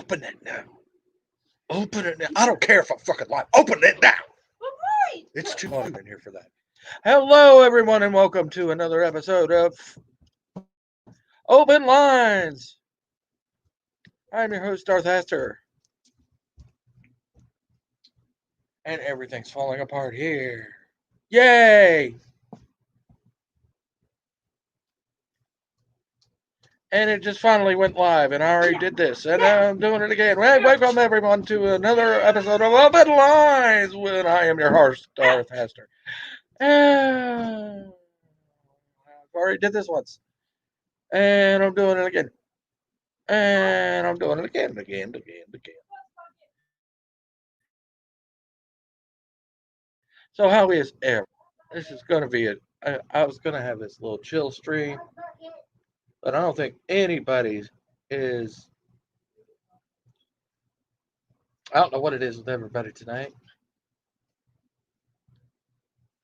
Open it now. Open it now. I don't care if I'm fucking live. Open it now. It's too hot in here for that. Hello, everyone, and welcome to another episode of Open Lines. I'm your host, Darth Hester. And everything's falling apart here. Yay! And it just finally went live, and I already did this, and I'm doing it again. Welcome, everyone, to another episode of Open Lines, when I am your host, Darth Hester. I've already did this once, and I'm doing it again. And I'm doing it again. So how is everyone? This is going to be I was going to have this little chill stream, but I don't think anybody's is. I don't know what it is with everybody tonight,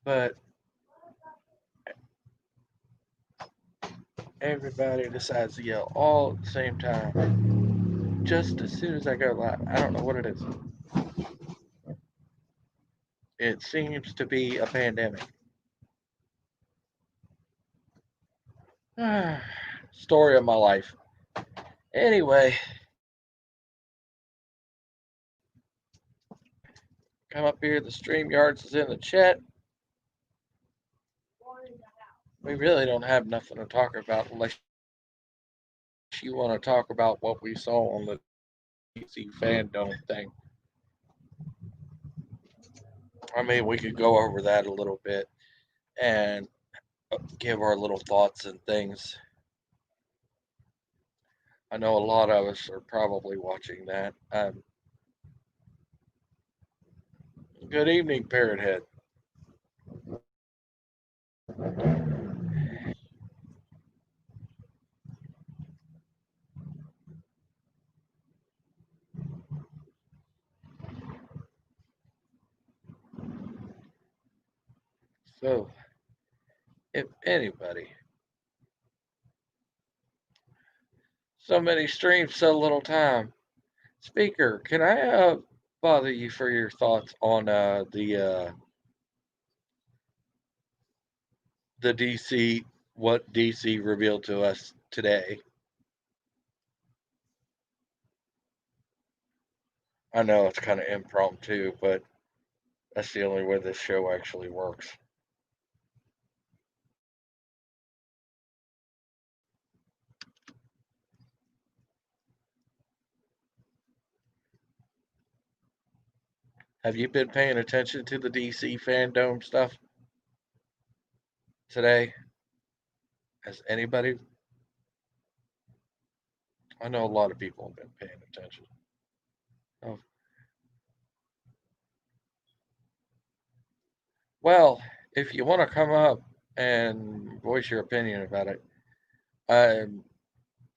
but everybody decides to yell all at the same time just as soon as I go live. I don't know what it is. It seems to be a pandemic. Story of my life. Anyway, come up here. The StreamYards is in the chat. We really don't have nothing to talk about unless you want to talk about what we saw on the DC fandom thing. I mean, we could go over that a little bit and give our little thoughts and things. I know a lot of us are probably watching that. Good evening, Parrothead. So, if anybody, so many streams, so little time. Speaker, can I bother you for your thoughts on the DC, what DC revealed to us today? I know it's kind of impromptu, but that's the only way this show actually works. Have you been paying attention to the DC fandom stuff today? Has anybody? I know a lot of people have been paying attention. Oh. Well, if you want to come up and voice your opinion about it,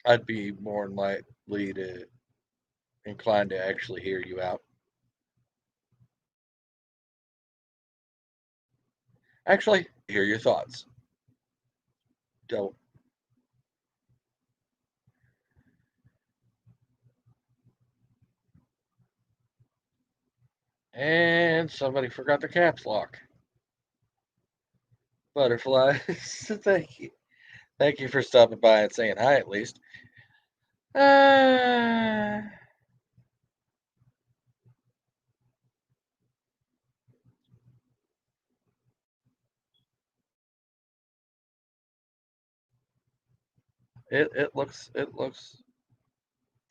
I'd be more than likely to inclined to actually hear you out. Actually, hear your thoughts. Don't. And somebody forgot the caps lock. Butterflies. Thank you. Thank you for stopping by and saying hi at least. It looks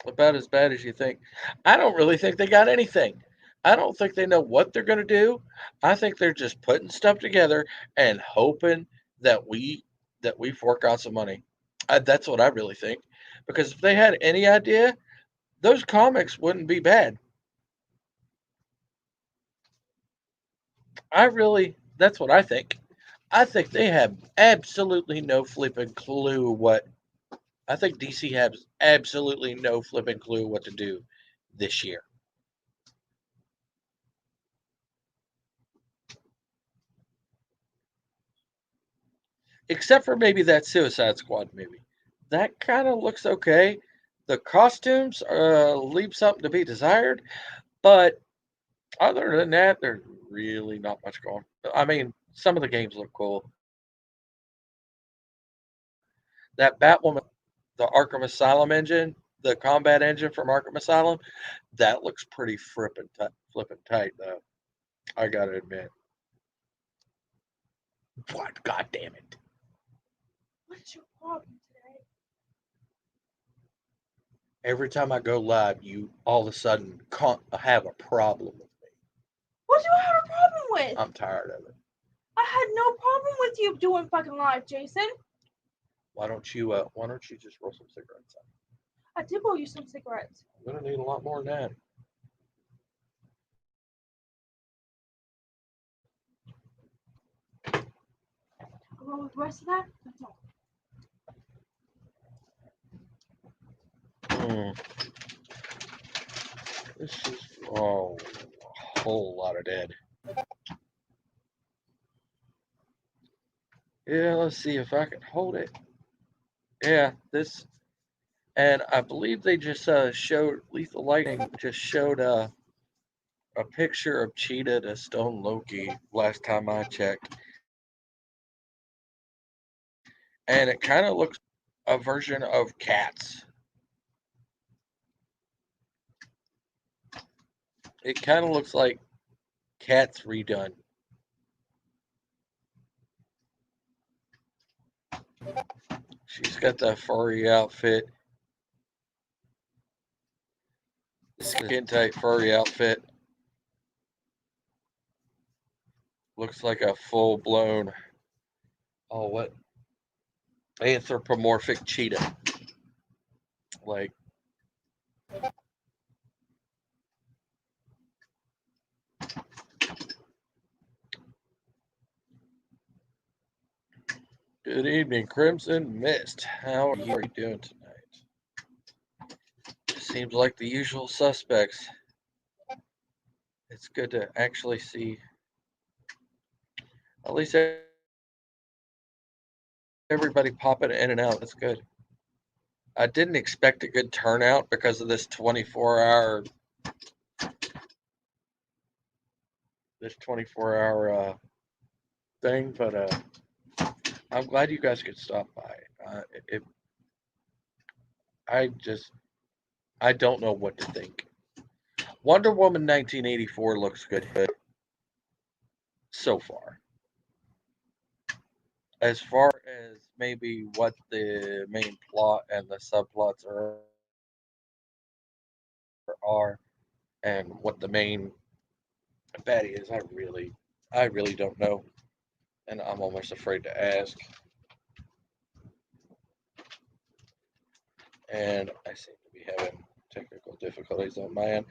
about as bad as you think. I don't really think they got anything. I don't think they know what they're going to do. I think they're just putting stuff together and hoping that we fork out some money. That's what I really think. Because if they had any idea, those comics wouldn't be bad. That's what I think. I think they have absolutely no flipping clue what. I think DC has absolutely no flipping clue what to do this year. Except for maybe that Suicide Squad movie. That kind of looks okay. The costumes leave something to be desired, but other than that, there's really not much going. I mean, some of the games look cool. That Batwoman, the Arkham Asylum engine, the combat engine from Arkham Asylum, that looks pretty flippin' tight, though. I gotta admit. What? God damn it! What's your problem today? Every time I go live, you all of a sudden can't have a problem with me. What do you have a problem with? I'm tired of it. I had no problem with you doing fucking live, Jason. Why don't you just roll some cigarettes out? I did roll you some cigarettes. I'm gonna need a lot more than that. I roll with the rest of that. That's all. This is a whole lot of dead. Yeah, let's see if I can hold it. Yeah, this, and I believe they just showed Lethal Lightning just showed a picture of Cheetah to Stone Loki last time I checked, and it kind of looks a version of Cats. It kind of looks like Cats redone. She's got the furry outfit, skin tight furry outfit. Looks like a full blown, oh, what? Anthropomorphic cheetah. Like, good evening, Crimson Mist. How are you doing tonight? Seems like the usual suspects. It's good to actually see at least everybody popping in and out. That's good. I didn't expect a good turnout because of this 24-hour thing, but I'm glad you guys could stop by. I just I don't know what to think. Wonder Woman 1984 looks good so far. As far as maybe what the main plot and the subplots are and what the main baddie is, I really don't know, and I'm almost afraid to ask. And I seem to be having technical difficulties on my end.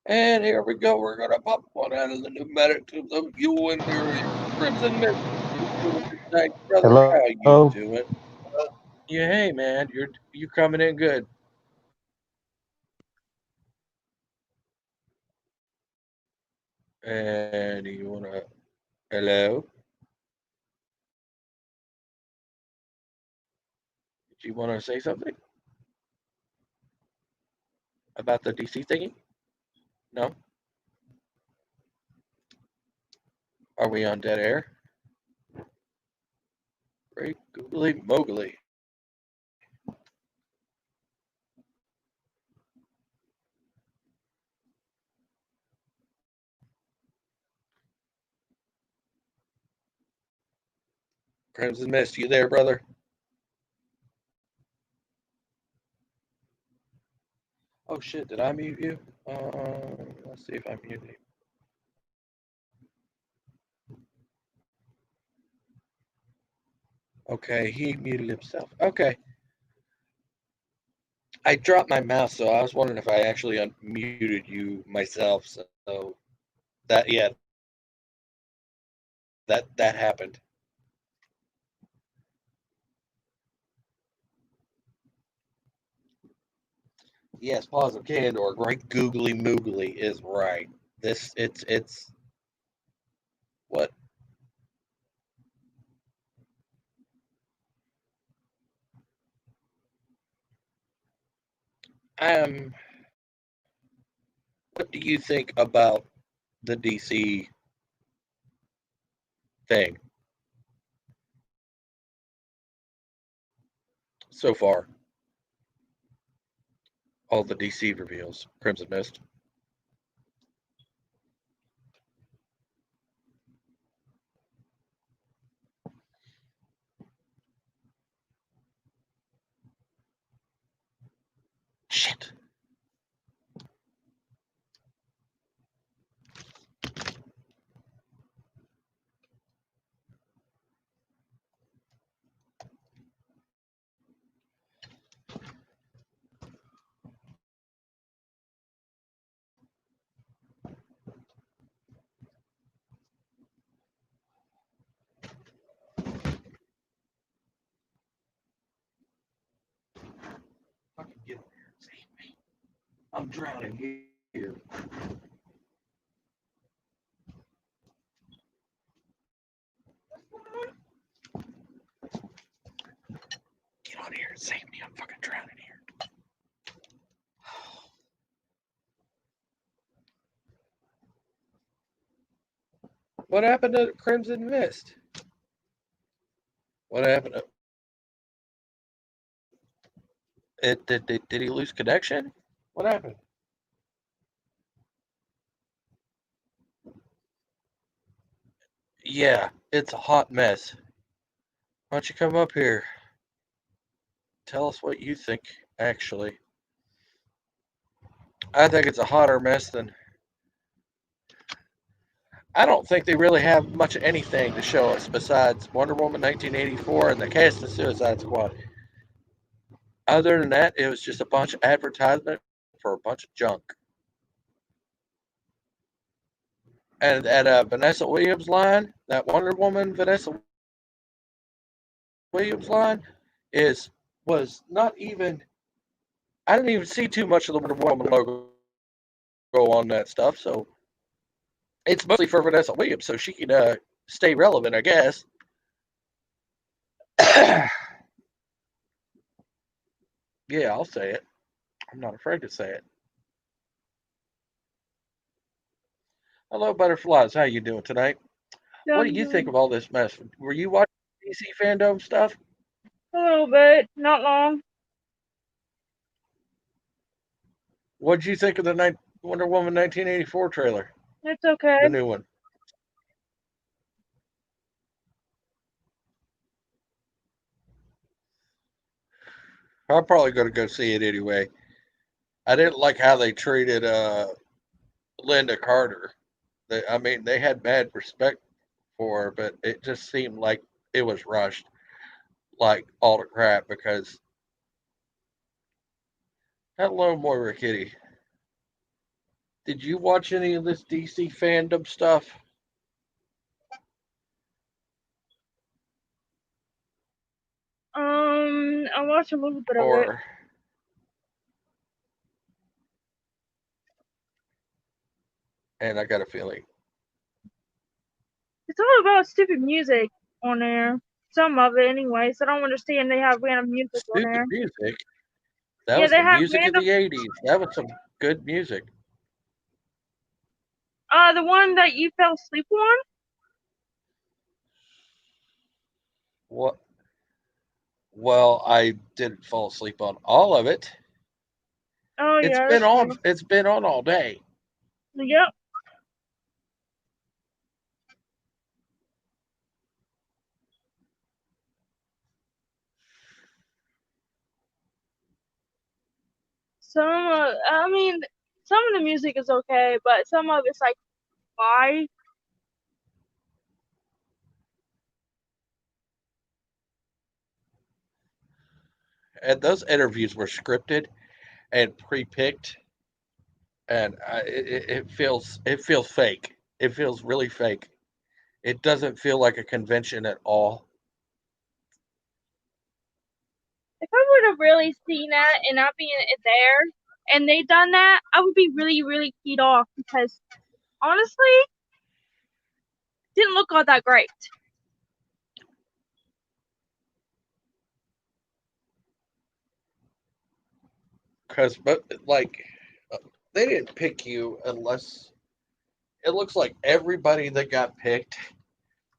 And here we go. We're gonna pop one out of the pneumatic tubes of you and your Crimson Mist. Tonight, brother. How Hello. you doing? Yeah, hey man, you coming in good. And you wanna hello? Do you wanna say something about the DC thingy? No? Are we on dead air? Great googly mogly. Crimson Mist, you there, brother? Oh shit, did I mute you? Let's see if I muted you. Okay, he muted himself. Okay. I dropped my mouse, so I was wondering if I actually unmuted you myself. So that, yeah, that happened. Yes, pause of candor. Great googly moogly is right. This it's what? What do you think about the DC thing so far? All the DC reveals, Crimson Mist. Shit. Fucking get on here and save me. I'm drowning here. Get on here and save me. I'm fucking drowning here. What happened to Crimson Mist? What happened to it? Did he lose connection? What happened? Yeah, it's a hot mess. Why don't you come up here? Tell us what you think, actually. I think it's a hotter mess than. I don't think they really have much of anything to show us besides Wonder Woman 1984 and the cast of Suicide Squad. Other than that, it was just a bunch of advertisement for a bunch of junk. And that Vanessa Williams line, that Wonder Woman Vanessa Williams line, was not even. I didn't even see too much of the Wonder Woman logo on that stuff, so it's mostly for Vanessa Williams, so she can stay relevant, I guess. Yeah, I'll say it. I'm not afraid to say it. Hello, butterflies. How you doing tonight? What do you think of all this mess? Were you watching DC fandom stuff? A little bit, not long. What did you think of the Wonder Woman 1984 trailer? It's okay. The new one. I'm probably going to go see it anyway. I didn't like how they treated Linda Carter. They had bad respect for her, but it just seemed like it was rushed, like all the crap. Because hello, Moira Kitty. Did you watch any of this DC fandom stuff? I watched a little bit of it. And I got a feeling It's all about stupid music on there. Some of it, anyway. So I don't understand they have random music on there. stupid music. That Yeah, was they the have music random. of the '80s. That was some good music. The one that you fell asleep on? What? Well, I didn't fall asleep on all of it. Oh It's yeah. been That's on. true. It's been on all day. Yep. Some of the music is okay, but some of it's like, why? And those interviews were scripted and pre-picked, and it feels fake. It feels really fake. It doesn't feel like a convention at all. If I would have really seen that and not being there, and they done that, I would be really, really keyed off because honestly, didn't look all that great. because but like they didn't pick you unless it looks like everybody that got picked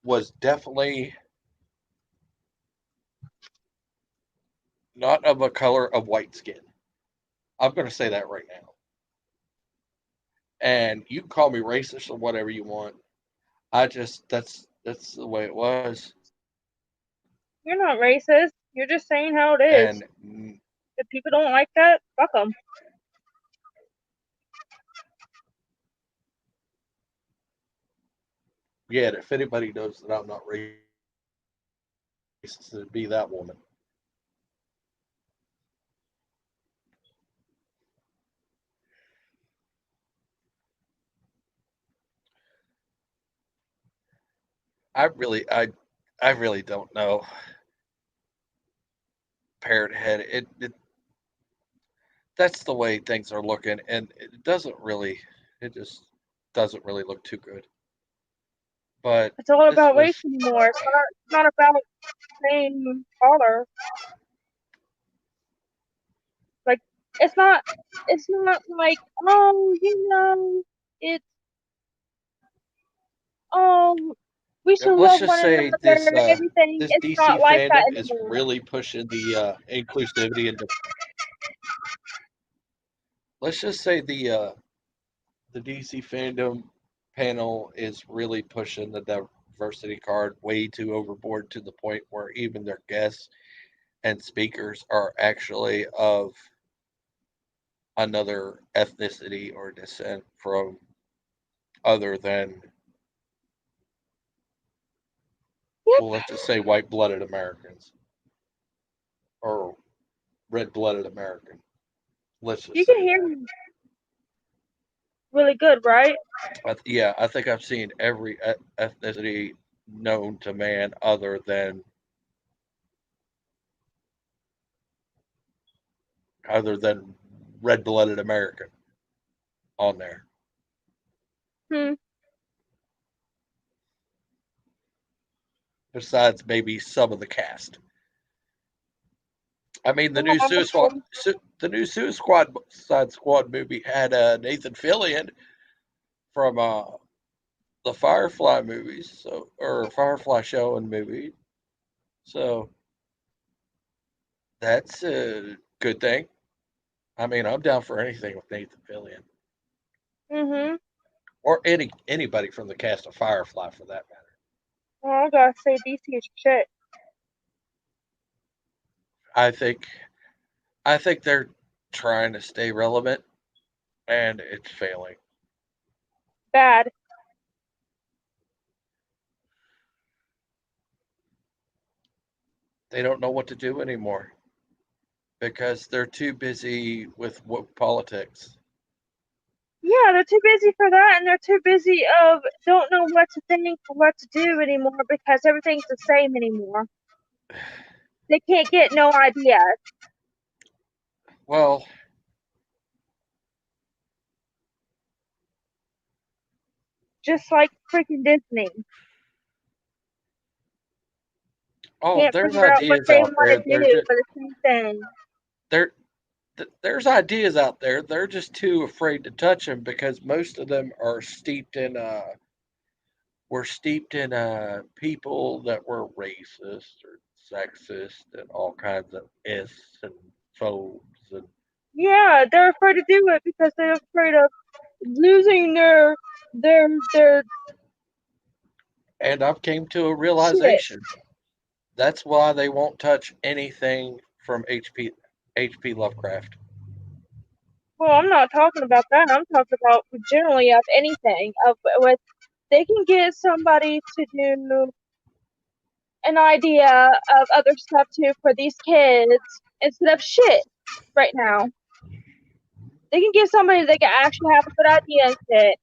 was definitely not of a color of white skin. I'm going to say that right now. And you can call me racist or whatever you want. I just that's the way it was. You're not racist. You're just saying how it is. And If people don't like that, fuck them. yet, if anybody knows that I'm not racist, it'd be that woman. I really, I really don't know. Parrot head. It that's the way things are looking, and it doesn't really. It just doesn't really look too good. But It's all this about race was anymore. It's not about same color. Like it's not like, oh, it's um we should let's love just one say another and everything. this It's DC not like that fandom is anymore. really pushing the inclusivity and let's just say the DC fandom panel is really pushing the diversity card way too overboard to the point where even their guests and speakers are actually of another ethnicity or descent from other than, Yep, well, let's just say white blooded Americans or red blooded American. Let's just you can say hear that. me really good, right? Yeah, I think I've seen every ethnicity known to man other than red blooded American on there. Hmm. Besides maybe some of the cast. I mean, Oh, The new Suicide Squad movie had Nathan Fillion from the Firefly movies, or Firefly show and movie. So that's a good thing. I mean, I'm down for anything with Nathan Fillion mhm. or anybody from the cast of Firefly for that matter. Well, I gotta say DC is shit. I think I think they're trying to stay relevant and it's failing. Bad. They don't know what to do anymore because they're too busy with woke politics. Yeah, they're too busy for that, and they're too busy of don't know what to think or what to do anymore because everything's the same anymore. They can't get no ideas. Well, Just like freaking Disney. oh, Can't there's figure out what ideas they out want there. to do for the same thing. They're there's ideas out there. They're just too afraid to touch them because most of them are steeped in were steeped in people that were racist or sexist and all kinds of ists and phobes and Yeah, they're afraid to do it because they're afraid of losing their I've came to a shit. realization. That's why they won't touch anything from H.P. Lovecraft. Well, I'm not talking about that. I'm talking about generally of anything. Of with they can get somebody to do an idea of other stuff too for these kids instead of shit right now. They can get somebody that can actually have a good idea and shit,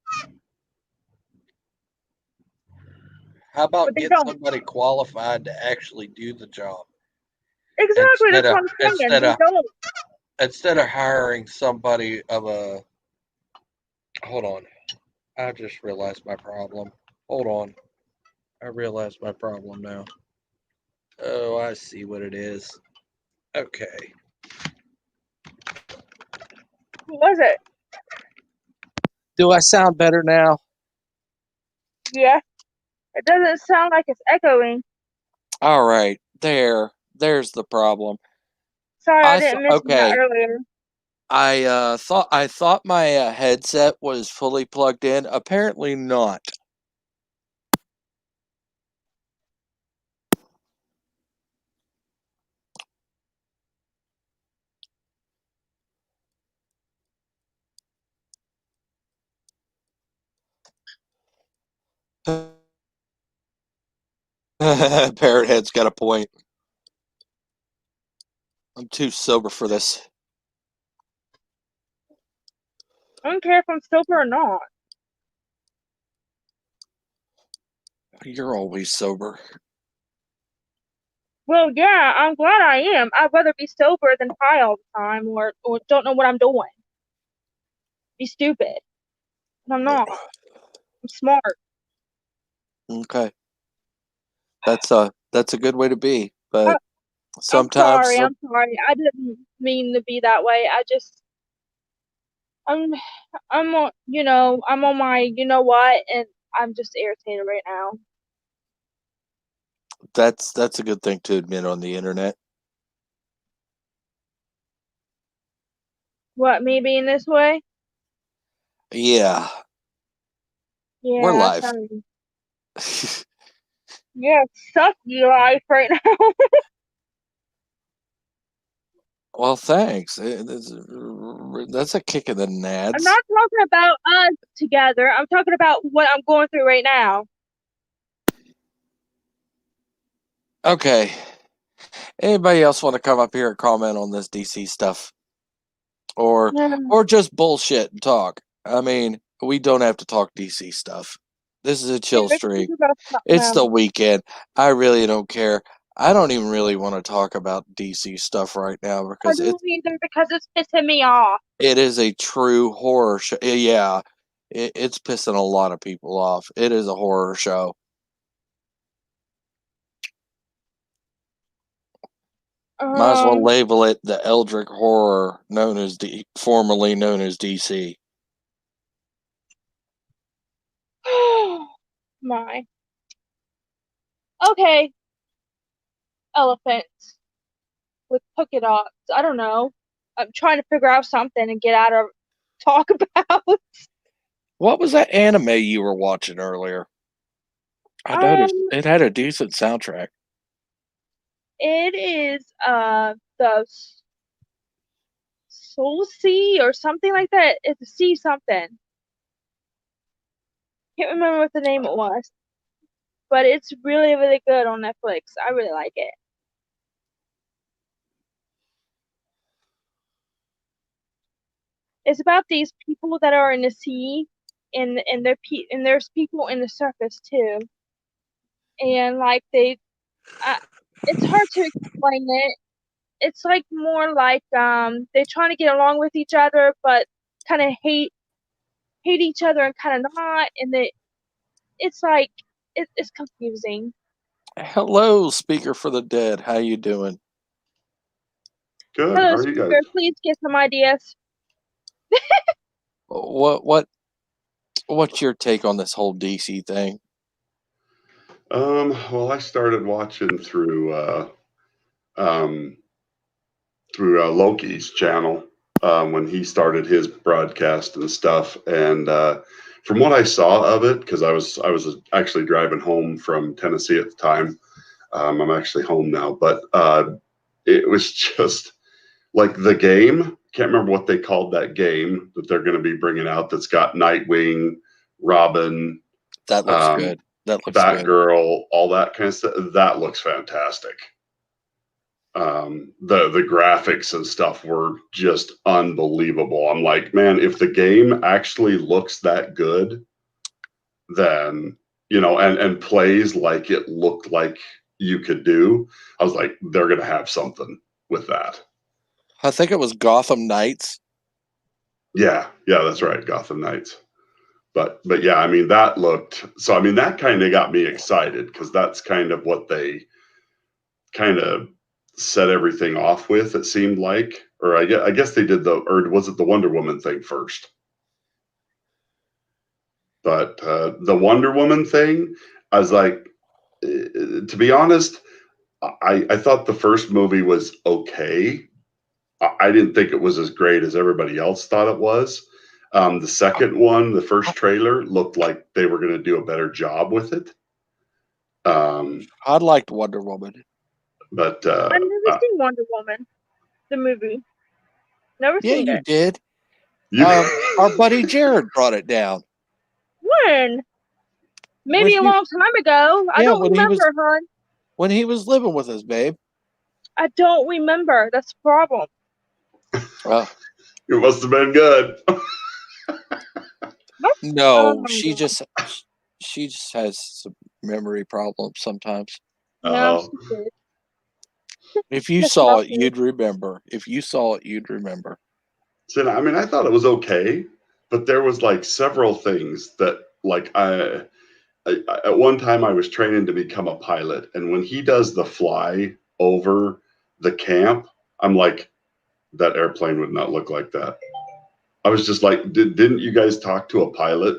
How but about they get don't. somebody qualified to actually do the job Exactly, instead that's of what I'm saying. instead They of don't. instead of hiring somebody of a hold on. I just realized my problem. Hold on. I realized my problem now. Oh, I see what it is. Okay. Who was it? Do I sound better now? Yeah. It doesn't sound like it's echoing. All right, there's the problem. Sorry, I didn't mention that Okay. earlier. I thought my headset was fully plugged in. Apparently not. Parrothead's got a point. I'm too sober for this. I don't care if I'm sober or not. You're always sober. Well, yeah, I'm glad I am. I'd rather be sober than high all the time or don't know what I'm doing. Be stupid. And I'm not. I'm smart. Okay. That's a good way to be, but I'm sometimes sorry. I'm sorry. I didn't mean to be that way. I'm, I'm on my, you know what, and I'm just irritated right now. that's a good thing to admit on the internet. What, me being this way? Yeah, we're Yeah, live. sorry. Yeah, sucky life right now. Well, thanks. That's a kick in the nads. I'm not talking about us together. I'm talking about what I'm going through right now. Okay. Anybody else want to come up here and comment on this DC stuff? Or just bullshit and talk? I mean, we don't have to talk DC stuff. This is a chill stream. It's the weekend. I really don't care. I don't even really want to talk about DC stuff right now because I don't either because it's pissing me off. It is a true horror show. Yeah, it's pissing a lot of people off. It is a horror show. Might as well label it the Eldritch horror, formerly known as DC. My. Okay. Elephants with polka dots. I don't know. I'm trying to figure out something and get out of talk about. What was that anime you were watching earlier? I noticed it had a decent soundtrack. It is the Soul Sea or something like that. It's a sea something. Can't remember what the name it was. But it's really, really good on Netflix. I really like it. It's about these people that are in the sea, and there's people in the surface too. And like it's hard to explain it. It's like more like they're trying to get along with each other, but kind of hate each other and kind of not. And it's like it's confusing. Hello, Speaker for the Dead. How you doing? Good. Hello, How are you Speaker. guys? Please get some ideas. What's your take on this whole DC thing? Well, I started watching through Loki's channel when he started his broadcast and stuff. And from what I saw of it, because I was actually driving home from Tennessee at the time. I'm actually home now, but it was just like the game. Can't remember what they called that game that they're going to be bringing out. That's got Nightwing, Robin. That looks good. That looks Batgirl, all that kind of stuff. That looks fantastic. The graphics and stuff were just unbelievable. I'm like, man, if the game actually looks that good, then and plays like it looked like you could do, I was like, they're gonna have something with that. I think it was Gotham Knights. Yeah, that's right, Gotham Knights. But yeah, I mean that kind of got me excited because that's kind of what they kind of set everything off with, it seemed like, or I guess they did or was it the Wonder Woman thing first? But the Wonder Woman thing, I was like, to be honest, I thought the first movie was okay. I didn't think it was as great as everybody else thought it was. The second one, the first trailer, looked like they were going to do a better job with it. I liked Wonder Woman. But I've never seen Wonder Woman, the movie. Never Yeah, seen you it. did. you, Our buddy Jared brought it down. When? Maybe a When he- long time ago. I Yeah, don't when he was- remember, hon. When he was living with us, babe. I don't remember. That's the problem. Well, it must have been good. no, my she God. just has some memory problems sometimes. No, Uh-oh. she did. If you That's saw not it, you'd remember. If you saw it, you'd remember. So, I mean, I thought it was okay, but there was like several things that, like, I at one time I was training to become a pilot, and when he does the fly over the camp, I'm like, that airplane would not look like that. I was just like, didn't you guys talk to a pilot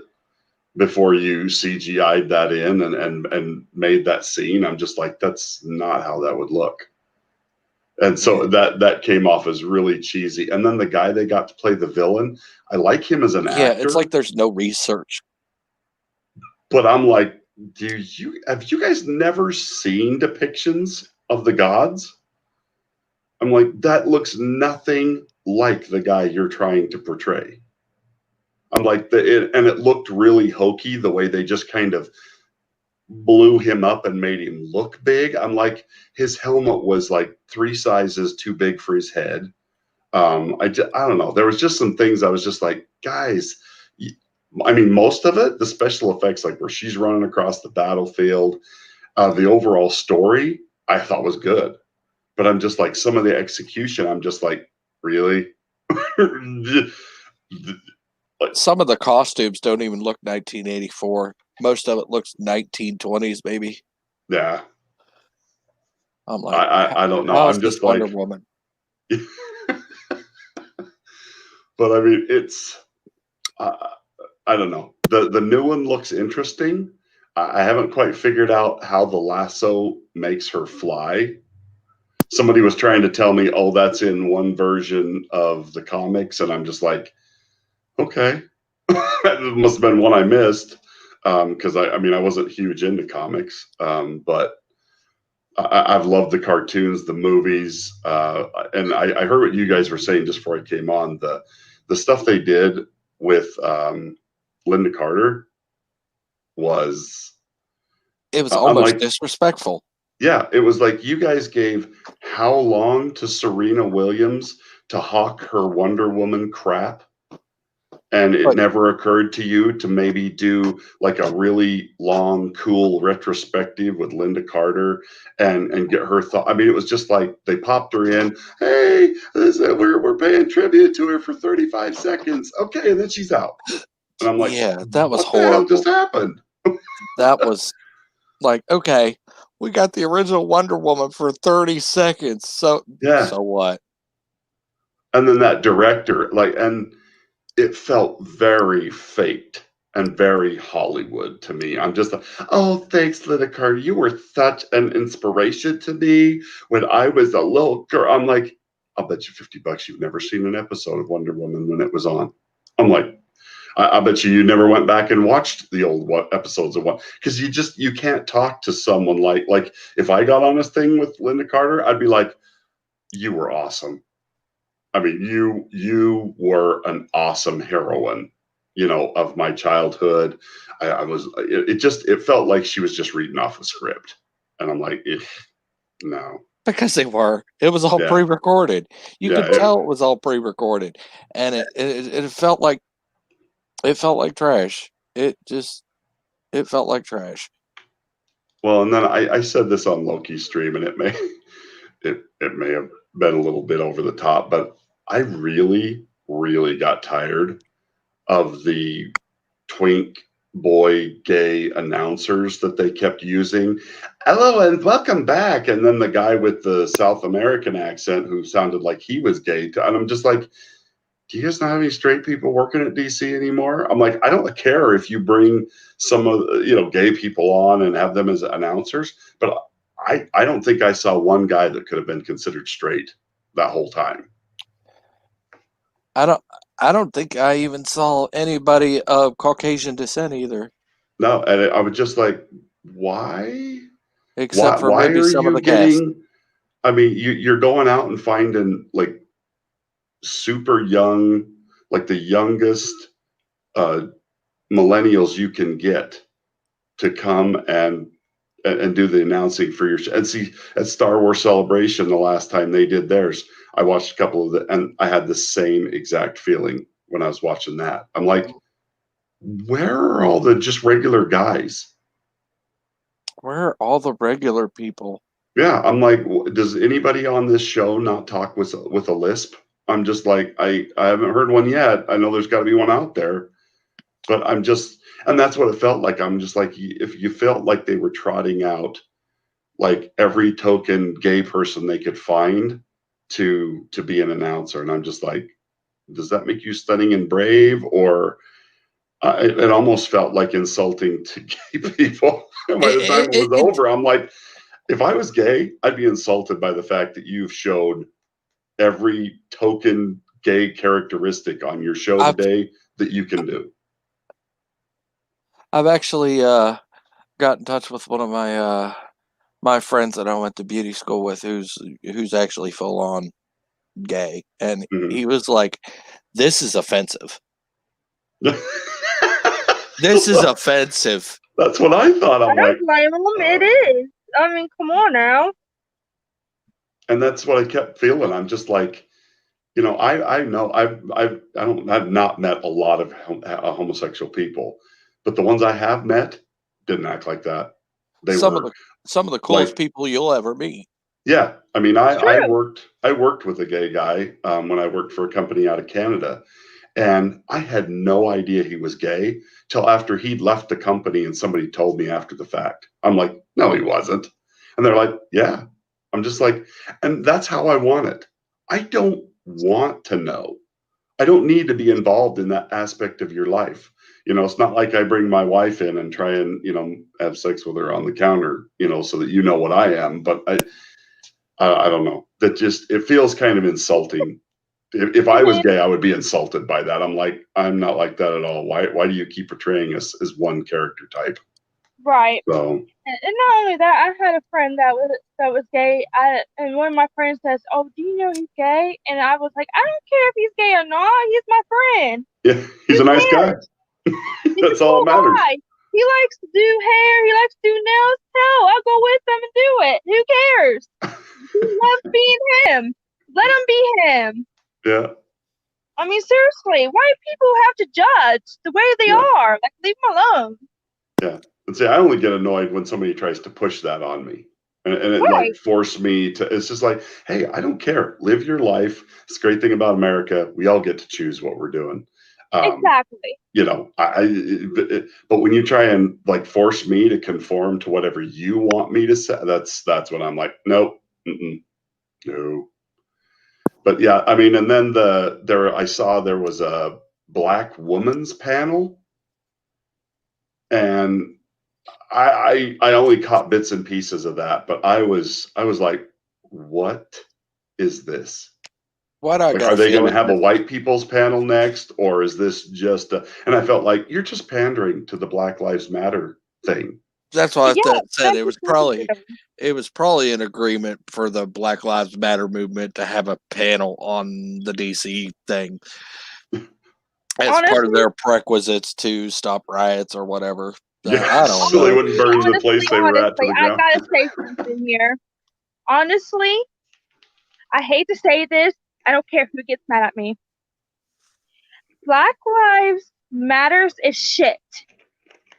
before you CGI'd that in and made that scene? I'm just like, that's not how that would look. And so that came off as really cheesy. And then the guy they got to play the villain, I like him as an Yeah, actor. it's like there's no research. But I'm like, have you guys never seen depictions of the gods? I'm like, that looks nothing like the guy you're trying to portray. I'm like, and it looked really hokey the way they just kind of blew him up and made him look big. I'm like, his helmet was like 3 sizes too big for his head. I don't know. There was just some things I was just like, guys, I mean, most of it, the special effects, like where she's running across the battlefield, the overall story, I thought was good. But I'm just like, some of the execution, I'm just like, really? Some of the costumes don't even look 1984. Most of it looks 1920s, maybe. Yeah. I'm like, I don't know. how is I'm this just Wonder like, Woman? but I mean, it's, I don't know. The new one looks interesting. I haven't quite figured out how the lasso makes her fly. Somebody was trying to tell me, oh, that's in one version of the comics. And I'm just like, okay. That must have been one I missed. Because I mean, I wasn't huge into comics. But I've loved the cartoons, the movies. And I heard what you guys were saying just before I came on. The stuff they did with Linda Carter was, It was almost like, disrespectful. yeah, it was like you guys gave how long to Serena Williams to hawk her Wonder Woman crap, and it never occurred to you to maybe do like a really long, cool retrospective with Linda Carter and get her thought. I mean, it was just like they popped her in. Hey, we're paying tribute to her for 35 seconds. Okay, and then she's out. And I'm like, Yeah, that was what the hell horrible. just happened? That was like, okay, we got the original Wonder Woman for 30 seconds. So, Yeah. So what? And then that director, like, and it felt very faked and very Hollywood to me. I'm just like, oh, thanks, Linda Carter. You were such an inspiration to me when I was a little girl. I'm like, I'll bet you $50 you've never seen an episode of Wonder Woman when it was on. I'm like, I bet you never went back and watched the old episodes of one, because you can't talk to someone like if I got on this thing with Linda Carter, I'd be like, you were awesome. I mean, you were an awesome heroine, of my childhood. It felt like she was just reading off a script, and I'm like, no. Because they were. It was all pre-recorded. You could tell it was all pre-recorded, and it felt like trash. It felt like trash. Well, and then I said this on Loki's stream, and it may have been a little bit over the top, but I really, really got tired of the twink boy gay announcers that they kept using. Hello and welcome back. And then the guy with the South American accent who sounded like he was gay. And I'm just like, do you guys not have any straight people working at DC anymore? I'm like, I don't care if you bring some of gay people on and have them as announcers, but I don't think I saw one guy that could have been considered straight that whole time. I don't think I even saw anybody of Caucasian descent either. No, and I was just like, why? Except for maybe some of the cast. I mean, you're going out and finding like super young, like the youngest millennials you can get to come and do the announcing for your show. And see, at Star Wars Celebration, the last time they did theirs, I watched a couple of the, and I had the same exact feeling when I was watching that. I'm like, where are all the just regular guys? Where are all the regular people? Yeah, I'm like, does anybody on this show not talk with a lisp? I'm just like, I haven't heard one yet. I know there's got to be one out there, but I'm just, and that's what it felt like. I'm just like, if you felt like they were trotting out like every token gay person they could find to be an announcer, and I'm just like, does that make you stunning and brave? Or it almost felt like insulting to gay people. By the time it was over, I'm like, if I was gay, I'd be insulted by the fact that you've showed every token gay characteristic on your show today that you can do. I've actually got in touch with one of my friends that I went to beauty school with, who's actually full on gay, and he was like, "This is offensive. This is offensive." That's what I thought. I don't blame him. It is. I mean, come on now. And that's what I kept feeling. I'm just like, I know I've not met a lot of homosexual people, but the ones I have met didn't act like that. Some of the coolest people you'll ever meet. Yeah, I mean, I worked with a gay guy when I worked for a company out of Canada, and I had no idea he was gay till after he'd left the company and somebody told me after the fact. I'm like, no, he wasn't. And they're like, yeah. I'm just like, and that's how I want it. I don't want to know. I don't need to be involved in that aspect of your life. It's not like I bring my wife in and try and, have sex with her on the counter, so that you know what I am. But I don't know. That just, it feels kind of insulting. If I was gay, I would be insulted by that. I'm like, I'm not like that at all. Why do you keep portraying us as one character type? Right. So, and not only that, I had a friend that was gay. And one of my friends says, "Oh, do you know he's gay?" And I was like, "I don't care if he's gay or not. He's my friend." Yeah, he's a nice guy. That's all that matters. Guy. He likes to do hair. He likes to do nails. Hell, I'll go with him and do it. Who cares? He loves being him. Let him be him. Yeah. I mean, seriously, why do people have to judge the way they are? Like, leave them alone. Yeah. And see, I only get annoyed when somebody tries to push that on me. And it like forced me to, it's just like, hey, I don't care. Live your life. It's a great thing about America. We all get to choose what we're doing. Exactly. But when you try and like force me to conform to whatever you want me to say, that's when I'm like, nope, no. But yeah, I mean, and then I saw there was a Black woman's panel, and I only caught bits and pieces of that, but I was like, what is this? What are they going to have a white people's panel next, or is this just and I felt like you're just pandering to the Black Lives Matter thing. That's what I said. It was probably an agreement for the Black Lives Matter movement to have a panel on the DC thing as part of their prerequisites to stop riots or whatever. Yeah, I don't know. So they wouldn't burn the place they were at to the ground. I gotta say something here. Honestly, I hate to say this. I don't care who gets mad at me. Black Lives Matters is shit.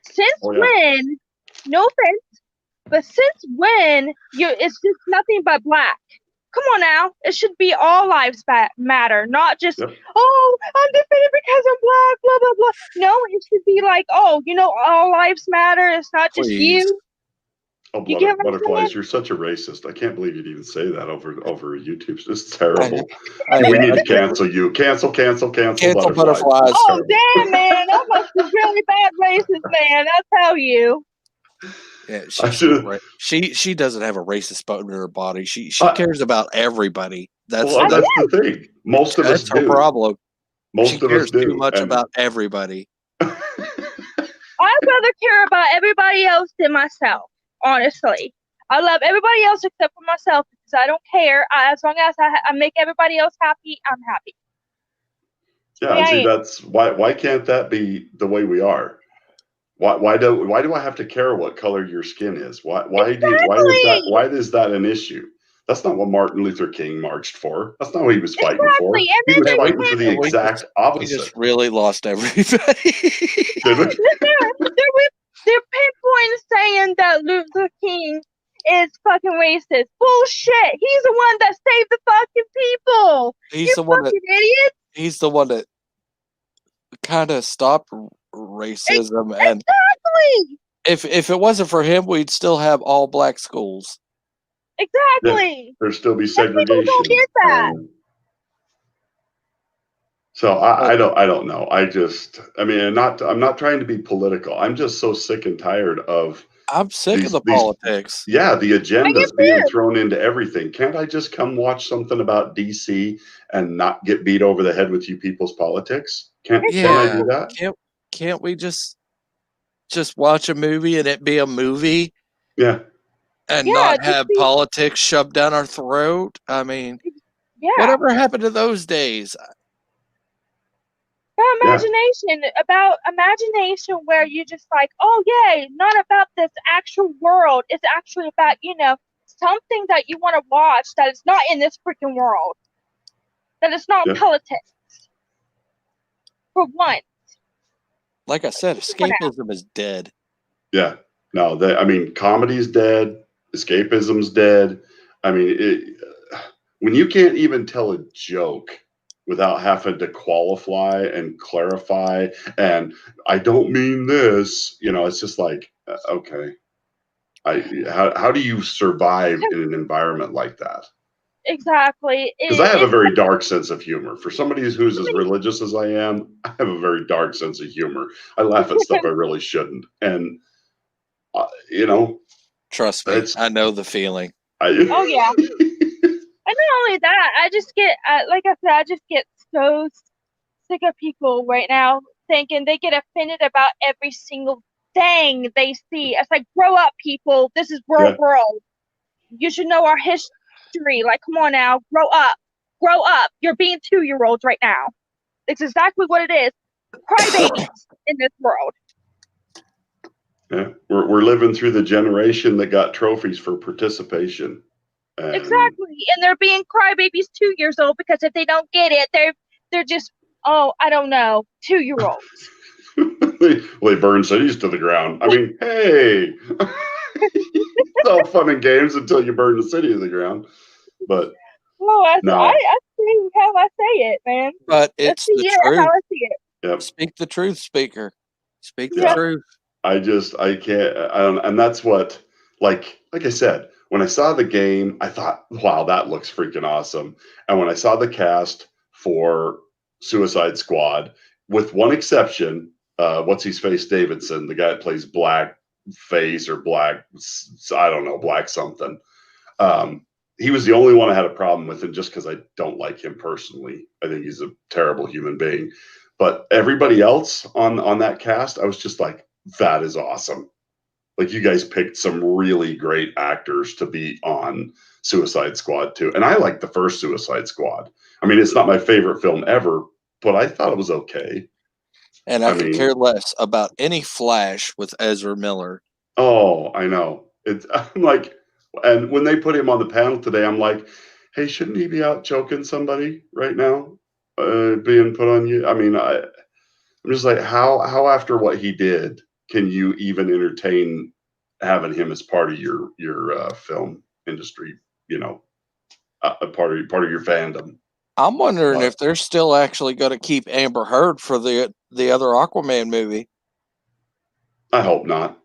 Since when? No offense, but since when? It's just nothing but black. Come on now. It should be all lives matter, not just oh, I'm defeated because I'm black, blah, blah, blah. No, it should be like, oh, all lives matter. It's not just Please. you. Oh, You get what I'm butterflies! saying? You're such a racist. I can't believe you'd even say that over YouTube. It's terrible. I We need to can't- cancel you. Cancel Cancel butterflies. butterflies. Oh, damn, man. I must be really bad racist, man. I'll tell you. Yeah, I should've- she doesn't have a racist bone in her body. She I- cares about everybody. That's Well, that's the thing. Most of us that's her do. problem. Most She of us cares do. too much And- about everybody. I'd rather care about everybody else than myself, honestly. I love everybody else except for myself because I don't care. As long as I make everybody else happy, I'm happy. Yeah, and see, that's why can't that be the way we are? Why do I have to care what color your skin is? Why is that an issue? That's not what Martin Luther King marched for. That's not what he was fighting for. Exactly, He and was then fighting for the we exact We opposite. just really lost everybody. Did we? They're pinpoint saying that Luther King is fucking racist. Bullshit. He's the one that saved the fucking people. He's You the one fucking idiot. He's the one that kind of stopped racism, and Exactly. if it wasn't for him, we'd still have all black schools. Exactly. There'd still be And people segregation. don't get that. So I don't know. I'm not trying to be political. I'm just so sick and tired of I'm sick of the politics. the agendas too. being thrown into everything. Can't I just come watch something about DC and not get beat over the head with you people's politics? Can't I do that? Can't we just watch a movie and it be a movie Yeah. and Yeah, not just have be- politics shoved down our throat? I mean, Yeah. whatever happened to those days? About imagination where you just like, oh yay, not about this actual world. It's actually about, something that you want to watch that is not in this freaking world. That is not politics. For one. Like I said, escapism is dead. Yeah. No, comedy's dead. Escapism's dead. I mean, when you can't even tell a joke without having to qualify and clarify, and I don't mean this, it's just like, okay. How do you survive in an environment like that? Exactly. Because I have a very dark sense of humor. For somebody who's as religious as I am, I have a very dark sense of humor. I laugh at stuff I really shouldn't. And, Trust me, I know the feeling. Oh, yeah. And not only that, I just get, like I said, I just get so sick of people right now thinking they get offended about every single thing they see. It's like, grow up, people. This is real world. You should know our history. Like, come on now, grow up. Grow up. You're being 2-year-olds right now. It's exactly what it is. Crybabies in this world. Yeah, we're living through the generation that got trophies for participation. Exactly, and they're being crybabies 2 years old because if they don't get it, they're just I don't know, 2-year-olds. They burn cities to the ground. I mean, hey, it's all fun and games until you burn the city to the ground. But I see how I say it, man. But it's the truth. How I see it. Yep. Speak the truth, speaker. Speak the truth. I can't. And that's what, like I said, when I saw the game, I thought, wow, that looks freaking awesome. And when I saw the cast for Suicide Squad, with one exception, what's his face, Davidson, the guy that plays Black Face or Black, I don't know, Black something. He was the only one I had a problem with, and just because I don't like him personally. I think he's a terrible human being. But everybody else on that cast, I was just like, that is awesome. Like, you guys picked some really great actors to be on Suicide Squad too. And I like the first Suicide Squad. I mean, it's not my favorite film ever, but I thought it was okay. And I could care less about any Flash with Ezra Miller. Oh, I know. I'm like, and when they put him on the panel today, I'm like, hey, shouldn't he be out choking somebody right now? Being put on you. I mean, I'm just like, how after what he did can you even entertain having him as part of your film industry? A part of your fandom. I'm wondering But- if they're still actually going to keep Amber Heard for the other Aquaman movie. I hope not.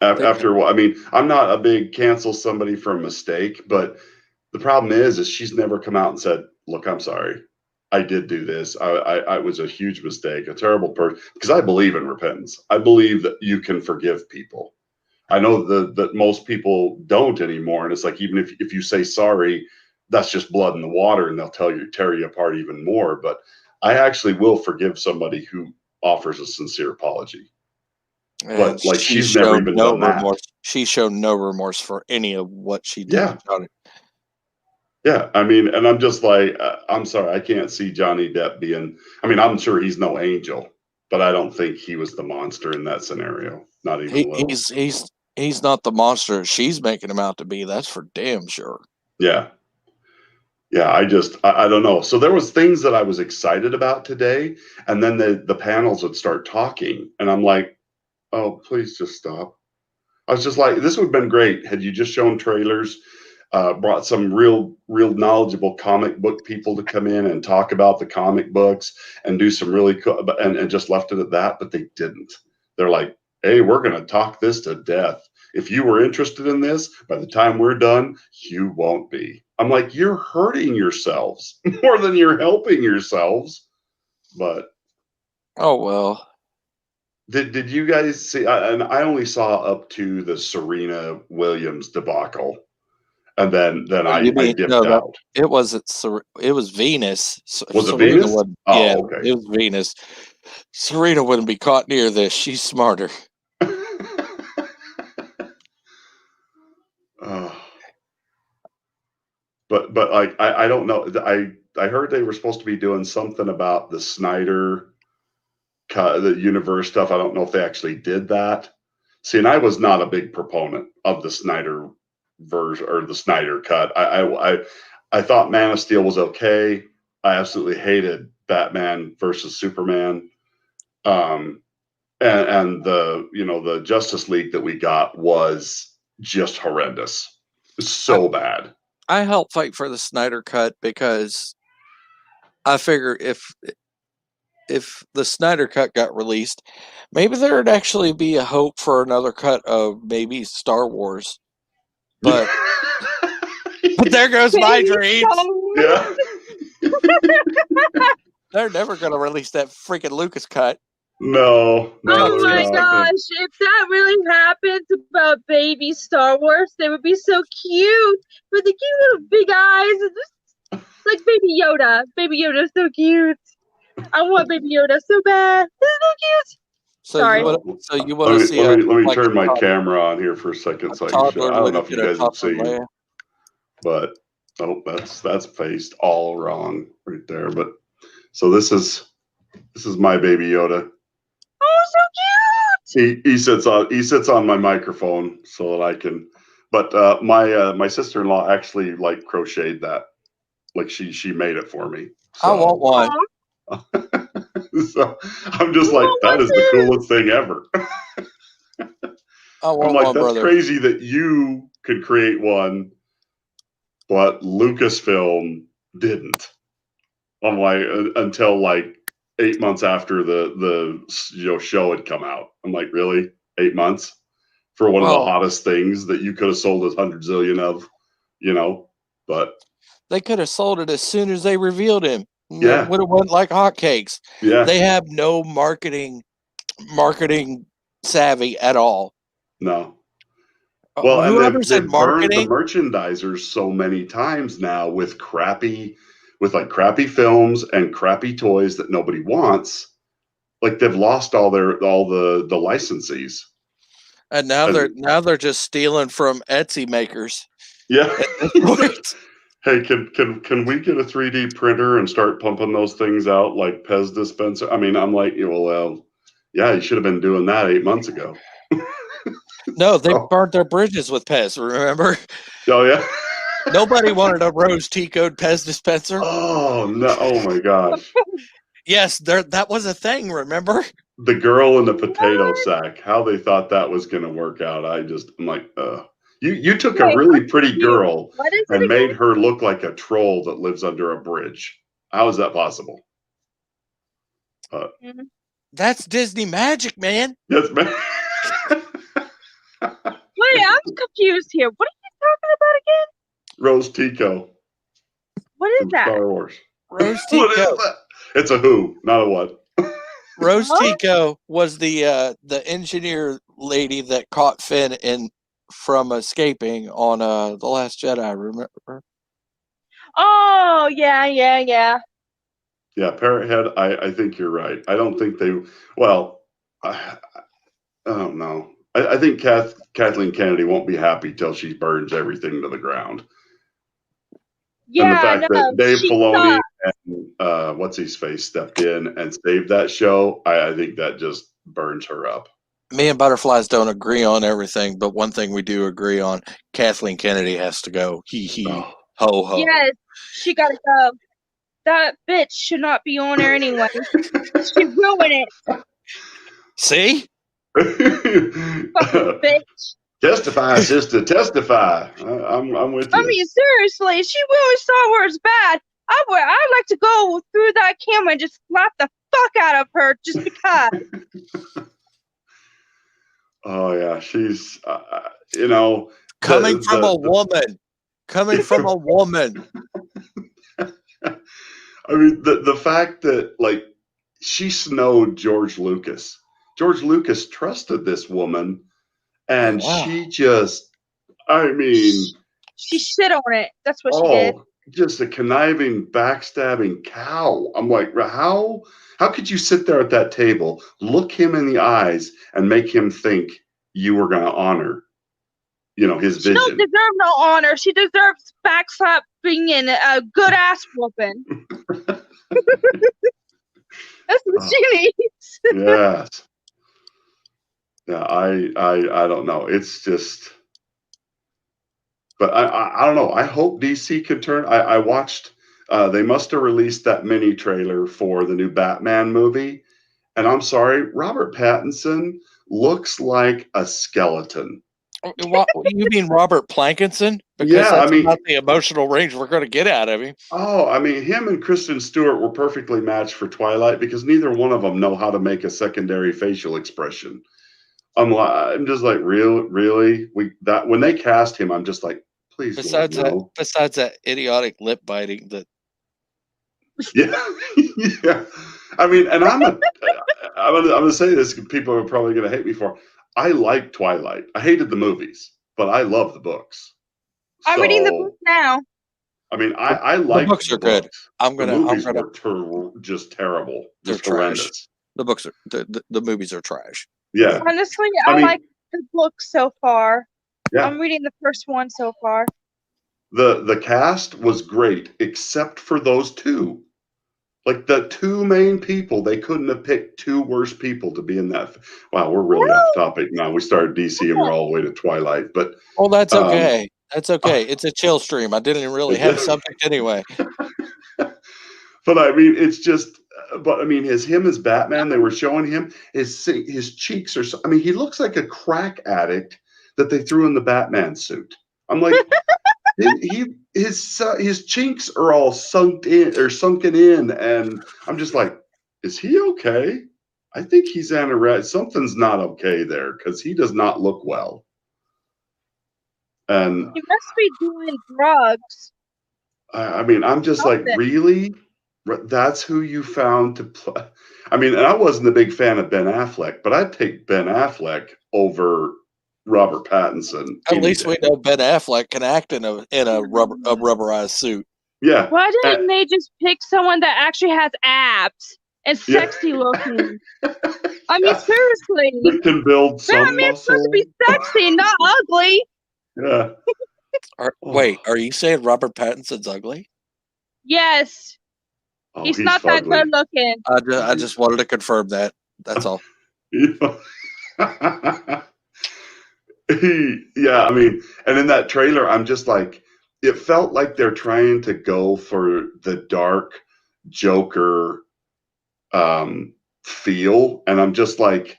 After what, I mean, I'm not a big cancel somebody for a mistake, but the problem is she's never come out and said, "Look, I'm sorry, I did do this. I was a huge mistake, a terrible person." Because I believe in repentance. I believe that you can forgive people. I know that most people don't anymore, and it's like even if you say sorry, that's just blood in the water, and they'll tear you apart even more. But I actually will forgive somebody who offers a sincere apology. But like she's never even done that. remorse. She's shown no remorse for any of what she did to Johnny. Yeah, I mean, and I'm just like, I'm sorry, I can't see Johnny Depp being. I mean, I'm sure he's no angel, but I don't think he was the monster in that scenario. Not even a little. He's not the monster she's making him out to be. That's for damn sure. Yeah. I don't know. So there was things that I was excited about today, and then the panels would start talking, and I'm like, oh, please just stop. I was just like, this would have been great had you just shown trailers, brought some real knowledgeable comic book people to come in and talk about the comic books and do some really cool, and just left it at that, but they didn't. They're like, hey, we're going to talk this to death. If you were interested in this, by the time we're done, you won't be. I'm like, you're hurting yourselves more than you're helping yourselves. But oh well. Did you guys see? And I only saw up to the Serena Williams debacle, and then I dipped out. It wasn't. It was Venus. Was it Venus? Yeah, okay. It was Venus. Serena wouldn't be caught near this. She's smarter. But like I don't know. I heard they were supposed to be doing something about the Snyder cut, the universe stuff. I don't know if they actually did that. See, and I was not a big proponent of the Snyder version or the Snyder cut. I thought Man of Steel was okay. I absolutely hated Batman versus Superman. And the Justice League that we got was just horrendous. So bad. I helped fight for the Snyder cut because I figure if the Snyder cut got released, maybe there would actually be a hope for another cut of maybe Star Wars. But but there goes my dreams. Yeah. They're never going to release that freaking Lucas cut. No. Oh my gosh, if that really happens about baby Star Wars, they would be so cute with the cute little big eyes and just like Baby Yoda. Baby Yoda's so cute. I want Baby Yoda so bad. This is so cute. Sorry. You want to see? Let me turn my camera on here for a second so I can show. I don't know if you guys have seen, but that's faced all wrong right there. But so this is my Baby Yoda. Oh, so cute! He sits on my microphone so that I can. But my sister-in-law actually like crocheted that, like she made it for me. So. I want one. So I'm just like, that is the coolest thing ever. I'm like, that's crazy that you could create one, but Lucasfilm didn't. I'm like, until like 8 months after the show had come out. I'm like, really? 8 months for one of the hottest things that you could have sold 100 zillion of, but they could have sold it as soon as they revealed him. Yeah. It would have went like hotcakes. Yeah. They have no marketing savvy at all. No. Well, whoever and said they've burned the marketing, merchandisers so many times now with crappy films and crappy toys that nobody wants. Like they've lost all the licensees. And now they're just stealing from Etsy makers. Yeah. Hey, can we get a 3D printer and start pumping those things out like Pez dispenser? I mean, I'm like, well, yeah, you should have been doing that 8 months ago. No, they burnt their bridges with Pez, remember? Oh, yeah. Nobody wanted a Rose T-code Pez dispenser. Oh, no. Oh, my gosh. Yes, that was a thing, remember? The girl in the potato sack, how they thought that was going to work out. I'm like, You took a Wait, really pretty girl what is it and again? made her look like a troll that lives under a bridge. How is that possible? That's Disney magic, man. Yes, man. Wait, I'm confused here. What are you talking about again? Rose Tico What is from that? Star Wars. Rose What is Tico. that? It's a who, not a what. Rose Huh? Tico was the engineer lady that caught Finn from escaping on The Last Jedi. Remember? Oh, yeah. Yeah, Parrot Head, I think you're right. I don't think they, well, I don't know. I think Kathleen Kennedy won't be happy till she burns everything to the ground. And the Yeah, fact that Dave she Filoni sucks. and what's his face stepped in and saved that show, I think that just burns her up. Me and Butterflies don't agree on everything, but one thing we do agree on: Kathleen Kennedy has to go. Hee hee, Oh. ho ho. Yes, she gotta go. That bitch should not be on there anyway. She ruined it. See? Fucking bitch. Testify, sister, testify. I'm with you. I mean, seriously, she ruined Star Wars bad. I'd like to go through that camera and just slap the fuck out of her just because. Oh yeah, she's you know, Coming from a woman. Coming from a woman. I mean, the fact that like she snowed George Lucas. George Lucas trusted this woman, and Wow. she just, I mean, She shit on it. That's what she did. Just a conniving, backstabbing cow. I'm like, how could you sit there at that table, look him in the eyes, and make him think you were going to honor, his vision? She don't deserve no honor. She deserves backslapping and a good ass whooping. That's what she needs. Yes. Yeah, I don't know. It's just, but I don't know. I hope DC can turn. I watched. They must have released that mini trailer for the new Batman movie, and I'm sorry, Robert Pattinson looks like a skeleton. What, you mean Robert Plankinson? Because Yeah, that's I mean, not the emotional range we're going to get out of him. Oh, I mean, him and Kristen Stewart were perfectly matched for Twilight because neither one of them know how to make a secondary facial expression. I'm just like, really? When they cast him, I'm just like, please, Besides Lord, no. besides that idiotic lip biting that. Yeah, yeah. I mean, and I'm gonna say this. People are probably gonna hate me for. I like Twilight. I hated the movies, but I love the books. I'm reading the book now. I mean, I like the books are good. The movies were just terrible. They're just horrendous. Trash. The books are the movies are trash. Yeah. Honestly, I mean, like the book so far. Yeah. I'm reading the first one so far. The cast was great, except for those two. Like the two main people, they couldn't have picked two worse people to be in that. Wow, we're really off topic now. We started DC and we're all the way to Twilight, but well, that's okay. That's okay. It's a chill stream. I didn't really have a subject anyway. But I mean, it's just. But I mean, him as Batman, they were showing him his cheeks are. I mean, he looks like a crack addict that they threw in the Batman suit. I'm like, his cheeks are all sunken in, and I'm just like, is he okay? I think he's anorexic. Something's not okay there because he does not look well. And he must be doing drugs. I mean, I'm just like, really? That's who you found to play? I mean, and I wasn't a big fan of Ben Affleck, but I'd take Ben Affleck over Robert Pattinson. At least we know Ben Affleck can act in a rubberized suit. Yeah. Why didn't they just pick someone that actually has abs and sexy looking? I mean, seriously. That can build some Batman's supposed to be sexy, not ugly. Yeah. Wait, are you saying Robert Pattinson's ugly? Yes. Oh, he's not that good looking. I just wanted to confirm that. That's all. Yeah, I mean, and in that trailer, I'm just like, it felt like they're trying to go for the dark Joker feel. And I'm just like,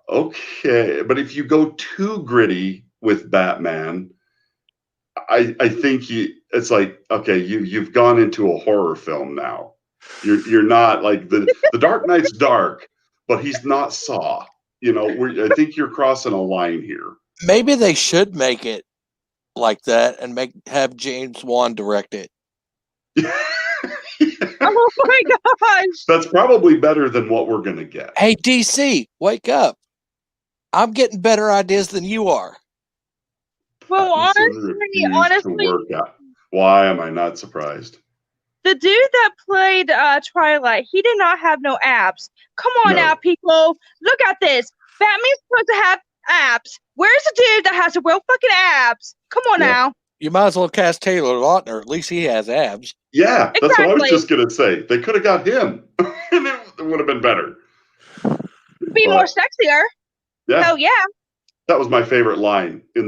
okay. But if you go too gritty with Batman, I think it's like, okay, you've gone into a horror film now. You're not like the Dark Knight's dark, but he's not Saw. I think you're crossing a line here. Maybe they should make it like that and have James Wan direct it. Oh my gosh! That's probably better than what we're gonna get. Hey, DC, wake up! I'm getting better ideas than you are. Well, Pattinson refused honestly, to work out. Why am I not surprised? the dude that played Twilight, he did not have no abs. Come on No. now, people. Look at this. Batman's supposed to have abs. Where's the dude that has a real fucking abs? Come on Yeah. now. You might as well cast Taylor Lautner. At least he has abs. Yeah, that's what I was Exactly. just gonna say. They could have got him, and it would have been better. Be more sexier. Yeah, Hell yeah. that was my favorite line in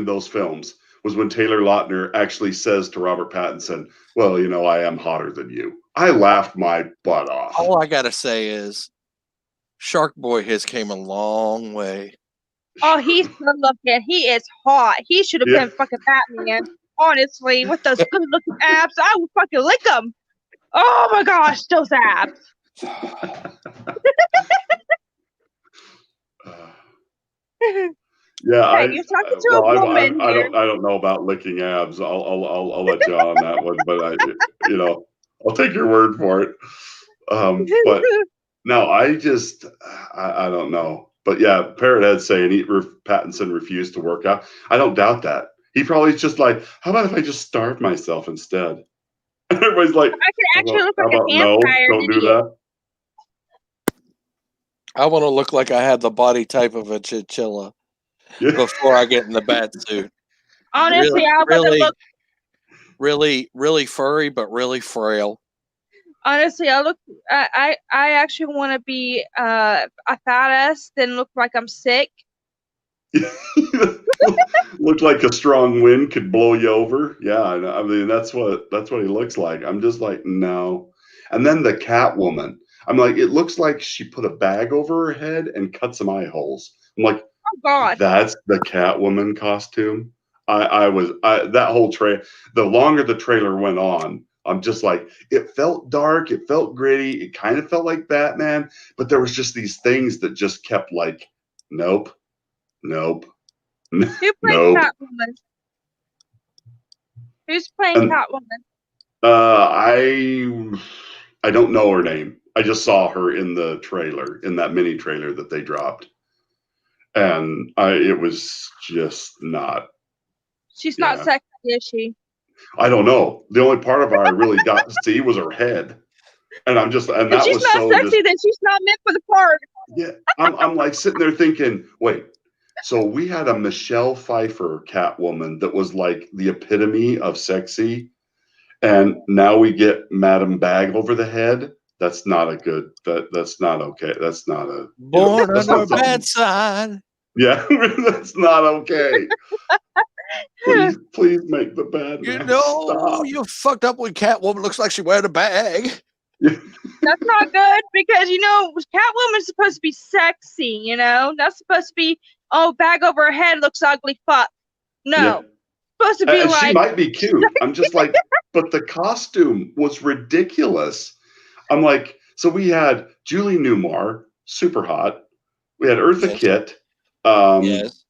those films. Was when Taylor Lautner actually says to Robert Pattinson, "Well, I am hotter than you." I laughed my butt off. All I gotta say is, Shark Boy has came a long way. Oh, he's good looking. He is hot. He should have Yeah. been fucking Batman. Honestly, with those good looking abs, I would fucking lick them. Oh my gosh, those abs. Yeah, Hey, you're talking to a woman I here. don't know about licking abs. I'll let you on that one, but I'll take your word for it. But no, I don't know. But yeah, Parrothead saying Pattinson refused to work out. I don't doubt that. He probably is just like, how about if I just starve myself instead? Everybody's like, I could actually look like how a about no? vampire. Don't do that. I want to look like I have the body type of a chinchilla Yeah. before I get in the bat suit. Honestly, I would really, look. really furry, but really frail. Honestly, I actually want to be a fat ass, then look like I'm sick. Look like a strong wind could blow you over. Yeah, I mean that's what he looks like. I'm just like, no. And then the Catwoman. I'm like, it looks like she put a bag over her head and cut some eye holes. I'm like, Oh God. that's the Catwoman costume. That whole the longer the trailer went on, I'm just like, it felt dark, it felt gritty, it kind of felt like Batman, but there was just these things that just kept like, nope. Who played Nope. Catwoman? Who's playing Catwoman? I don't know her name. I just saw her in the trailer, in that mini trailer that they dropped. And it was just not. She's not sexy, is she? I don't know. The only part of her I really got to see was her head. And I'm just, and that If she's was not so sexy, then she's not meant for the part. Yeah, I'm like sitting there thinking, wait, so we had a Michelle Pfeiffer Catwoman that was like the epitome of sexy, and now we get Madame Bag over the head. That's not a good. That's not okay. That's not a Born that's under a not something- bad sign. Yeah, that's not okay. Please make the bad man stop. You fucked up when Catwoman looks like she wearing a bag. That's not good because Catwoman's supposed to be sexy. That's supposed to be bag over her head looks ugly. Fuck. No, Yeah. supposed to be And like she might be cute. I'm just like, but the costume was ridiculous. I'm like, so we had Julie Newmar, super hot. We had Eartha Yes. Kitt. Yes.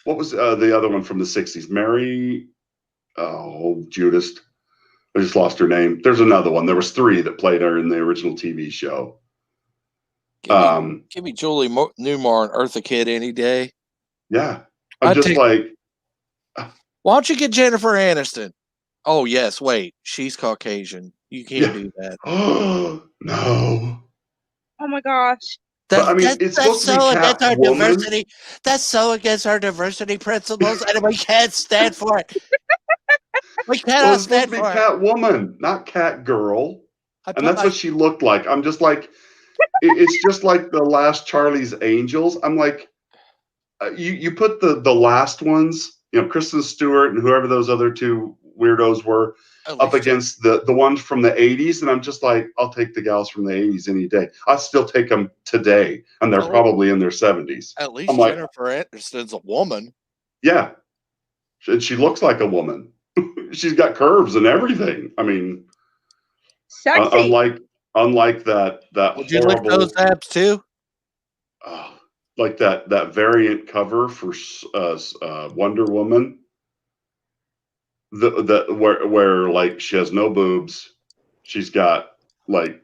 What was the other one from the 60s? Mary. Oh, Judas. I just lost her name. There's another one. There was 3 that played her in the original TV show. Give me Julie Newmar and Eartha Kitt any day. Yeah. I'd I'm just take- like, Why don't you get Jennifer Aniston? Oh, yes. Wait. She's Caucasian. You can't Yeah. do that. oh, no. oh my gosh. But, I mean, it's supposed to be against our Catwoman. diversity. That's so against our diversity principles, and we can't stand for it. We Well, cannot it's supposed stand to be for it. Catwoman, not Catgirl. I And put that's my- what she looked like. I'm just like, it's just like the last Charlie's Angels. I'm like, you put the last ones, Kristen Stewart and whoever those other 2 weirdos were, up against the ones from the 80s. And I'm just like, I'll take the gals from the 80s any day. I'll still take them today. And they're Oh. probably in their 70s. At least I'm like- Jennifer Aniston's a woman. Yeah. And she looks like a woman. She's got curves and everything. I mean, Sexy. unlike that Would you lick those horrible, abs too? like that variant cover for Wonder Woman, where like she has no boobs, she's got like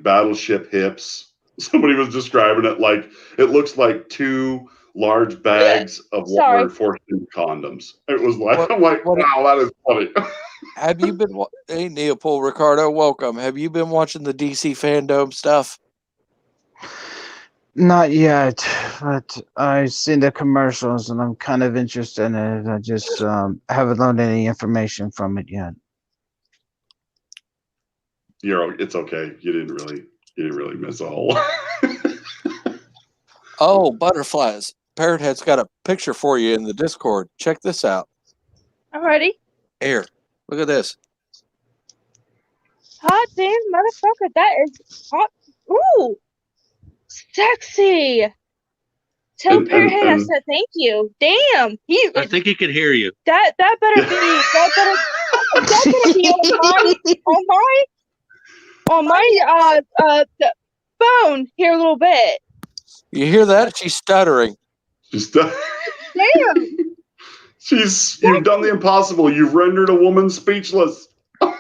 battleship hips. Somebody was describing it like it looks like two large bags of Sorry. water forced into condoms. It was like, What- I'm like, what- wow, that is funny. Have you been? Hey, Neopol Ricardo, welcome. Have you been watching the DC fandom stuff? Not yet, but I've seen the commercials and I'm kind of interested in it. I just haven't learned any information from it yet. It's okay. You didn't really miss a whole lot. Oh, butterflies. Parrothead's got a picture for you in the Discord. Check this out. Alrighty. Here, look at this. Hot damn motherfucker, that is hot. Ooh, sexy. Tell Parrothead I said thank you. Damn, I think he could hear you. that better be on my the phone here a little bit. You hear that? She's stuttering. Damn. Damn, You've done the impossible. You've rendered a woman speechless. Well,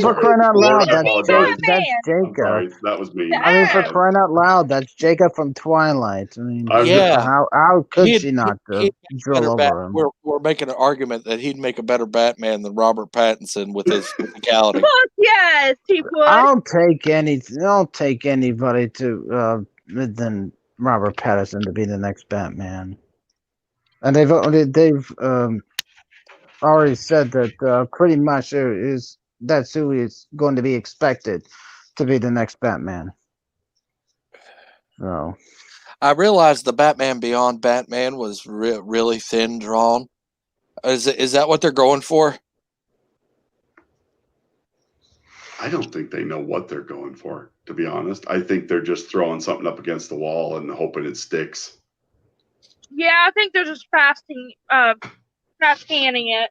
for crying out loud, I that's apologize. Jacob. I'm sorry, that was me. I mean, for crying out loud, that's Jacob from Twilight. I mean, Yeah. how could He'd- she not he'd drill Better over him? We're making an argument that he'd make a better Batman than Robert Pattinson with his physicality. fuck yes, he would. I'll take anybody to than Robert Pattinson to be the next Batman. And they've already said that pretty much that's who is going to be expected to be the next Batman. So I realized the Batman Beyond Batman was really thin drawn. Is that what they're going for? I don't think they know what they're going for, to be honest. I think they're just throwing something up against the wall and hoping it sticks. Yeah, I think they're just fast canning it.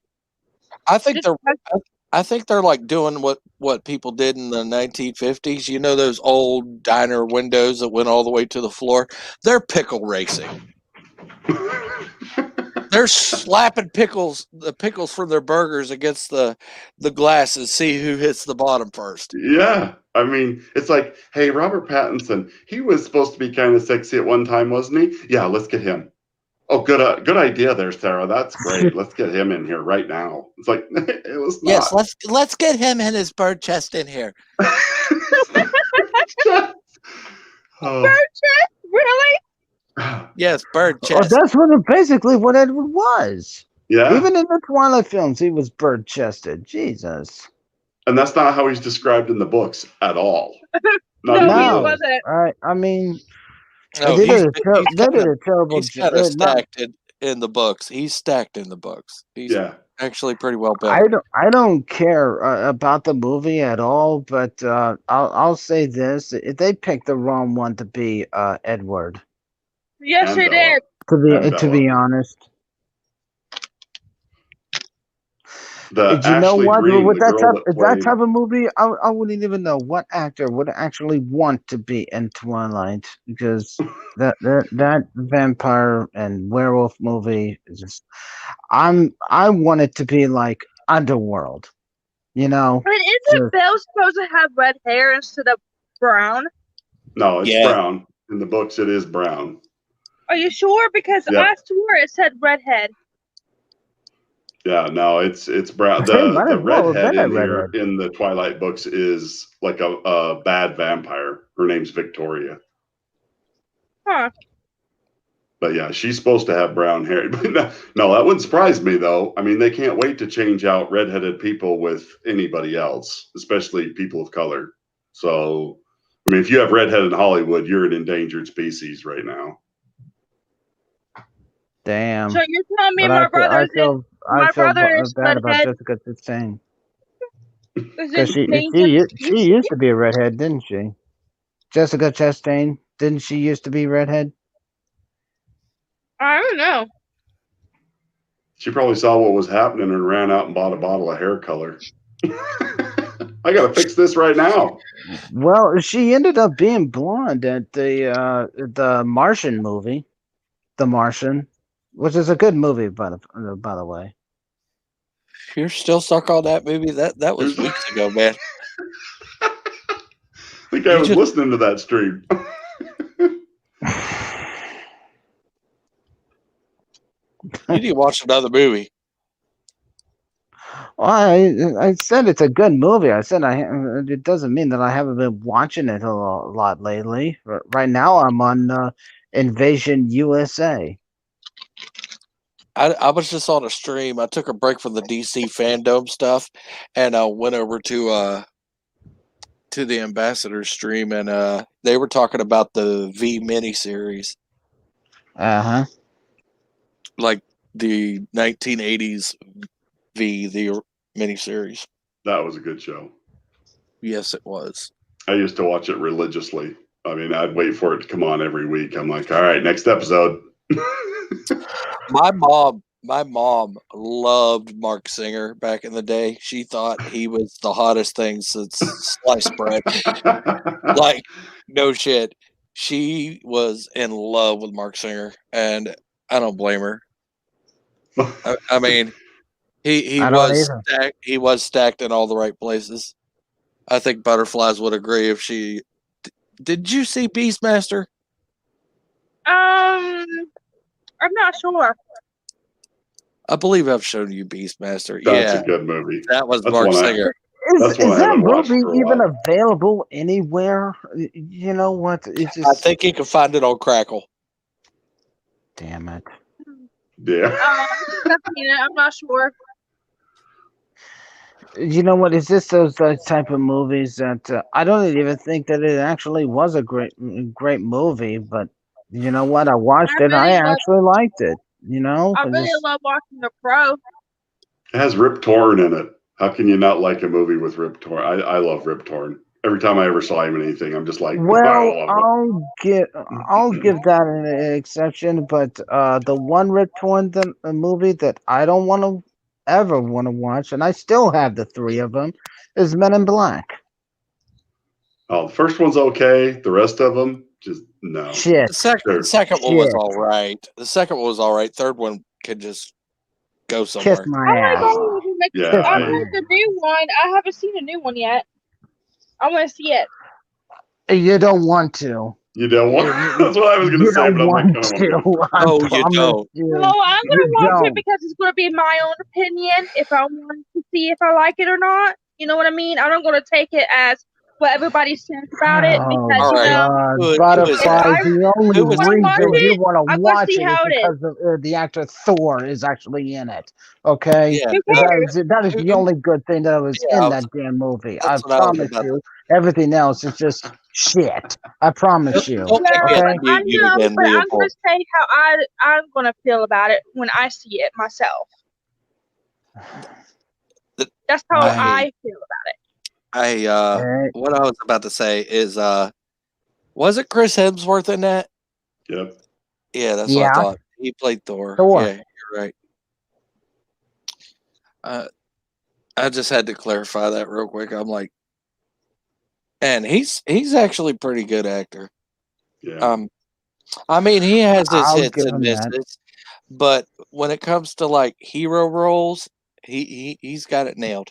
I think they're like doing what people did in the 1950s. You know those old diner windows that went all the way to the floor? They're pickle racing. They're slapping the pickles from their burgers against the glass and see who hits the bottom first. Yeah. I mean, it's like, hey, Robert Pattinson, he was supposed to be kind of sexy at one time, wasn't he? Yeah, let's get him. Oh, good idea there, Sarah. That's great. Let's get him in here right now. It's like, it was not. Yes, let's get him and his bird chest in here. Oh. Bird chest? Really? Yes, bird oh, chest. that's basically what Edward was. Yeah. Even in the Twilight films, he was bird chested. Jesus. And that's not how he's described in the books at all. Not No, even he No. close. wasn't. I mean, No, they did he's a terrible He's kind of stacked in the books. He's stacked in the books. He's Yeah. actually pretty well built. I don't care about the movie at all, but I'll say this: they picked the wrong one to be Edward. Yes, And they did. To be honest, The you know Ashley what? Greene, With the that girl that played- type of movie, I wouldn't even know what actor would actually want to be in Twilight, because that vampire and werewolf movie is just. I want it to be like Underworld, you know. I mean, isn't Bill supposed to have red hair instead of brown? No, it's Yeah. brown. In the books, it is brown. Are you sure? Because Yeah. I swore it said redhead. Yeah, no, it's brown. Hey, might The as well have redhead been a in here redhead. in the Twilight books is like a bad vampire. Her name's Victoria. Huh. But yeah, she's supposed to have brown hair. But no, that wouldn't surprise me though. I mean, they can't wait to change out redheaded people with anybody else, especially people of color. So, I mean, if you have redhead in Hollywood, you're an endangered species right now. Damn. So you're telling me But my I brother's feel my brother is bad about redhead? Jessica Chastain. is Because endangered she used to be a redhead, didn't she? Jessica Chastain, didn't she used to be redhead? I don't know. She probably saw what was happening and ran out and bought a bottle of hair color. I gotta fix this right now. Well, she ended up being blonde at the Martian movie, The Martian, which is a good movie, by the way. You're still stuck on that movie? That was weeks ago, man. I think I was listening to that stream. You need to watch another movie. Well, I said it's a good movie. I said it doesn't mean that I haven't been watching it a lot lately. Right now, I'm on Invasion USA. I was just on a stream. I took a break from the DC fandom stuff, and I went over to the Ambassador stream, and they were talking about the V miniseries, like the 1980s V, the miniseries. That was a good show. Yes, it was. I used to watch it religiously. I mean, I'd wait for it to come on every week. I'm like, all right, next episode. My mom loved Mark Singer back in the day. She thought he was the hottest thing since sliced bread. Like, no shit. She was in love with Mark Singer, and I don't blame her. I mean, he was stacked in all the right places. I think Butterflies would agree if she. Did you see Beastmaster? I'm not sure. I believe I've shown you Beastmaster. That's a good movie. That was Mark Singer. Is that movie even available anywhere? You know what? It's just... I think you can find it on Crackle. Damn it. Yeah. I'm not sure. You know what? It's just those type of movies that I don't even think that it actually was a great movie, but you know what? I watched it. I actually liked it. You know, I really love watching The Crow. It has Rip Torn in it. How can you not like a movie with Rip Torn? I love Rip Torn. Every time I ever saw him in anything, I'm just like, well, I'll give that an exception, but the one Rip Torn movie that I don't want to ever want to watch, and I still have the 3 of them, is Men in Black. Oh, the first one's okay. The rest of them, just no. Shit. The second one was all right. The second one was all right. Third one could just go somewhere. Kiss my ass. I like the new one. I haven't seen a new one yet. I want to see it. You don't want to. You don't want. That's what I was going to say. But I'm like, oh, you don't. No, I'm going to watch it because it's going to be my own opinion. If I want to see if I like it or not, you know what I mean. I'm not going to take it as what everybody says about it because Butterfly, the only reason you want to watch it is because of, the actor Thor is actually in it. Okay, yeah. that is the only good thing that was in that damn movie. I promise you. Everything else is just shit. I promise you. Okay? I know, but I'm going to say how I'm going to feel about it when I see it myself. That's how I feel about it. What I was about to say is, was it Chris Hemsworth in that? Yep. Yeah, that's what I thought. He played Thor. Yeah, you're right. I just had to clarify that real quick. I'm like, and he's actually a pretty good actor. Yeah. I mean, he has his hits and misses, but when it comes to like hero roles, he's got it nailed.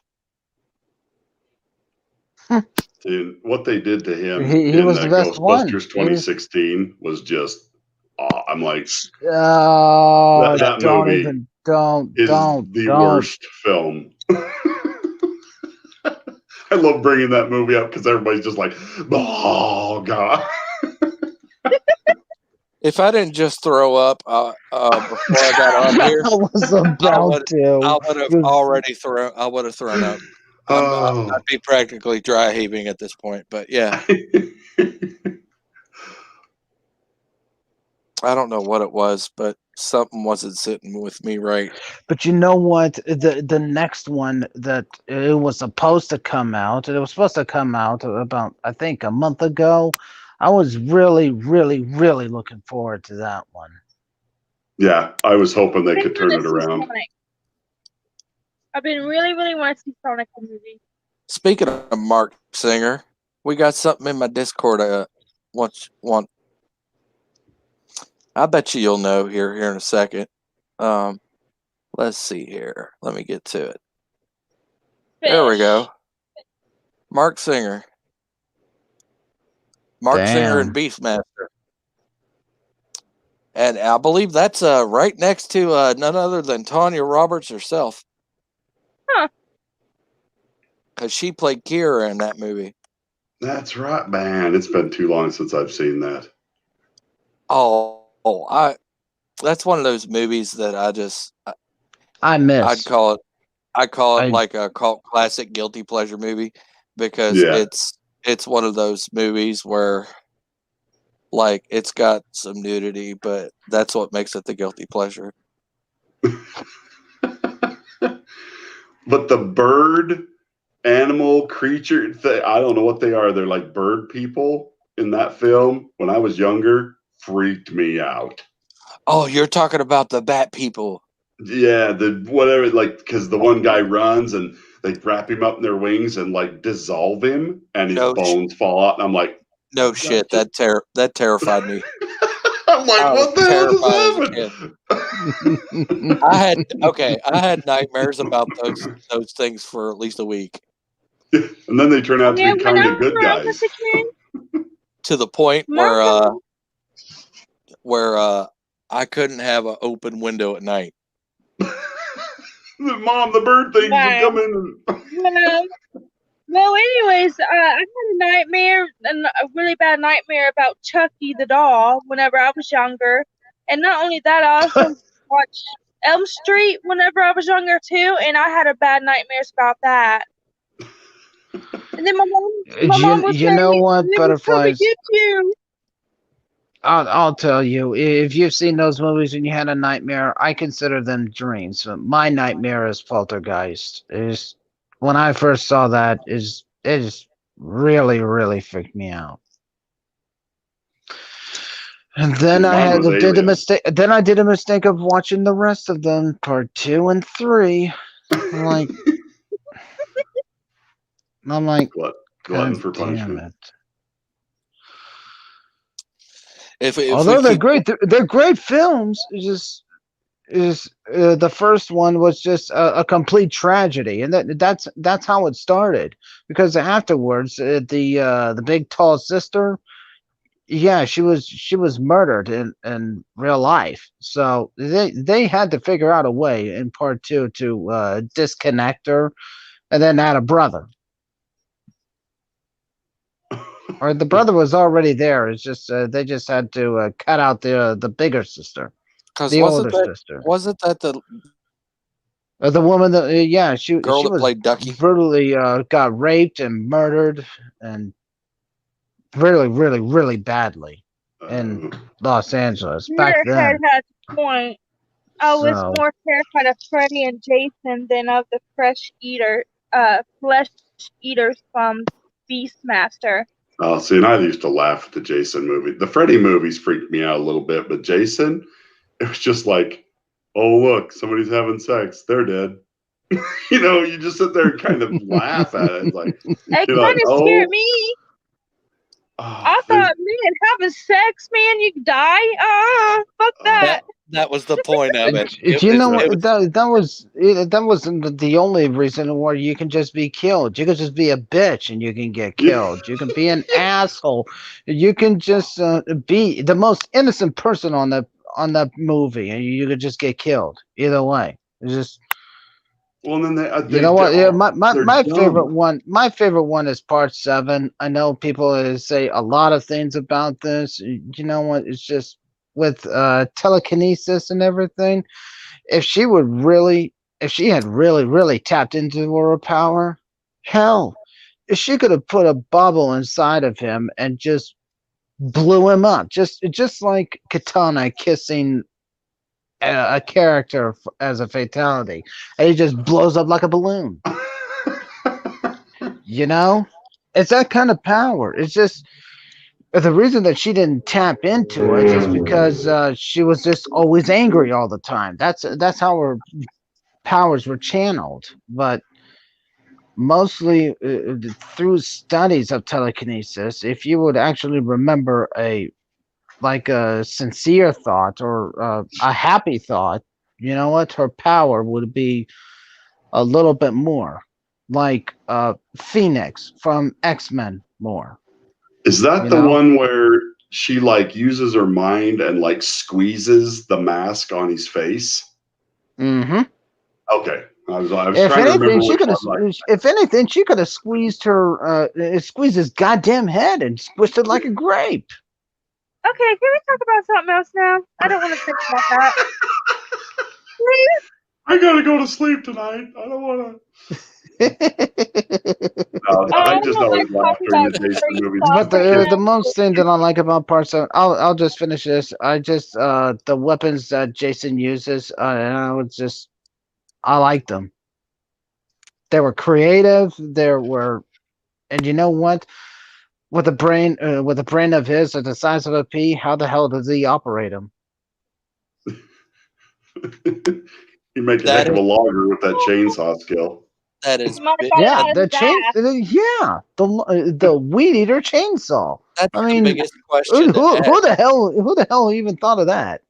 Dude, what they did to him he was the best Ghostbusters 2016 was just, I'm like, that movie is the worst film. I love bringing that movie up because everybody's just like, oh god. If I didn't just throw up before I got on here, I was about to. I would have thrown up. I'd be practically dry heaving at this point, but yeah. I don't know what it was, but something wasn't sitting with me right. But you know what? The next one that it was supposed to come out, about, I think, a month ago. I was really, really, really looking forward to that one. Yeah, I was hoping they could turn it around. I've been really want to see Sonic the movie. Speaking of Mark Singer, we got something in my Discord. Want I bet you'll know here in a second. Let's see here. Let me get to it. There we go. Mark Singer. Mark Singer and Beastmaster. And I believe that's right next to none other than Tanya Roberts herself. Huh. Because she played Kira in that movie. That's right, man. It's been too long since I've seen that. That's one of those movies that I miss. I'd call it like a cult classic guilty pleasure movie because it's one of those movies where like it's got some nudity, but that's what makes it the guilty pleasure. But the bird animal creature, I don't know what they are. They're like bird people in that film. When I was younger, freaked me out. Oh, you're talking about the bat people. Yeah, the whatever, like, because the one guy runs and they wrap him up in their wings and like dissolve him, and his bones fall out. And I'm like, no shit, that terrified me. I'm like, what the hell just happened? I had nightmares about those things for at least a week. And then they turn out to be kind of good guys. To the point where I couldn't have an open window at night. Mom, the bird things are coming. Well, anyways, I had a nightmare, a really bad nightmare about Chucky the doll whenever I was younger. And not only that, I also watched Elm Street whenever I was younger too, and I had a bad nightmares about that. And then my mom was you know what, Butterflies? You. I'll tell you, if you've seen those movies and you had a nightmare, I consider them dreams. My nightmare is Poltergeist. When I first saw that, it just really freaked me out. And then I did a mistake. Then I did a mistake of watching the rest of them, part 2 and 3. I'm like, what? Glutton for punishment. Although they're great films. The first one was just a complete tragedy, and that's how it started. Because afterwards, the big tall sister, yeah, she was murdered in real life. So they had to figure out a way in part 2 to disconnect her, and then add a brother. Or the brother was already there. It's just they just had to cut out the bigger sister, the older sister. Wasn't that the woman that she that played Ducky brutally got raped and murdered and really badly in Los Angeles back then. Your head has a point. I was more terrified of Freddy and Jason than of the flesh eaters from Beastmaster. Oh, see, and I used to laugh at the Jason movie. The Freddy movies freaked me out a little bit, but Jason, it was just like, oh, look, somebody's having sex. They're dead. You just sit there and kind of laugh at it. Like, it kind of scared me. I thought, man, having sex, man, you die. Fuck that. That was the point of it. That wasn't the only reason where you can just be killed. You can just be a bitch and you can get killed. You can be an asshole. You can just be the most innocent person on that movie, and you could just get killed. Either way, it's just. Well, then you know what? Yeah, my favorite one. My favorite one is part 7. I know people say a lot of things about this. You know what? It's just. With telekinesis and everything, if she had really tapped into her power, hell, if she could have put a bubble inside of him and just blew him up, just like Katana kissing a character as a fatality, and he just blows up like a balloon. It's that kind of power. It's just. The reason that she didn't tap into it is because she was just always angry all the time. That's how her powers were channeled, but mostly through studies of telekinesis. If you would actually remember a sincere thought or a happy thought, you know what? Her power would be a little bit more like Phoenix from X-Men more. Is that You the know? one where she like uses her mind and like squeezes the mask on his face? Mm-hmm. Okay. I was If trying to remember anything, she which could have. one. Like, If anything, she could have squeezed squeezed his goddamn head and squished it like a grape. Okay, can we talk about something else now? I don't want to think about that. Please? I gotta go to sleep tonight. I don't want to. No, I I don't just always like laugh talking during about the Jason scary movies. stuff But right the now. most thing that I like about Part 7, I'll just finish this. I just the weapons that Jason uses, and I liked them. They were creative. There were, and you know what? With a brain of his or the size of a pea, how the hell does he operate them? You make a That heck of a logger with that chainsaw skill. that is My bi- body Yeah, has the chain. that. The weed eater chainsaw. that's I the mean, biggest question to ask. who the hell even thought of that?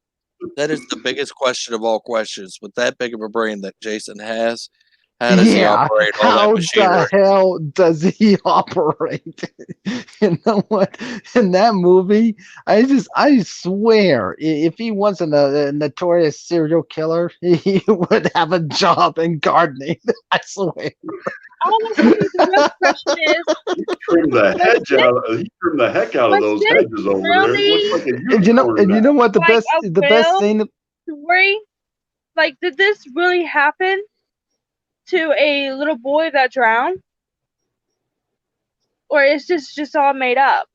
That is the biggest question of all questions. With that big of a brain that Jason has, how does he Yeah, operate all that how machinery? the hell does he operate? You know what? In that movie, I swear, if he wasn't a notorious serial killer, he would have a job in gardening. I swear. Honestly, the real question is, He trimmed the hedge out. He trimmed the heck out of was those this hedges over there. It looks like really a unicorn And you now. know what? like a The best real thing. story? Like, did this really happen to a little boy that drowned? Or is this just all made up?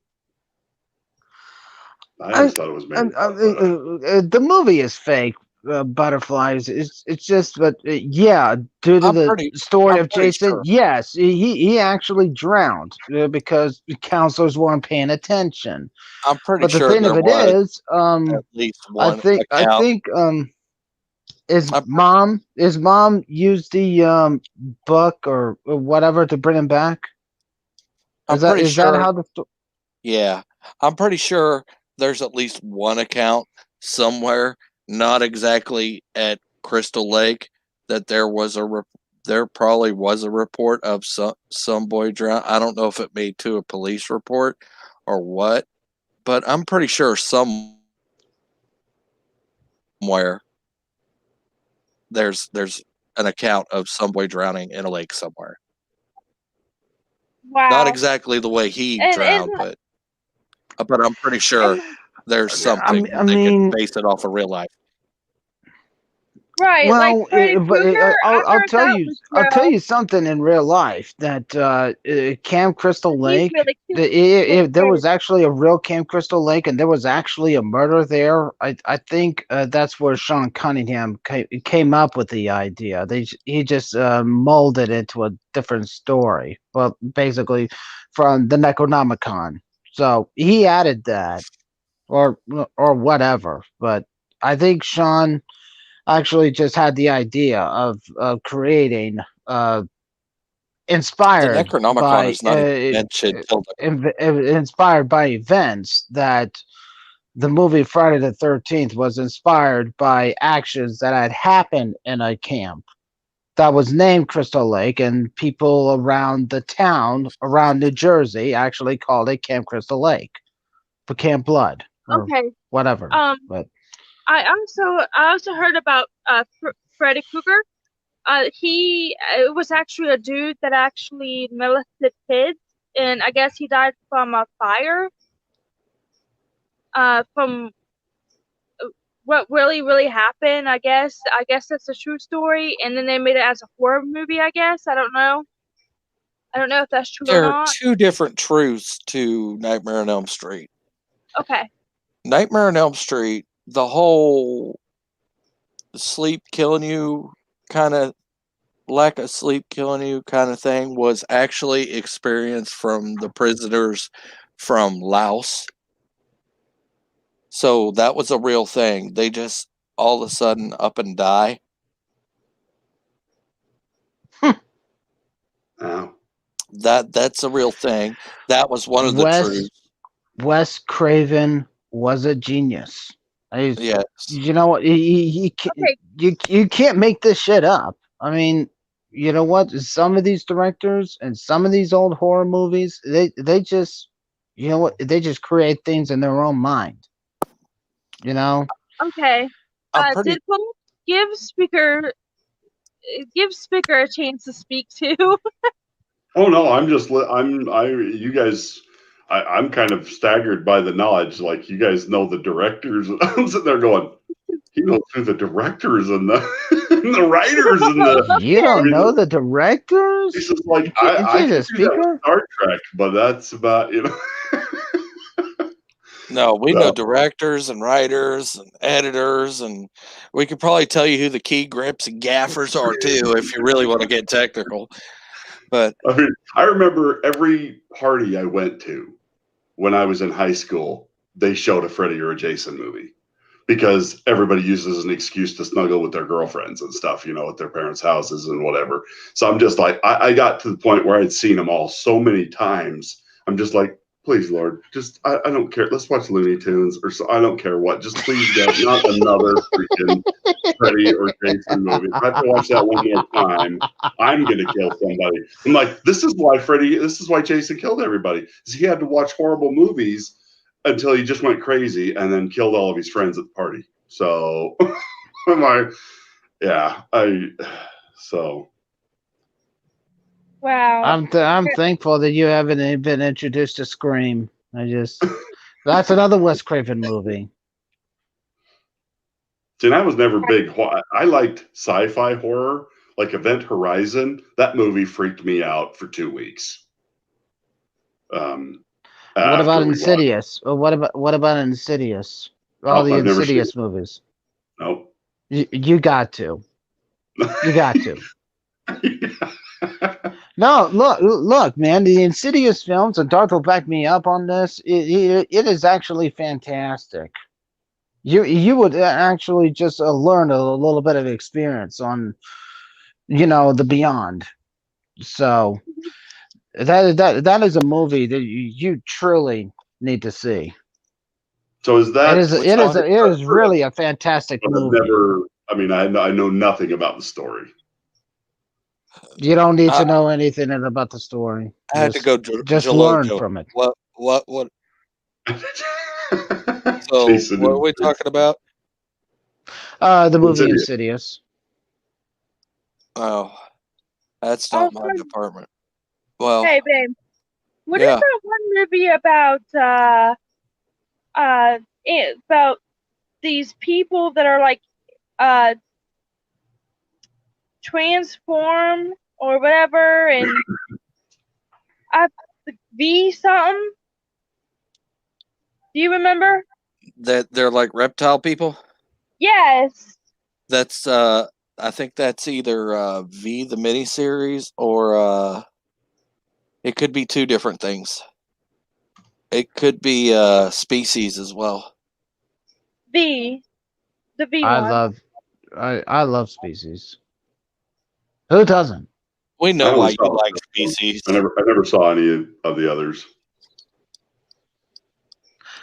I always thought it was made up. The movie is fake. Butterflies. It's just, but yeah, due to I'm the pretty story I'm of pretty Jason, sure. yes, he actually drowned because the counselors weren't paying attention. I'm pretty But the sure thing of there it was is, at least one I account. think his I'm mom used the book or whatever to bring him back. I'm pretty Is that sure. how the Yeah, I'm pretty sure there's at least one account somewhere, not exactly at Crystal Lake, that there probably was a report of some boy drowned. I don't know if it made to a police report or what, but I'm pretty sure somewhere there's an account of some boy drowning in a lake somewhere. Wow. Not exactly the way he And drowned, but I'm pretty sure there's something I they mean, could base it off of real life. right, like well, Freddy Krueger, I I'll heard tell that you was I'll tell real. you something in real life that Camp Crystal He's Lake. really cute. There was actually a real Camp Crystal Lake, and there was actually a murder there. I think that's where Sean Cunningham came up with the idea. He just molded it into a different story. Well, basically, from the Necronomicon. So he added that, or whatever. But I think Sean actually just had the idea of creating The inspired Necronomicon by is not even mentioned till inspired by events that the movie Friday the 13th was inspired by actions that had happened in a camp that was named Crystal Lake, and people around the town around New Jersey actually called it Camp Crystal Lake for Camp Blood or Okay. whatever. But I also heard about Freddy Krueger. It was actually a dude that actually molested kids, and I guess he died from a fire. From what really happened, I guess that's a true story, and then they made it as a horror movie. I guess I don't know if that's true or there are not. two different truths to Nightmare on Elm Street. Okay. Nightmare on Elm Street, the whole sleep killing you kind of lack of sleep killing you kind of thing was actually experienced from the prisoners from Laos. So that was a real thing. They just all of a sudden up and die. That's a real thing. That was one of the truths. Wes Craven was a genius. Yes. You know what? You can't make this shit up. I mean, you know what? Some of these directors and some of these old horror movies, they just, you know what? They just create things in their own mind. You know. Okay. Deadpool, give Speaker a chance to speak too. Oh no, you guys. I'm kind of staggered by the knowledge. Like, you guys know the directors. I'm sitting there going, he knows who the directors and the and the writers and the. You don't know the directors? It's just like I can do that with Star Trek, but that's about No, we know directors and writers and editors, and we could probably tell you who the key grips and gaffers are too, if you really want to get technical. But I mean, I remember every party I went to when I was in high school, they showed a Freddy or a Jason movie because everybody uses an excuse to snuggle with their girlfriends and stuff, at their parents' houses and whatever. So I'm just like, I got to the point where I'd seen them all so many times. I'm just like, please, Lord, just, I don't care. Let's watch Looney Tunes or so. I don't care what. Just please, God, not another freaking Freddy or Jason movie. If I have to watch that one more time, I'm going to kill somebody. I'm like, this is why Jason killed everybody. Because he had to watch horrible movies until he just went crazy and then killed all of his friends at the party. So I'm like, so. Wow. I'm thankful that you haven't been introduced to Scream. That's another Wes Craven movie. See, and I was never big. I liked sci-fi horror, like Event Horizon. That movie freaked me out for 2 weeks. What about Insidious? What about Insidious? All the Insidious movies. Nope. You got to. You got to. No, look, man. The Insidious films, and Darth will back me up on this. It is actually fantastic. You would actually just learn a little bit of experience on, the Beyond. So that is a movie that you truly need to see. So is that? It is really a fantastic movie. I know nothing about the story. You don't need to know anything about the story. I had to go just learn from it. What? So Jason, what are we talking about? The movie Insidious. Oh, that's not my department. Well, hey babe, what is that one movie about these people that are like transform or whatever, and V something? Do you remember? That they're like reptile people? Yes. That's I think that's either V the miniseries or it could be two different things. It could be Species as well. The V one. I love Species. Who doesn't? We know why you like Species. I never saw any of the others.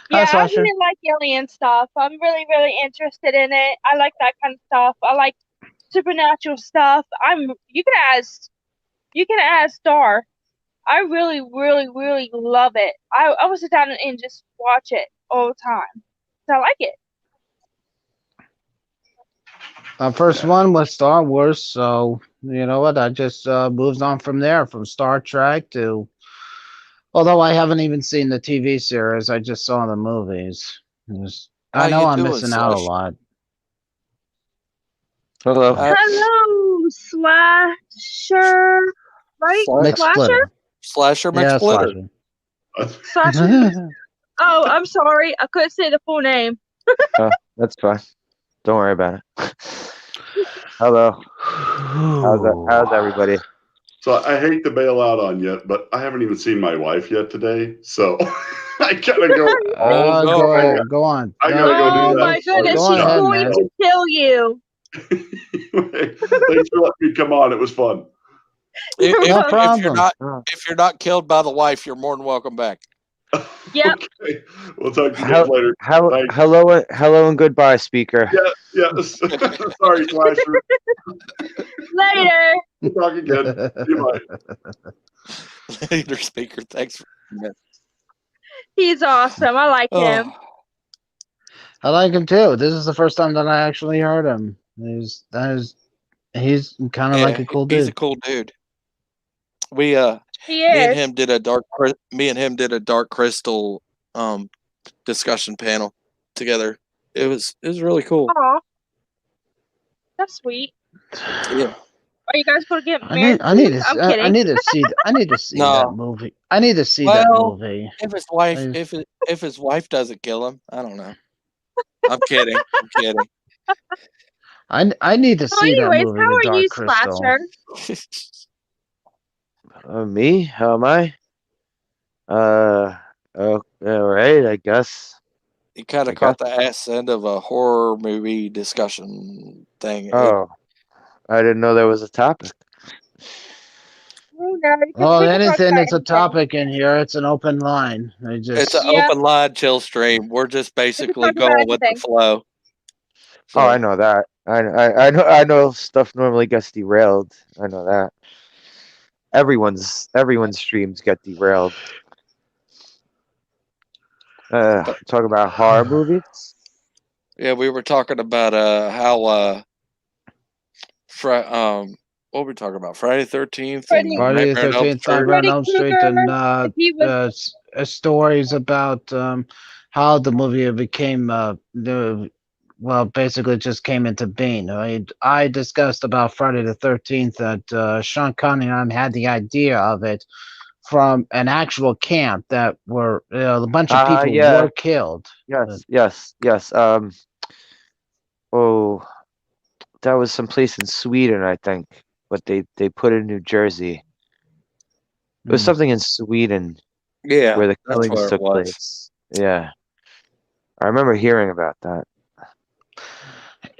Yeah, I really like alien stuff. I'm really, really interested in it. I like that kind of stuff. I like supernatural stuff. You can ask Star. I really, really, really love it. I will sit down and just watch it all the time. So I like it. First one was Star Wars, so you know what? I just moved on from there, from Star Trek to. Although I haven't even seen the TV series, I just saw the movies. I know I'm missing out a lot. Hello. Hello, Slasher. Right? McSplitter. Slasher McSplitter. Slasher. Oh, I'm sorry. I couldn't say the full name. Oh, that's fine. Don't worry about it. Hello. How's everybody? So I hate to bail out on you, but I haven't even seen my wife yet today. So I gotta go. Go on. I gotta go do that. Oh my goodness, she's going to kill you. Thanks for letting me come on. It was fun. You're If, No welcome. problem. if you're not killed by the wife, you're more than welcome back. Yep. Okay. We'll talk to you guys later. Thanks. Hello and goodbye, speaker. Yeah. Yes. Sorry, Slasher. Later. We'll talk again. Goodbye. Later, speaker. Thanks. He's awesome. I like him. Oh, I like him too. This is the first time that I actually heard him. He's kind of like a cool he's a dude. cool dude. We He me and is. him did a dark crystal discussion panel together. It was really cool. Aw. That's sweet. Yeah. Are you guys going to get I married? need I'm to kidding. see No. that movie. I need to see that Well, movie. If his wife Nice. if his wife doesn't kill him, I don't know. I'm kidding. I'm kidding. I need to So see that anyways, movie, how The are Dark you, Crystal. Slasher? Me? How am I? All right, I guess. You kind I of caught the ass end of a horror movie discussion thing. Oh, I didn't know there was a topic. Oh, no, you can- Well, we can talk anything about that's a anything. topic in here, it's an open line. It's It's an Yeah. open line chill stream. We're just basically talk about going with the anything. flow. So, Oh, I know that. I know stuff normally gets derailed. I know that. Everyone's streams get derailed. Talk about horror movies. yeah, we were talking about how what were we talking about? Friday 13th Freddy- and Friday the Nightmare on Elm 13th, Street. Nightmare on Freddy Elm Street, Krueger, and he was stories about how the movie became basically just came into being. I discussed about Friday the 13th that Sean Cunningham had the idea of it from an actual camp that were a bunch of people Yeah. were killed. Yes. Oh, that was someplace in Sweden, I think, but they put it in New Jersey. It was Hmm. something in Sweden Yeah, where the that's killings where it took was. place. Yeah, I remember hearing about that.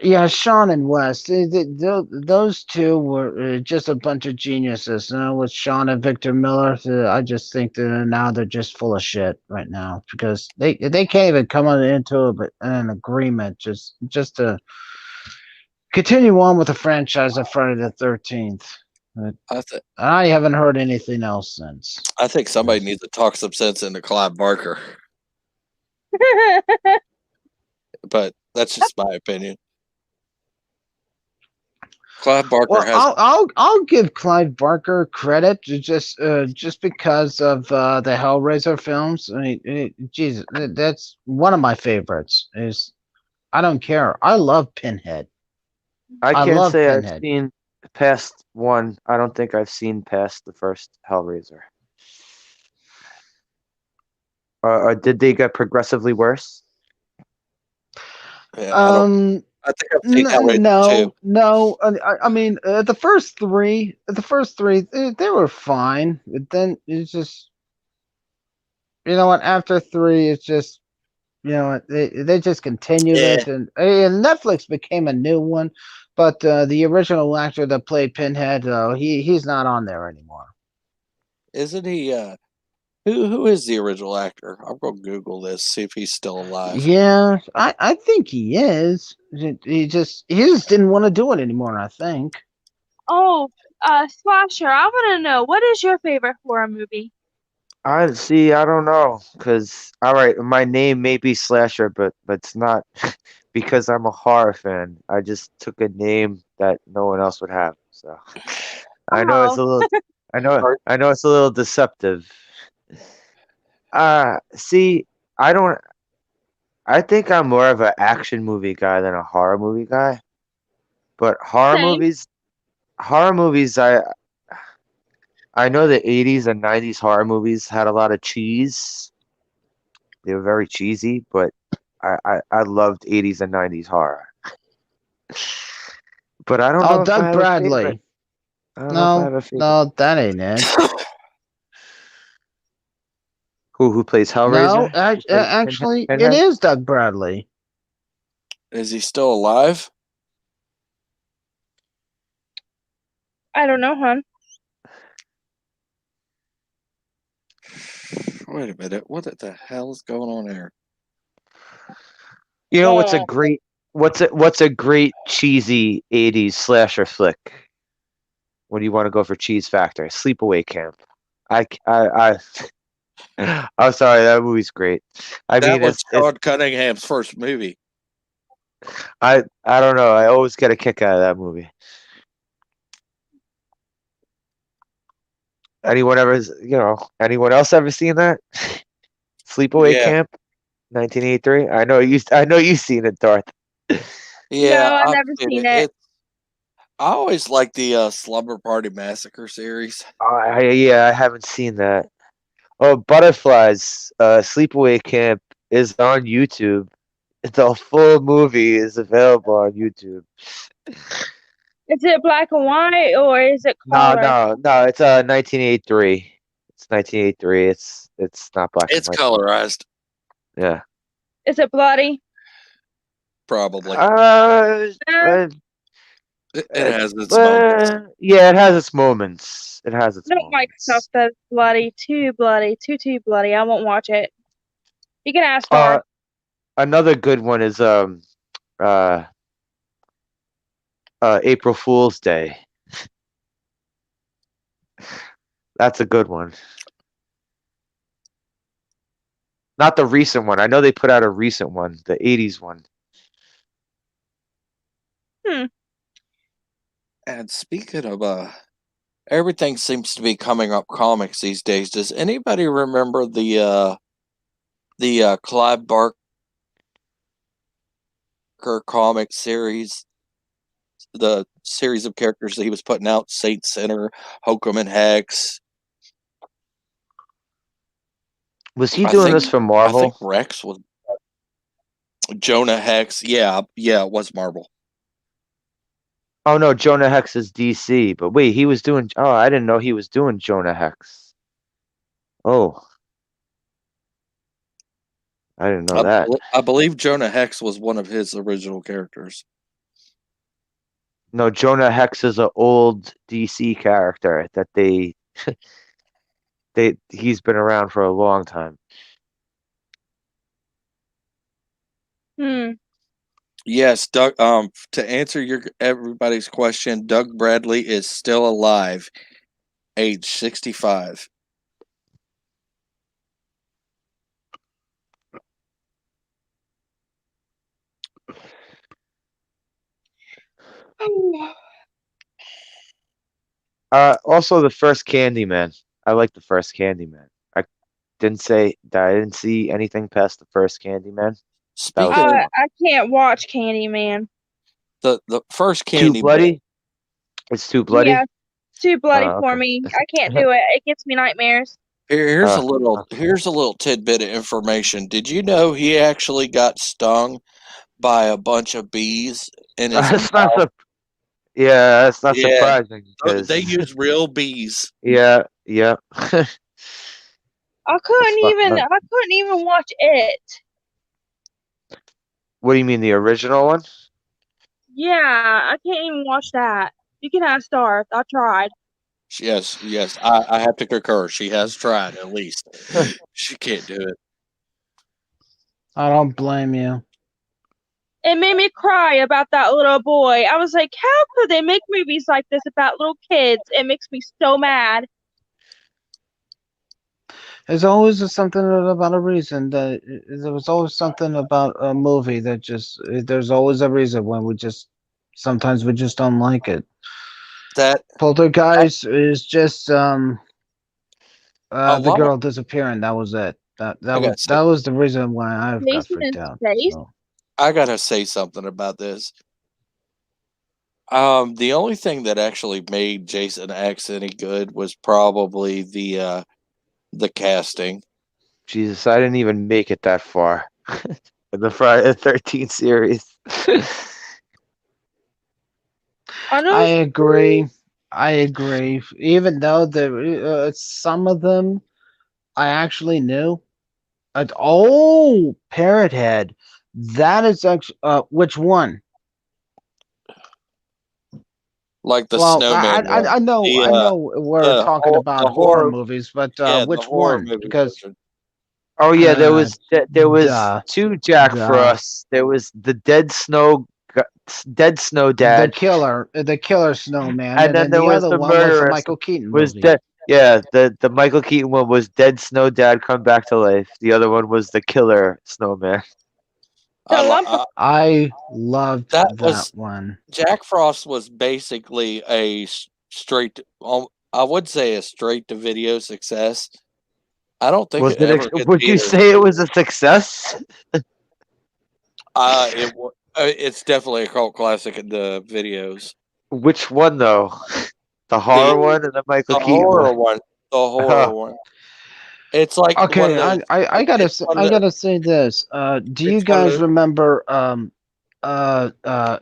Yeah, Sean and Wes, those two were just a bunch of geniuses. With Sean and Victor Miller, I just think that now they're just full of shit right now because they can't even come into an agreement just to continue on with the franchise of Friday the 13th. I haven't heard anything else since. I think somebody needs to talk some sense into Clive Barker, but that's just my opinion. Clive Barker Well, has. I'll give Clive Barker credit just because of the Hellraiser films. I mean, Jesus, that's one of my favorites. I don't care. I love Pinhead. I I can't love say Pinhead. I've seen past one. I don't think I've seen past the first Hellraiser. Or did they get progressively worse? Yeah, I think I've seen Hellraiser too. No. I mean, the first three, they were fine. But then it's just, you know what? After three, it's just, you know what? They just continued it, and Netflix became a new one. But the original actor that played Pinhead, he's not on there anymore. Isn't he? Who is the original actor? I'm gonna Google this, see if he's still alive. Yeah, I think he is. He just didn't want to do it anymore, I think. Oh, Slasher, I want to know, what is your favorite horror movie? I don't know, cause all right, my name may be Slasher, but it's not because I'm a horror fan. I just took a name that no one else would have. So I know it's a little, I know it's a little deceptive. See, I think I'm more of an action movie guy than a horror movie guy. But horror movies, I know the 80s and 90s horror movies had a lot of cheese. They were very cheesy, but I loved 80s and 90s horror. But I don't know if I Doug have a Bradley. favorite. I don't know if I have a favorite. No, that ain't it. Who plays Hellraiser? No, actually, it is Doug Bradley. Is he still alive? I don't know, hon. Wait a minute. What the hell is going on here? You know what's a Yeah. great what's a great cheesy 80s slasher flick? When you want to go for cheese factor, Sleepaway Camp. I'm sorry, that movie's great. I That mean, was it's Sean Cunningham's first movie. I don't know. I always get a kick out of that movie. Anyone anyone else ever seen that? Sleepaway Yeah. Camp, 1983. I know you've seen it, Darth. Yeah, No, I've I've never seen seen it. it. I always like the Slumber Party Massacre series. Yeah, I haven't seen that. Oh, Butterflies, Sleepaway Camp is on YouTube. The full movie is available on YouTube. Is it black and white or is it No, color? no. It's 1983. It's 1983. It's not black and It's white. colorized, Yeah. Is it bloody? probably. Eh, It has its moments. Yeah, it has its moments. It has its I don't like moments. stuff that's bloody. Too bloody. I won't watch it. You can ask Uh, Darth. another good one is April Fool's Day. That's a good one. Not the recent one. I know they put out a recent one, the 80s one. And speaking of everything seems to be coming up comics these days. Does anybody remember the Clive Barker comic series? The series of characters that he was putting out: Saint Sinner, Hokum and Hex. Was he doing this for I think Marvel? Rex was Jonah Hex. Yeah, it was Marvel. Oh no, Jonah Hex is DC. But wait, he was doing. Oh, I didn't know he was doing Jonah Hex. Oh, I didn't know that. I believe Jonah Hex was one of his original characters. No, Jonah Hex is an old DC character that he's been around for a long time. Yes, Doug. To answer everybody's question, Doug Bradley is still alive, age 65. Also the first Candyman. I like the first Candyman. I didn't see anything past the first Candyman. Speaking good of one. I can't watch Candyman. the first Too Candyman, bloody? It's too bloody? Yeah, it's too bloody Oh, for okay. me. I can't do it. It gives me nightmares. here's a little tidbit of information. Did you know he actually got stung by a bunch of bees in his That's mouth? not that's not Yeah. surprising because They use real bees. yeah. I couldn't fucked up. even watch it. What do you mean the original one? Yeah, I can't even watch that. You can ask Darth. I tried. Yes, I have to concur. She has tried at least. She can't do it. I don't blame you. It made me cry about that little boy. I was like, how could they make movies like this about little kids? It makes me so mad. There's always something about a reason that there was always something about a movie that there's always a reason when sometimes we just don't like it. That Poltergeist is just the lot girl disappearing. That was it. That was the reason why I got Jason freaked in out. space? So. I gotta say something about this. The only thing that actually made Jason X any good was probably the casting. Jesus, I didn't even make it that far. The Friday the 13th series. I agree. Even though some of them I actually knew. Parrot Head. That is actually which one? Like the Well, snowman one. I know we're talking about horror movies, but which horror one? movie Because version. Oh yeah, there was duh, two Jack duh. Frosts. There was the Dead Snow Dad, the killer snowman, and then there the was other the one was the murderer. Michael Keaton Was movie. dead. Yeah, the Michael Keaton one was Dead Snow Dad come back to life. The other one was the killer snowman. I loved That that was- one. Jack Frost was basically a straight. I would say a straight to video success. I don't think Was it it? ever hit Would you theaters. say it was a success? It's definitely a cult classic in the videos. Which one though? The horror one or the Michael The Keaton horror one? one. The horror one. It's like one Okay, of those, I gotta it's say, one of I the- gotta say this. Do you it's one of guys the- remember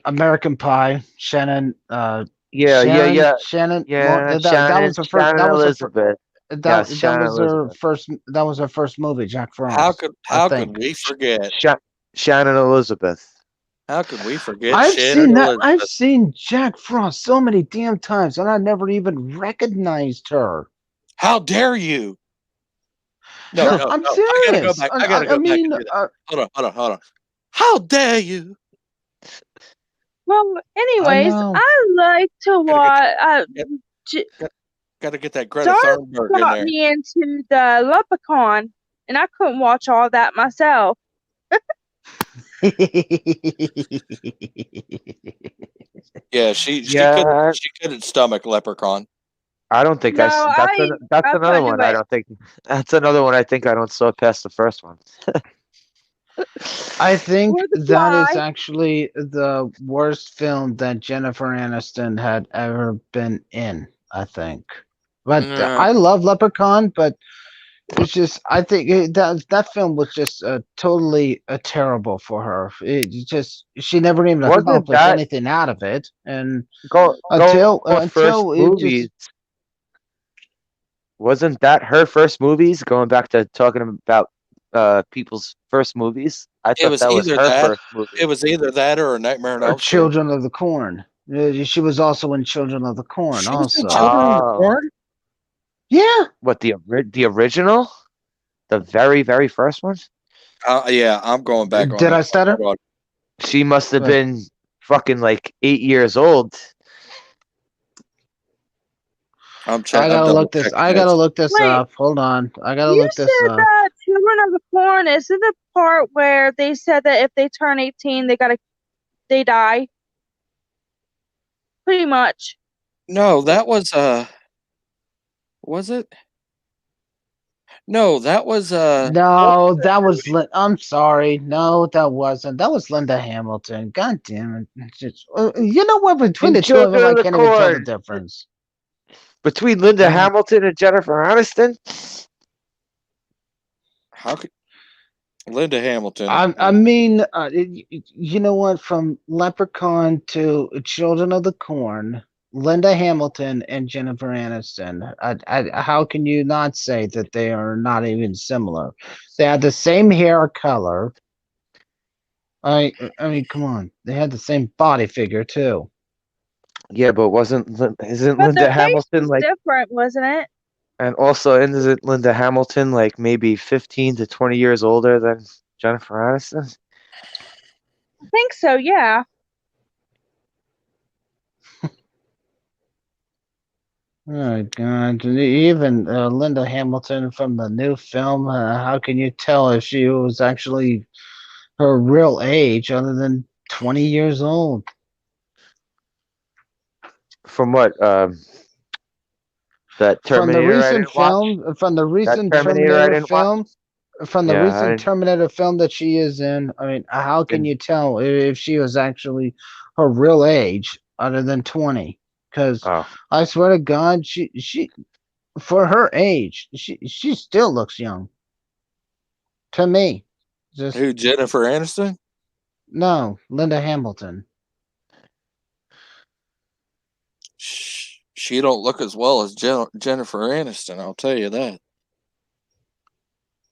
American Pie? Shannon. Yeah. Shannon. Yeah, That was her first. Shannon That was her. Elizabeth. That, Yes, that Shannon was her Elizabeth. first. That was her first movie, Jack Frost. how think. could we forget? Shannon Elizabeth. How could we forget? I've Shannon seen that. Elizabeth? I've seen Jack Frost so many damn times, and I never even recognized her. How dare you? No, I'm no. serious. I gotta go back. I gotta go back and do that. Hold on. How dare you? Well, anyways, know. I like to watch. Gotta get that Greta Dark Thunberg in got there. me into the Leprechaun, and I couldn't watch all that myself. Yeah, she couldn't stomach Leprechaun. I don't think No, that's I another couldn't one. do I it. don't think that's another one. I think I don't saw past the first one. I think Or The that is Fly. actually the worst film that Jennifer Aniston had ever been in. I think, but Yeah. I love Leprechaun, but it's just I think that film was just totally terrible for her. She never even Wasn't accomplished that- anything out of it, and Go until first it movies. Wasn't that her first movies? Going back to talking about people's first movies, I thought was that was either her that- first movie. It was either that or a Nightmare on or Elm Street. Children of the Corn. She was also in Children of the Corn. She was in Also, Children of the Oh. Corn? yeah. What the original, the very first one? Yeah, I'm going back on Did that. I stutter? Hold on. She must have What? been fucking like 8 years old. I'm checking. I gotta look this. I gotta look this Wait. up. Hold on. I gotta You look said this up. that Children of the Corn is it the part where they said that if they turn 18, they die? Pretty much. No, that was it? No, that was No, that was. I'm sorry. No, that wasn't. That was Linda Hamilton. God damn it! It's just, you know what? Between And the two of them, Children I of the can't even tell the Corn. difference. Between Linda Yeah. Hamilton and Jennifer Aniston? how could Linda Hamilton? I mean, you know what? From Leprechaun to Children of the Corn, Linda Hamilton and Jennifer Aniston. How can you not say that they are not even similar? They had the same hair color. I mean, come on. They had the same body figure too. Yeah, but isn't But Linda their face Hamilton was like, different, wasn't it? and also isn't Linda Hamilton like maybe 15 to 20 years older than Jennifer Aniston? I think so, yeah. Oh God! Even Linda Hamilton from the new film. How can you tell if she was actually her real age, other than 20 years old? From what? That Terminator I didn't watch? From the recent Terminator I Terminator didn't watch? film, from the Yeah, I recent didn't- Terminator film that she is in. I mean, how can And- you tell if she was actually her real age, other than 20? Because Oh, I swear to God, she for her age, she still looks young. To me, just Who, Jennifer Aniston? no, Linda Hamilton. She don't look as well as Jennifer Aniston. I'll tell you that.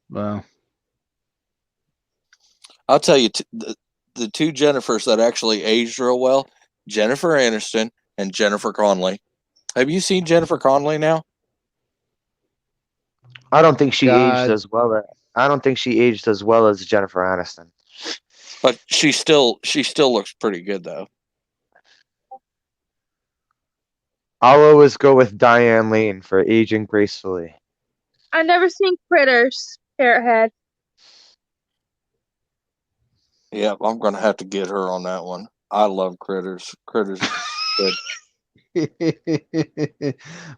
Well, I'll tell you the two Jennifers that actually aged real well: Jennifer Aniston and Jennifer Connelly. Have you seen Jennifer Connelly now? I don't think she God. aged as well. I don't think she aged as well as Jennifer Aniston. But she still looks pretty good though. I'll always go with Diane Lane for aging gracefully. I've never seen Critters, Parrot Head. Yeah, I'm gonna have to get her on that one. I love Critters. Critters is good.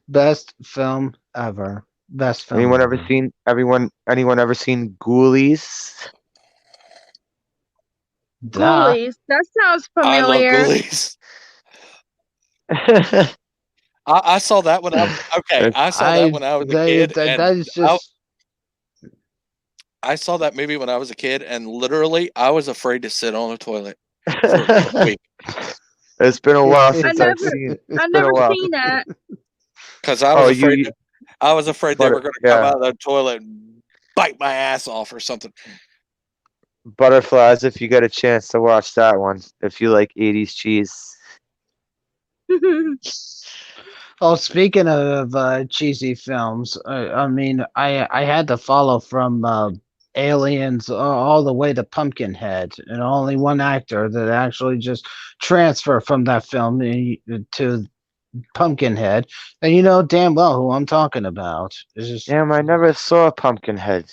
Best film ever. Best film. Anyone ever. ever seen anyone ever seen Ghoulies? Duh. Ghoulies. That sounds I love familiar. Ghoulies. I saw that when I saw that when I was a kid. That and is just. I saw that movie when I was a kid, and literally, I was afraid to sit on a toilet for a week It's been a while I since never- I've seen. It's I've been a never while. seen that. because I was afraid. you- I was afraid they But- were going to come yeah. out of the toilet and bite my ass off or something. Butterflies. If you get a chance to watch that one, if you like 80s cheese. Oh, speaking of cheesy films, I mean, I had to follow from Aliens all the way to Pumpkinhead, and only one actor that actually just transferred from that film to Pumpkinhead, and you know damn well who I'm talking about. It's just, Damn, I never saw Pumpkinhead.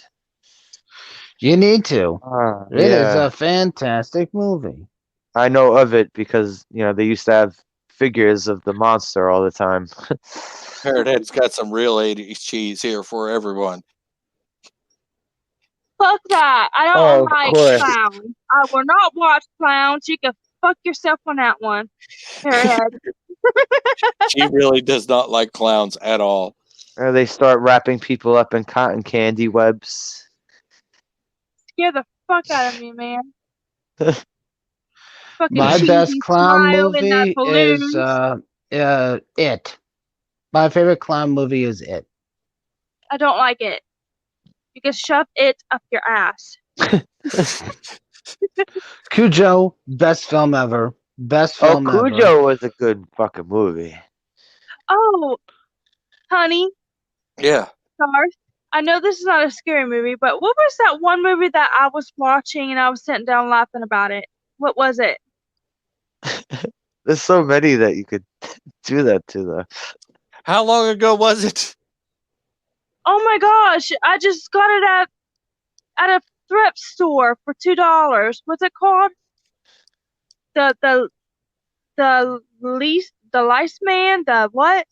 you need to. It is Yeah. a fantastic movie. I know of it because they used to have figures of the monster all the time. Parrot Head's got some real 80s cheese here for everyone. Fuck that. I Oh, don't of like course. clowns. I will not watch clowns. You can fuck yourself on that one. Parrot Head. She really does not like clowns at all. Or they start wrapping people up in cotton candy webs. Scare the fuck out of me, man. Fucking My cheesy best clown smile in that movie is balloon. It. My favorite clown movie is It. I don't like it. You can shove it up your ass. Cujo, best film ever. Best Oh, film ever. Cujo was a good fucking movie. Oh, honey, Yeah. Garth, I know this is not a scary movie, but what was that one movie that I was watching and I was sitting down laughing about it? What was it? There's so many that you could do that to, though. How long ago was it? Oh my gosh, I just got it at a thrift store for $2. What's it called? The lice man, the what?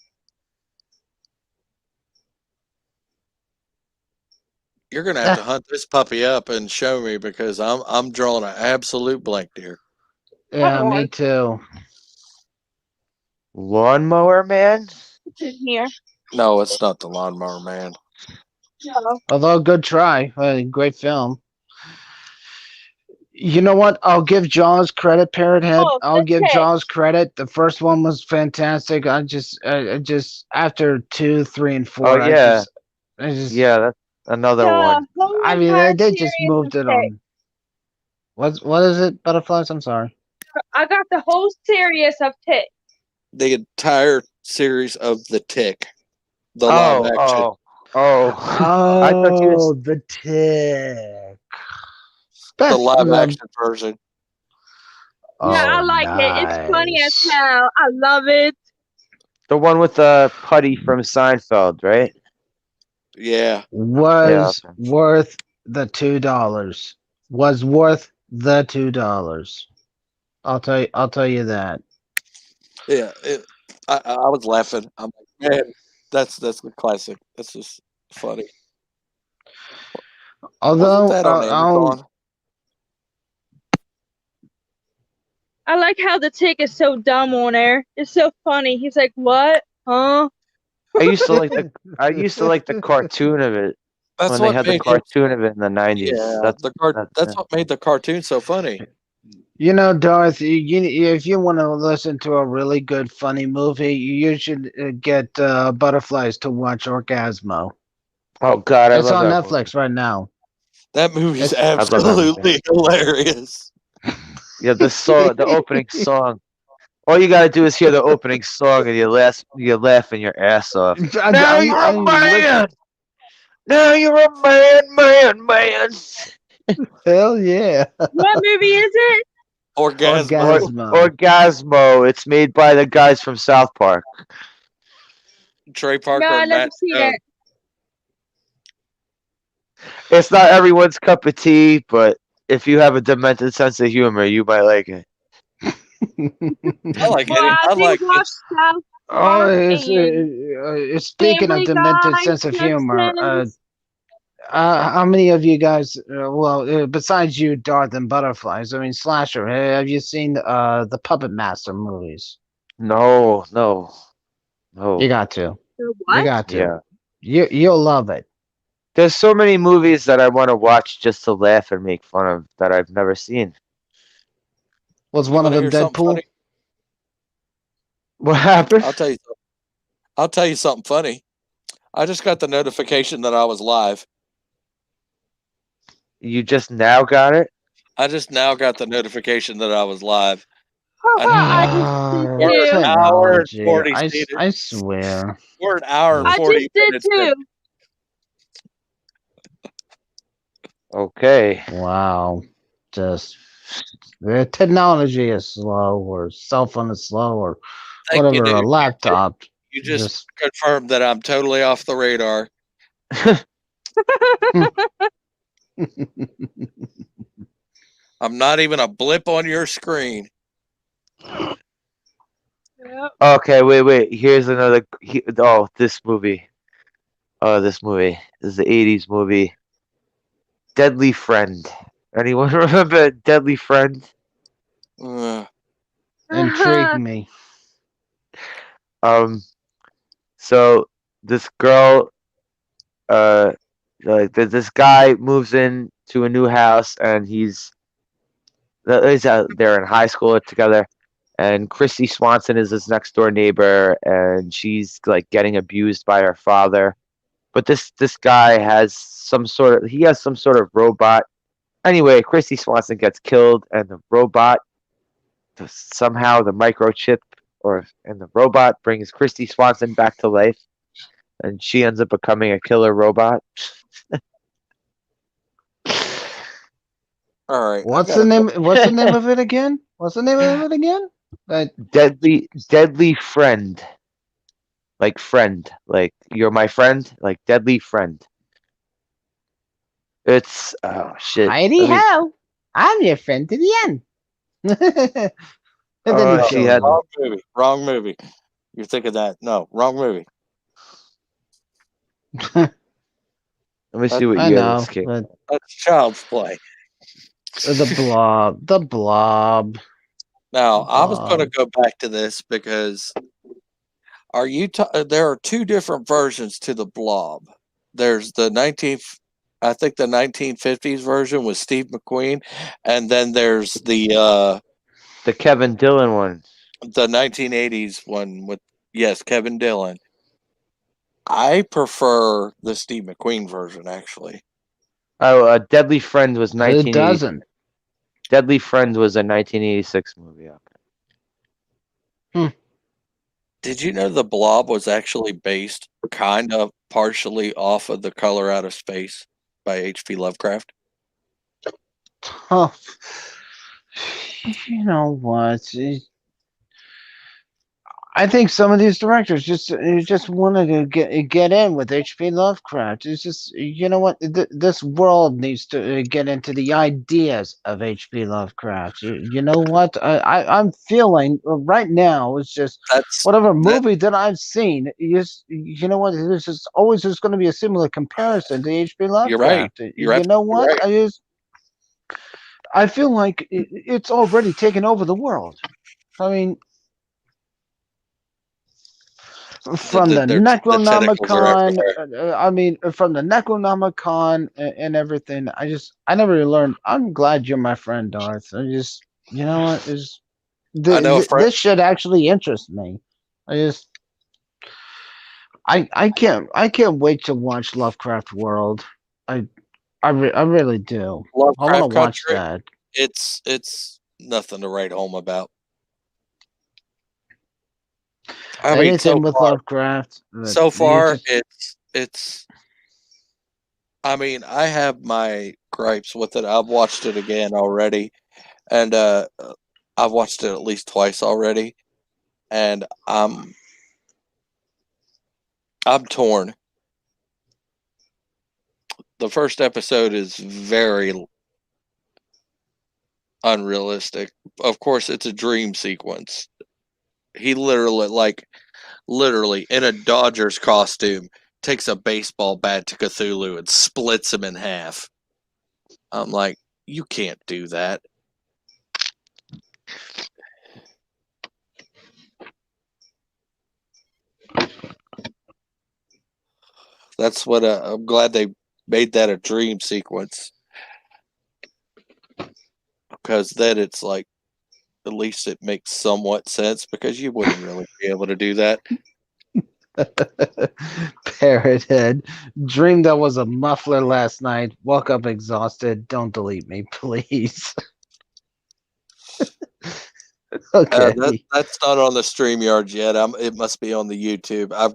You're gonna have to hunt this puppy up and show me because I'm drawing an absolute blank here. Yeah, Hold me on. too. Lawnmower Man? It's in here. No, it's not the Lawnmower Man. No. Although good try. Great film. You know what? I'll give Jaws credit, Parrot Head. Oh, I'll give okay. Jaws credit. The first one was fantastic. I just after 2, 3, and 4. Oh, yeah. I just Yeah, that's another one. whole I mean, entire they just series moved of it on. What is it? Butterflies? I'm sorry. I got the whole series of Tick. The entire series of The Tick, the Oh, live action. oh. I thought you was- The Tick. The Best live film. action version. Yeah, I Oh, like it. It's funny as nice. hell. I love it. The one with the putty from Seinfeld, right? Yeah. Was Yeah. worth the $2. Was worth the $2. I'll tell you that. Yeah. I was laughing. I'm like, man, that's a classic. That's just funny. Although Wasn't that on Amazon? I like how the Tick is so dumb on there. It's so funny. He's like, "What? Huh?" I used to like the cartoon of it That's when they what had the made cartoon of it in the 90s. Yeah, That's that's what made the cartoon so funny. You know, Darth, if you want to listen to a really good, funny movie, you should get Butterflies to watch Orgasmo. Oh God, I It's love on that Netflix right now. That movie's I love that absolutely hilarious. movie. Yeah, the opening song. All you gotta do is hear the opening song, and you laughing your ass off. Now you're a man. Now you're a man. science. Hell yeah. What movie is it? Orgasmo. Orgasmo. Orgasmo. It's made by the guys from South Park. Trey Parker No, I and never Matt seen Stone. it. It's not everyone's cup of tea, but if you have a demented sense of humor, you might like it. I like Well, it. I I do like watch it. South Oh, Park it's, and speaking of Family demented Guy, sense of humor. Simpsons. How many of you guys? Besides you, Darth and Butterflies. I mean, Slasher. Have you seen the Puppet Master movies? No. You got to. The You what? got to. Yeah. You'll love it. There's so many movies that I want to watch just to laugh and make fun of that I've never seen. Was You one of wanna them hear something Deadpool? funny? What happened? I'll tell you something funny. I just got the notification that I was live. You just now got it? I just now got the notification that I was live. I just did We're too. an hour and Technology. 40 I swear. We're an hour and I 40 just did minutes in. too. Okay. Wow. Just the technology is slow, or cell phone is slow, or Thank you, whatever, a dude. laptop. You just confirmed that I'm totally off the radar. I'm not even a blip on your screen. Yep. Okay, wait. Here's another. This movie. This movie. This is the 80s movie. Deadly Friend. Anyone remember Deadly Friend? Intrigue me. So this girl, this guy moves in to a new house, and they're in high school together, and Christy Swanson is his next door neighbor, and she's like getting abused by her father. But this guy has some sort of robot. Anyway, Christy Swanson gets killed, and the robot somehow the microchip and the robot brings Christy Swanson back to life, and she ends up becoming a killer robot. All right. What's the name of it again? Deadly Friend. Like friend. Like you're my friend. Like Deadly Friend. It's shit. Heidi ho! I'm your friend to the end. And then she had Wrong movie. You're thinking that. No, wrong movie. Let me see what I year know, this came. but That's child's play. the blob. Now, I was going to go back to this because there are two different versions to the Blob. There's the 1950s version with Steve McQueen, and then there's the Kevin Dillon one. The 1980s one with Kevin Dillon. I prefer the Steve McQueen version, actually. Oh, Deadly Friend was 1980. It doesn't. Deadly Friend was a 1986 movie. Did you know the Blob was actually based kind of partially off of The Color Out of Space by H.P. Lovecraft? Oh, you know what? I think some of these directors just wanted to get in with H.P. Lovecraft. It's just, you know what? This world needs to get into the ideas of H.P. Lovecraft. You know what? I'm feeling right now. It's just whatever movie that I've seen. You know what? There's just always going to be a similar comparison to H.P. Lovecraft. You're right. You know what? Right. I feel like it's already taken over the world. I mean. From the Necronomicon, from the Necronomicon and everything, I never really learned. I'm glad you're my friend, Darth. You know what? This should actually interest me. I can't wait to watch Lovecraft World. I really do. Lovecraft I want to watch Country, that. It's nothing to write home about. Anything with Lovecraft. So far, it's. I mean, I have my gripes with it. I've watched it again already, and I've watched it at least twice already, and I'm torn. The first episode is very unrealistic. Of course, it's a dream sequence. He literally in a Dodgers costume, takes a baseball bat to Cthulhu and splits him in half. I'm like, you can't do that. That's what I'm glad they made that a dream sequence. Because then it's like, at least it makes somewhat sense, because you wouldn't really be able to do that. Parrot head. Dreamed I was a muffler last night. Woke up exhausted. Don't delete me, please. Okay. That's not on the StreamYard yet. It must be on the YouTube. I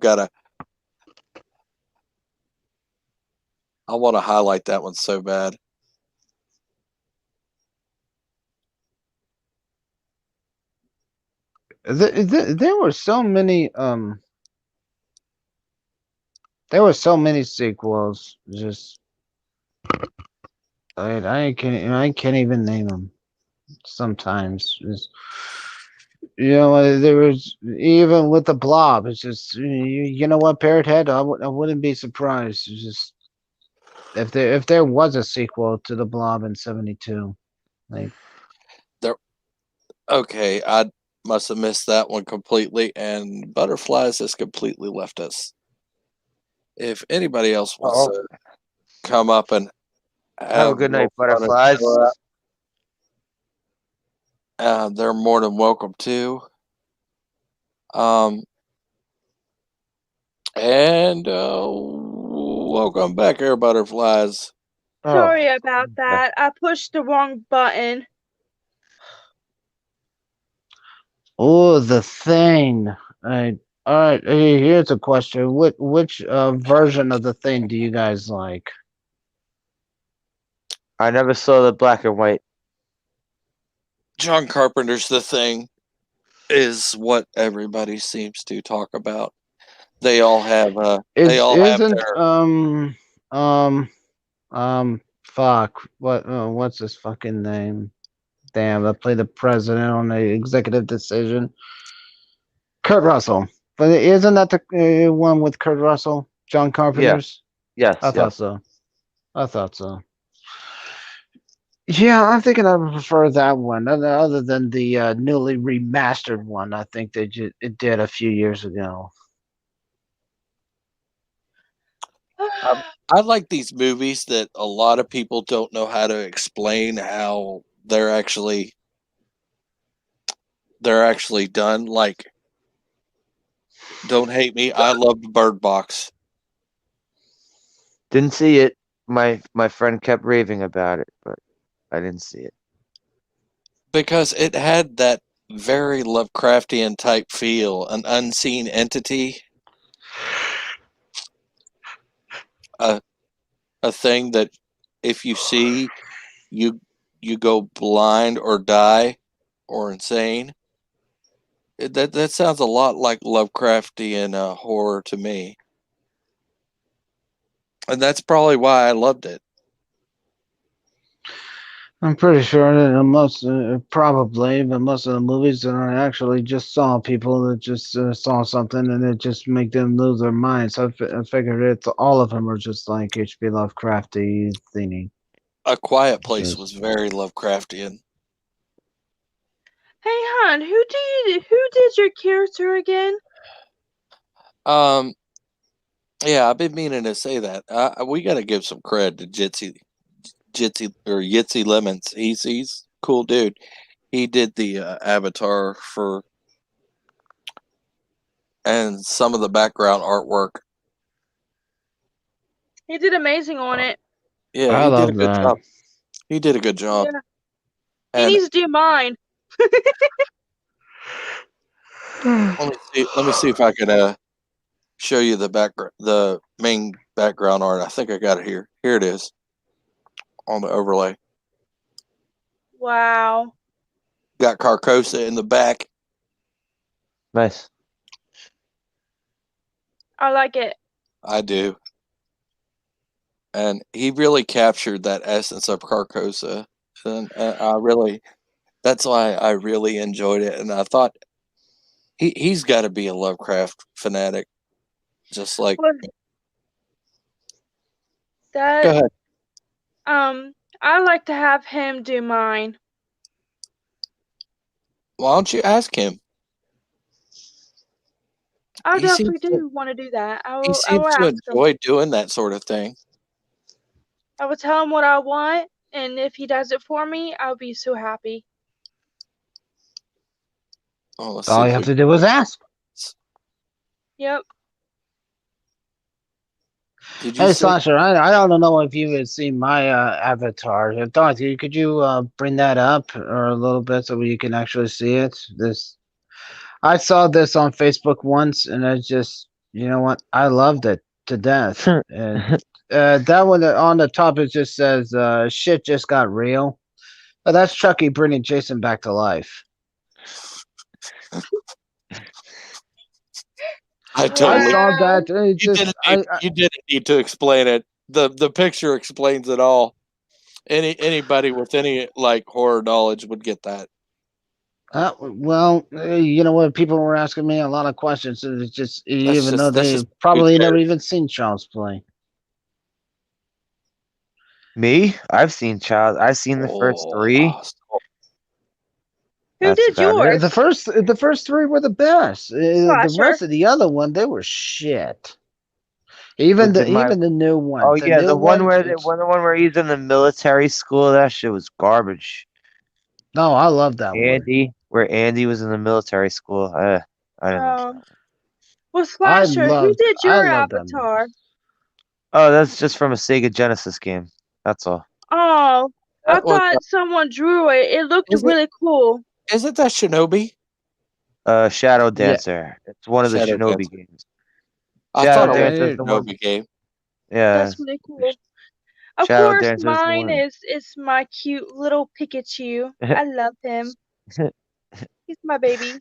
want to highlight that one so bad. There were so many there were so many sequels. Just I can't even name them. Sometimes just, there was even with the Blob. It's just you know what, Parrot Head. I wouldn't be surprised. It's just if there was a sequel to the Blob in '72, like okay, I must have missed that one completely, and Butterflies has completely left us. If anybody else wants to come up and have a good night, Butterflies. They're more than welcome to. And welcome back, Air Butterflies. Sorry about that. I pushed the wrong button. Oh, The Thing. All right. Here's a question. Which version of The Thing do you guys like? I never saw the black and white. John Carpenter's The Thing is what everybody seems to talk about. They all have fuck. What's his fucking name? Damn, I played the president on the Executive Decision. Kurt Russell. But isn't that the one with Kurt Russell? John Carpenter's? Yes. I thought so. Yeah, I'm thinking I prefer that one, other than the newly remastered one. I think it did a few years ago. I like these movies that a lot of people don't know how to explain how they're actually done. Like, don't hate me, I loved Bird Box. Didn't see it. My friend kept raving about it, but I didn't see it. Because it had that very Lovecraftian type feel, an unseen entity. A thing that if you see, you go blind or die or insane. That sounds a lot like Lovecraftian horror to me. And that's probably why I loved it. I'm pretty sure that most of the movies that I actually just saw people that just saw something and it just make them lose their minds. So I figured all of them are just like H.P. Lovecrafty thingy. A Quiet Place was very Lovecraftian. Hey, hon, who did your character again? Yeah, I've been meaning to say that. We got to give some cred to Yitzy Lemons. He's a cool dude. He did the avatar and some of the background artwork. He did amazing on it. Yeah, he did a good job. He did a good job. Yeah. He needs to do mine. Let me see if I can show you the main background art. I think I got it here. Here it is on the overlay. Wow. Got Carcosa in the back. Nice. I like it. I do. And he really captured that essence of Carcosa. And that's why I really enjoyed it. And I thought he's got to be a Lovecraft fanatic. Just like, Well, go ahead. I like to have him do mine. Why don't you ask him? I He definitely seems to- do want to do that. I He will seems to ask him. enjoy doing that sort of thing. I will tell him what I want, and if he does it for me, I'll be so happy. Oh, let's All see you if have we- to do is ask. Yep. Did you Hey, say? Sasha, I don't know if you had seen my avatar. Dorothy, could you bring that up or a little bit so you can actually see it? I saw this on Facebook once, and I just, you know what? I loved it to death. And that one on the top, it just says, shit just got real. But that's Chucky bringing Jason back to life. I I totally. saw that. You didn't need to explain it. The picture explains it all. Anybody with any like horror knowledge would get that. You know what? People were asking me a lot of questions, and it's just, even though that's they just probably fair. never even seen Child's Play. Me? I've seen the first three. Who That's did about it. yours? The first three were the best. The Slasher. rest of the other one, they were shit. Even Who did my- the new one. Oh yeah, new the one where it's- the one where he's in the military school. That shit was garbage. No, I love that one. Andy, where Andy was in the military school. I didn't like that. Well, Slasher, who loved- did I your loved that movie. avatar? Oh, that's just from a Sega Genesis game. That's all. Oh, I That was, thought someone drew it. It looked Is it? really cool. Isn't that Shinobi? Shadow Yeah. Dancer. It's one of the Shadow Shinobi Dancer. games. I Shadow thought it was Dancer a is the one. Shinobi game. Yeah. That's really cool. Of Shadow course, Dancer is the mine one. is my cute little Pikachu. I love him. He's my baby.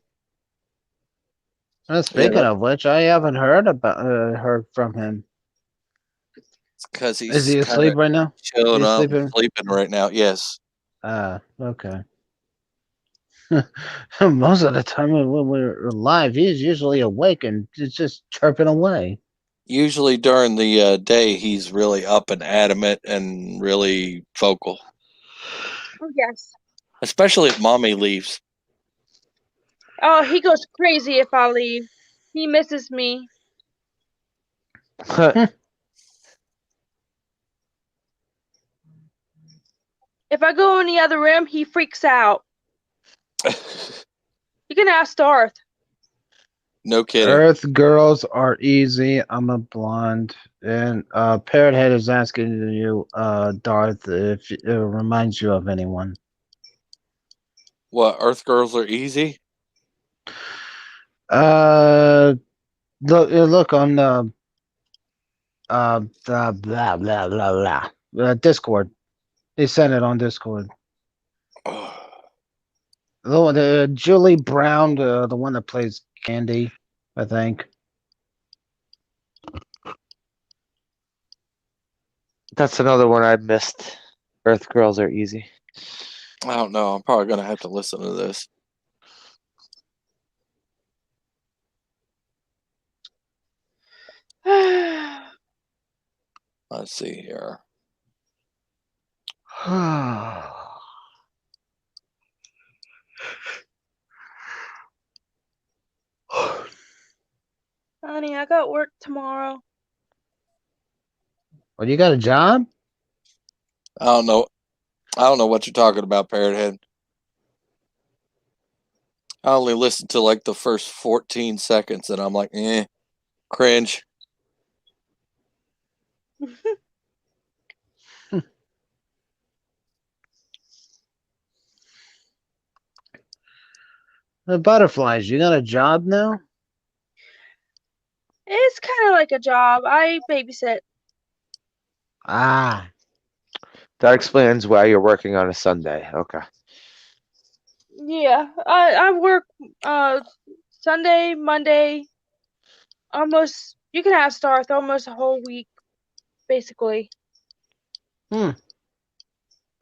Speaking of which, I haven't heard from him. Because he's Is he kinda asleep right now? chilling He's out, sleeping? sleeping right now. Yes. Okay. Most of the time when we're live, he's usually awake and just chirping away. Usually during the day, he's really up and adamant and really vocal, Oh, yes. especially if mommy leaves. Oh, he goes crazy if I leave. He misses me. If I go in the other room, he freaks out. You can ask Darth. No kidding. Earth girls are easy. I'm a blonde. And Parrothead is asking you, Darth, if it reminds you of anyone. What, Earth girls are easy? Look on the blah blah blah Discord. They sent it on Discord. The Julie Brown, the one that plays Candy, I think. That's another one I missed. Earth Girls Are Easy. I don't know. I'm probably going to have to listen to this. Let's see here. Honey, I got work tomorrow. Well, you got a job? I don't know. I don't know what you're talking about, Parrothead. I only listened to like the first 14 seconds and I'm like, cringe. The butterflies, you got a job now? It's kind of like a job. I babysit. Ah, That explains why you're working on a Sunday. Okay. Yeah, I work Sunday, Monday, almost. You can ask Darth almost a whole week, basically.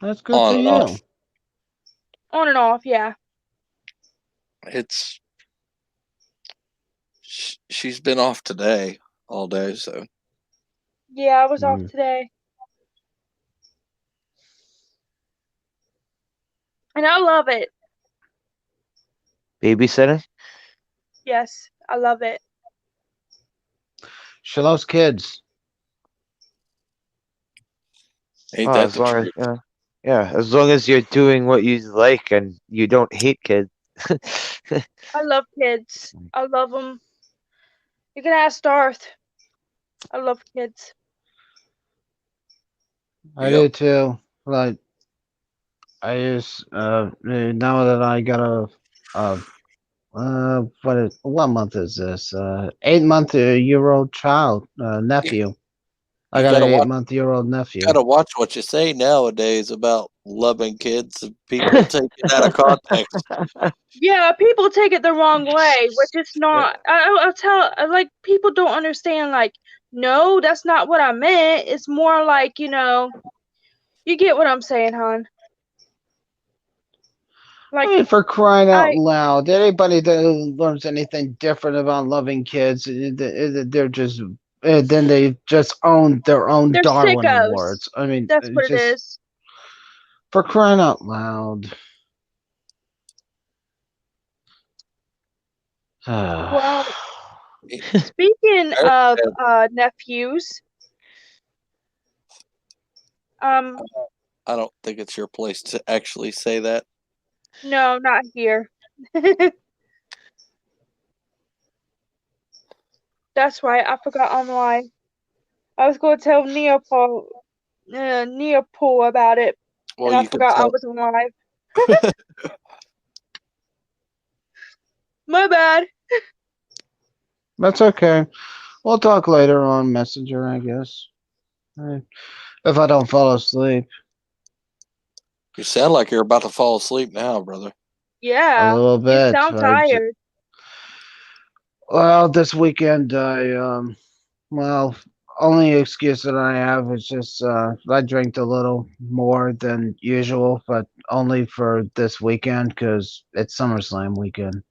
that's good On for and you. off. On and off, yeah. It's she's been off today all day, so Yeah, I was off Mm. today. And I love it. Babysitting? Yes, I love it. She loves kids. ain't Oh, that as the long as truth? yeah, as long as you're doing what you like and you don't hate kids. I love kids. I love them. You can ask Darth. I love kids. I Yep. do too. Like I just now that I got what month is this? 8-month-year-old child nephew. I You got an gotta watch 8-month-year-old nephew. gotta watch what you say nowadays about loving kids, and people take it out of context. Yeah, people take it the wrong way, which is not. I'll tell. Like, people don't understand. Like, no, that's not what I meant. It's more like, you get what I'm saying, hon. I Like, mean, for crying out I. loud, anybody that learns anything different about loving kids, they're just then they just own their own They're Darwin sickos. Awards. I mean, That's what it just is. for crying out loud. Well, speaking Eric of said, nephews, um, I don't think it's your place to actually say that. no, not here. That's right. I forgot I'm live. I was going to tell Neopol about it, Well, and I you can forgot I tell. was live. My bad. That's okay. We'll talk later on Messenger, I guess. If I don't fall asleep. You sound like you're about to fall asleep now, brother. A Yeah, little you bit. sound tired. Well, this weekend well, only excuse that I have is just I drank a little more than usual, but only for this weekend because it's SummerSlam weekend.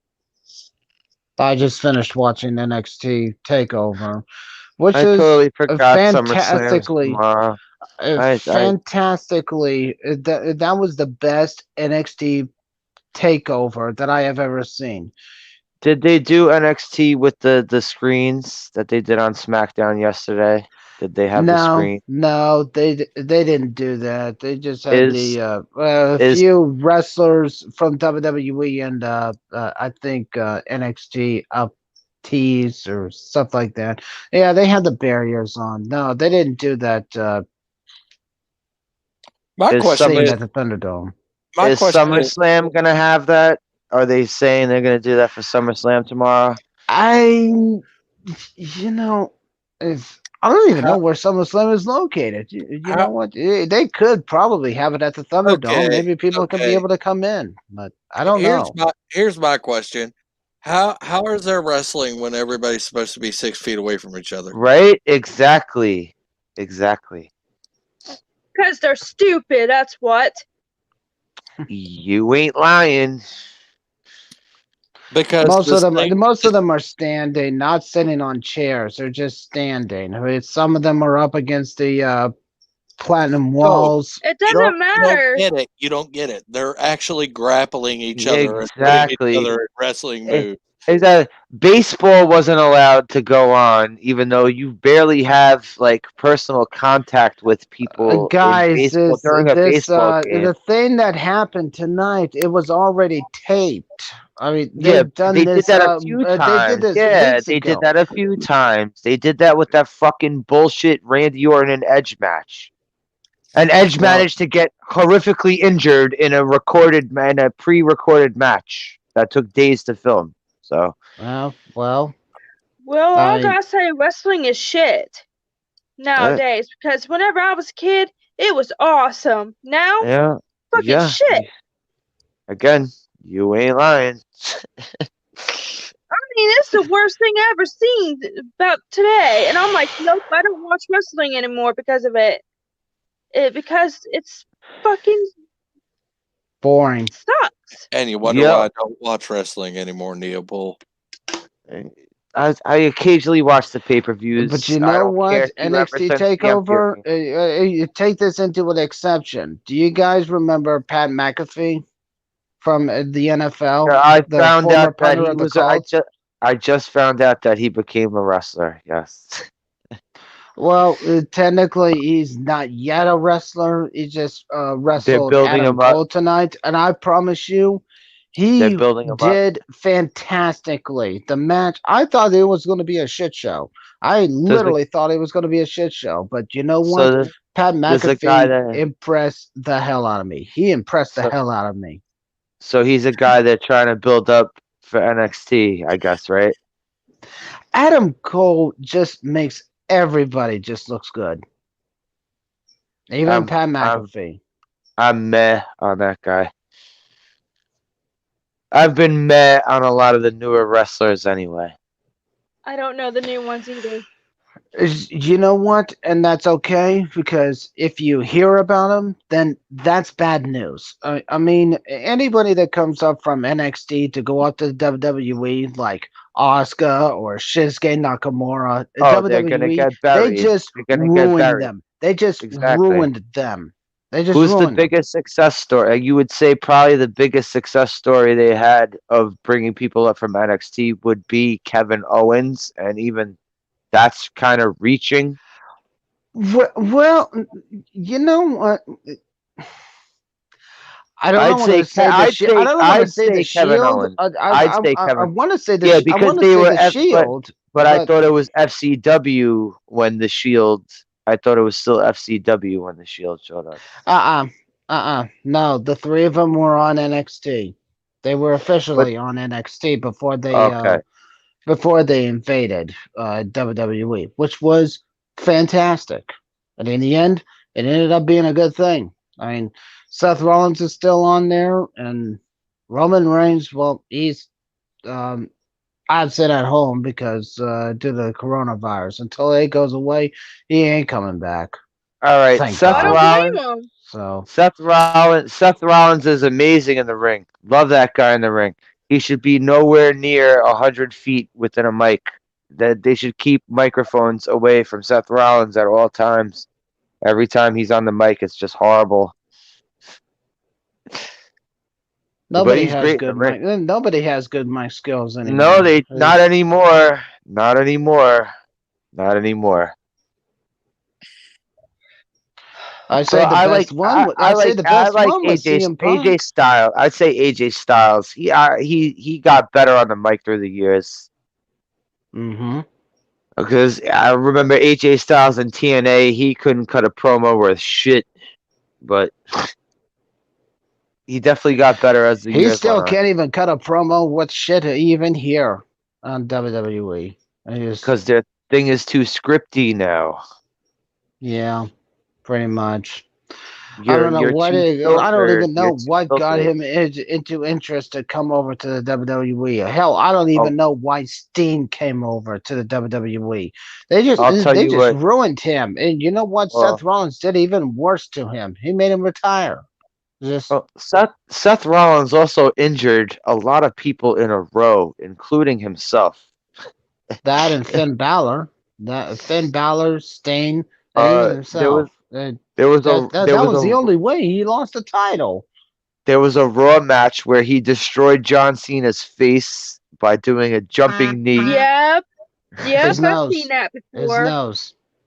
I just finished watching NXT Takeover, which I is totally forgot SummerSlam's fantastically, tomorrow. I that was the best NXT Takeover that I have ever seen. did they do NXT with the screens that they did on SmackDown yesterday? Did they have the screen? No, they didn't do that. They just had Is the a is few wrestlers from WWE and I think NXT up tees or stuff like that. Yeah, they had the barriers on. No, they didn't do that My is question scene is, at the Thunderdome. my is question is, SummerSlam gonna have that? Are they saying they're gonna do that for SummerSlam tomorrow? I you know if I don't even how, know where SummerSlam is located. You know how, what? They could probably have it at the Thunderdome. okay, Maybe people could be okay. able to come in, but I don't Here's know. my question. How is there wrestling when everybody's supposed to be 6 feet away from each other? Right? Exactly. Exactly. Because they're stupid, that's what. You ain't lying. Because Most of this them, thing, most of them are standing, not sitting on chairs. They're just standing. I mean, some of them are up against the platinum no, walls. It you don't doesn't you don't matter. get it. You don't get it. They're actually grappling each other and putting each Exactly. other in wrestling Eh, moves. Is that baseball wasn't allowed to go on, even though you barely have like personal contact with people in Guys, baseball during a baseball game. the thing that happened tonight, it was already taped. I mean, Yeah, they've done they did this. that a few They did times. this Yeah, weeks they did ago. that a few times. They did that with that fucking bullshit Randy Orton and Edge match. And Edge Well, managed to get horrifically injured in a pre-recorded match that took days to film. So Well, Well, all I I gotta say, wrestling is shit. nowadays because whenever I was a kid, it was awesome. Now, Yeah. fucking Yeah. shit. Again, you ain't lying. I mean, it's the worst thing I ever seen about today. And I'm like, nope, I don't watch wrestling anymore because of it. Because it's fucking Boring. sucks. And you wonder Yeah. why I don't watch wrestling anymore, Neopol. I occasionally watch the pay-per-views. But you I know don't care what? if you ever NXT send me Takeover, MP. you take this into an exception. Do you guys remember Pat McAfee from the NFL? I the found former out that punter he of the was. Colts? I just found out that he became a wrestler. Yes. Well, technically, he's not yet a wrestler. He just wrestled building Adam him up. Cole tonight, and I promise you, he They're building him up. did fantastically. The match, I thought it was going to be a shit show. I literally thought it was going to be a shit show, but you know what? So Pat there's a guy McAfee that. impressed the hell out of me. He impressed the So- hell out of me. So he's a guy they're trying to build up for NXT, I guess, right? Adam Cole just makes everybody just looks good. Even Pat McAfee. I'm meh on that guy. I've been meh on a lot of the newer wrestlers anyway. I don't know the new ones either. You know what? And that's okay because if you hear about them, then that's bad news. I mean, anybody that comes up from NXT to go up to the WWE, like Asuka or Shinsuke Nakamura, They're gonna WWE, get buried. they just They're gonna get ruined buried. them. They just Exactly. ruined them. They just Who's the ruined them. biggest success story? You would say probably the biggest success story they had of bringing people up from NXT would be Kevin Owens, and even that's kind of reaching. Well, you know what? I don't want to say the Shield. I don't want to say the Shield. I'd say Kevin. I want to say the. Yeah, because they were the Shield. But I thought it was FCW when the Shield. I thought it was still FCW when the Shield showed up. No, the three of them were on NXT. They were officially on NXT before they invaded WWE, which was fantastic. And in the end, it ended up being a good thing. I mean, Seth Rollins is still on there, and Roman Reigns, well, he's I'd sit at home because due to the coronavirus. Until it goes away, he ain't coming back. All right, Thank Seth God. Rollins. So Seth Rollins is amazing in the ring. Love that guy in the ring. He should be nowhere near 100 feet within a mic. That they should keep microphones away from Seth Rollins at all times. Every time he's on the mic, it's just horrible. nobody has good mic skills anymore. No, not anymore. Not anymore. Not anymore. I say the best one. I say the best one was CM Punk. AJ Styles. I'd say AJ Styles. He got better on the mic through the years. Mm-hmm. Because I remember AJ Styles in TNA, he couldn't cut a promo worth shit, but he definitely got better as the years He still went on. can't even cut a promo with shit even here on WWE. Because their thing is too scripty now. Yeah, pretty much. I You're don't know what too it, I don't filtered. even know You're too what got filtered. him into interest to come over to the WWE. Hell, I don't even know why Steen came over to the WWE. They just ruined him. And you know what? Seth Rollins did even worse to him. He made him retire. Seth Rollins also injured a lot of people in a row, including himself. That and Finn Balor. Finn Balor, Steen, and even himself. That was the only way he lost the title. There was a Raw match where he destroyed John Cena's face by doing a jumping knee. Yep, I've seen that before.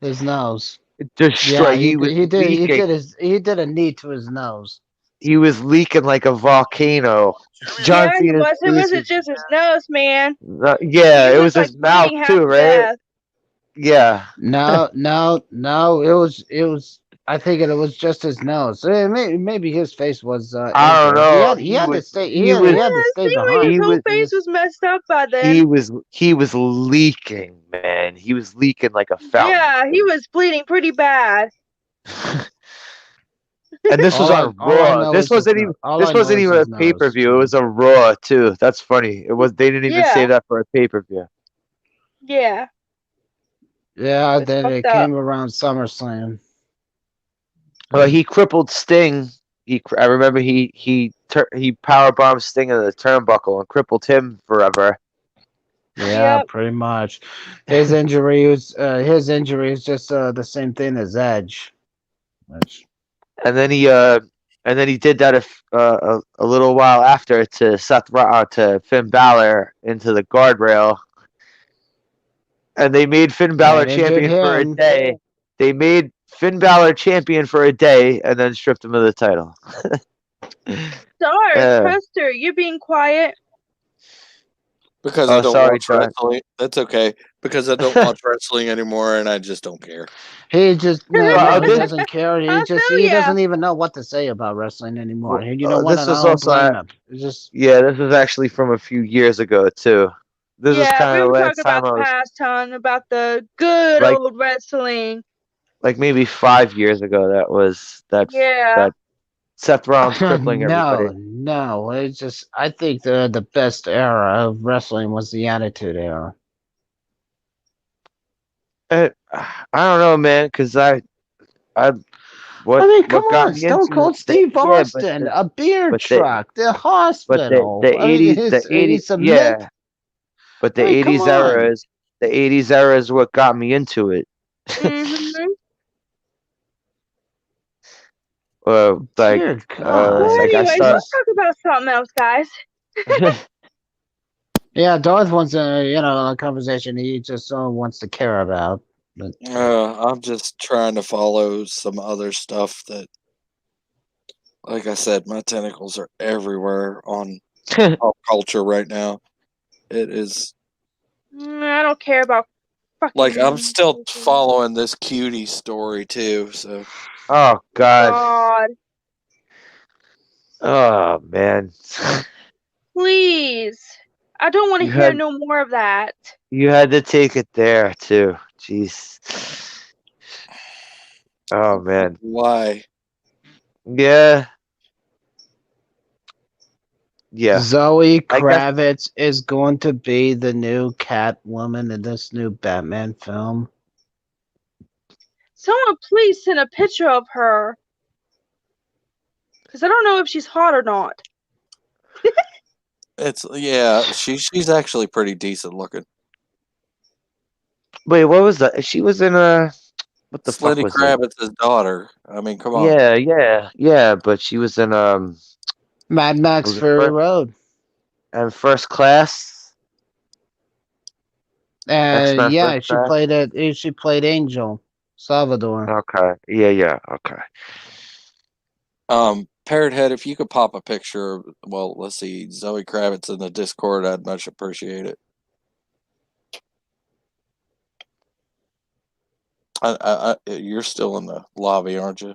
His nose. Destroy. Yeah, he did a knee to his nose. He was leaking like a volcano. It wasn't just his nose, man. It was his mouth too, right? Yeah. No. It was I think it was just his nose. Maybe his face was. I don't injured. He know. had. He had to stay. He He was had to stay Seemed like behind. his He whole was- face was messed up by then. he was leaking, man. He was leaking like a fountain. Yeah, he was bleeding pretty bad. And this was on Raw. This wasn't even a pay-per-view. It was a Raw too. That's funny. It was. They didn't even Yeah. say that for a pay-per-view. Yeah. Yeah, It's then it fucked up. came around SummerSlam. Well, he crippled Sting. I remember he powerbombed Sting in the turnbuckle and crippled him forever. Yeah, Yep. pretty much. His injury was just the same thing as Edge. Which, And then he did that a little while after to to Finn Balor into the guardrail. And they made Finn Balor And injured champion for a him. day. They made Finn Balor champion for a day and then stripped him of the title. Sorry, Custer, you're being quiet. Because Oh, I don't sorry, watch John. wrestling. That's okay. Because I don't watch wrestling anymore, and I just don't care. he just Well, he this- doesn't care. I He feel he ya. doesn't even know what to say about wrestling anymore. Well, You know what? this And I was don't also blame him. It's just Yeah, this was actually from a few years ago too. This is Yeah, kind we of were the last talking time about I was past ton, about the good Like- old wrestling. like maybe 5 years ago. That was that Yeah. Seth Rollins crippling everybody. no. It's just I think the best era of wrestling was the Attitude Era. I don't know, man, because what I mean, come what got on, me Stone into Cold it- Steve yeah, but Austin, the- a beer but the- truck, the hospital. the I mean, 80s he's- the 80s he's a yeah, myth. but the I mean, come 80s era on. is the 80s era is what got me into it. Mm-hmm. Like Dear God. Well, like I anyways, start- let's talk about something else, guys. Yeah, Darth wants a conversation he just wants to care about. But, I'm just trying to follow some other stuff that, like I said, my tentacles are everywhere on pop culture right now. It is I don't care about fucking. like I'm still following this cutie story too. So Oh God. God, Oh man. please. I don't want to You hear had- no more of that. You had to take it there too. Jeez. Oh man. why? Yeah. Yeah. Zoe I guess- Kravitz is going to be the new Catwoman in this new Batman film. Someone please send a picture of her. Because I don't know if she's hot or not. It's she's actually pretty decent looking. Wait, what was that? She was in what the It's fuck Lenny was it? Kravitz's daughter. I mean, come on. Yeah, but she was in Mad Max Was it Fury Fir- Road. and First Class. X-Men Yeah, First Class? she played Angel Salvador. Okay. Yeah, okay. Parrot Head, if you could pop a picture of, well, let's see, Zoe Kravitz in the Discord, I'd much appreciate it. You're still in the lobby, aren't you?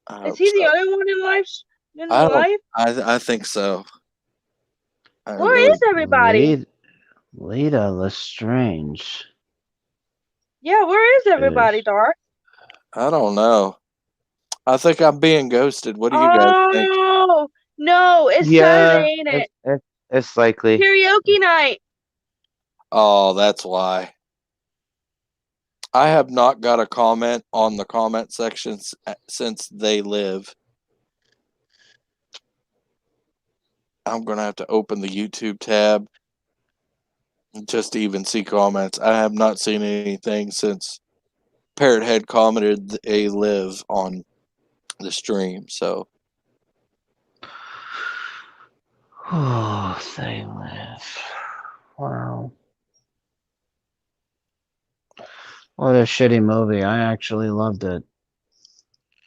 I Is hope he the so. other one in life? In I don't- life? I think so. Where is everybody? Lita Lestrange. Yeah, where is everybody, Dark? I don't know. I think I'm being ghosted. What do you guys think? Oh, no, it's Yeah, Saturday, ain't it? it's likely. Karaoke night. Oh, that's why. I have not got a comment on the comment section since They Live. I'm going to have to open the YouTube tab just to even see comments. I have not seen anything since Parrot Head commented They Live on the stream. So, Oh, They Live. Wow. What a shitty movie. I actually loved it.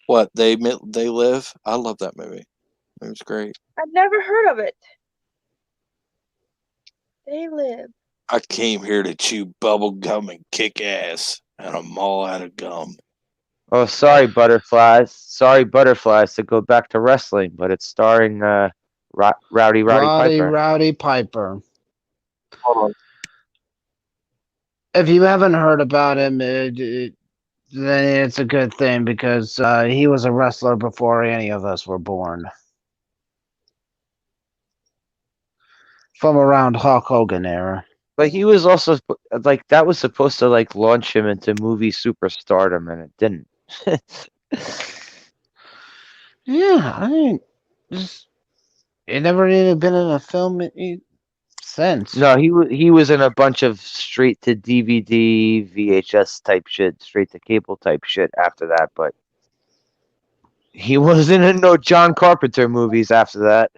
what, They Live? I love that movie. It was great. I've never heard of it. They Live. I came here to chew bubble gum and kick ass, and I'm all out of gum. Oh, sorry, butterflies. Sorry, butterflies. To go back to wrestling, but it's starring Rowdy Piper. Rowdy Piper. Hold on. If you haven't heard about him, then it's a good thing because he was a wrestler before any of us were born. From around Hulk Hogan era. But he was also like that was supposed to like launch him into movie superstardom, and it didn't. Yeah, I mean, just it never even been in a film since. No, he was in a bunch of straight to DVD, VHS type shit, straight to cable type shit after that, but he wasn't in no John Carpenter movies after that.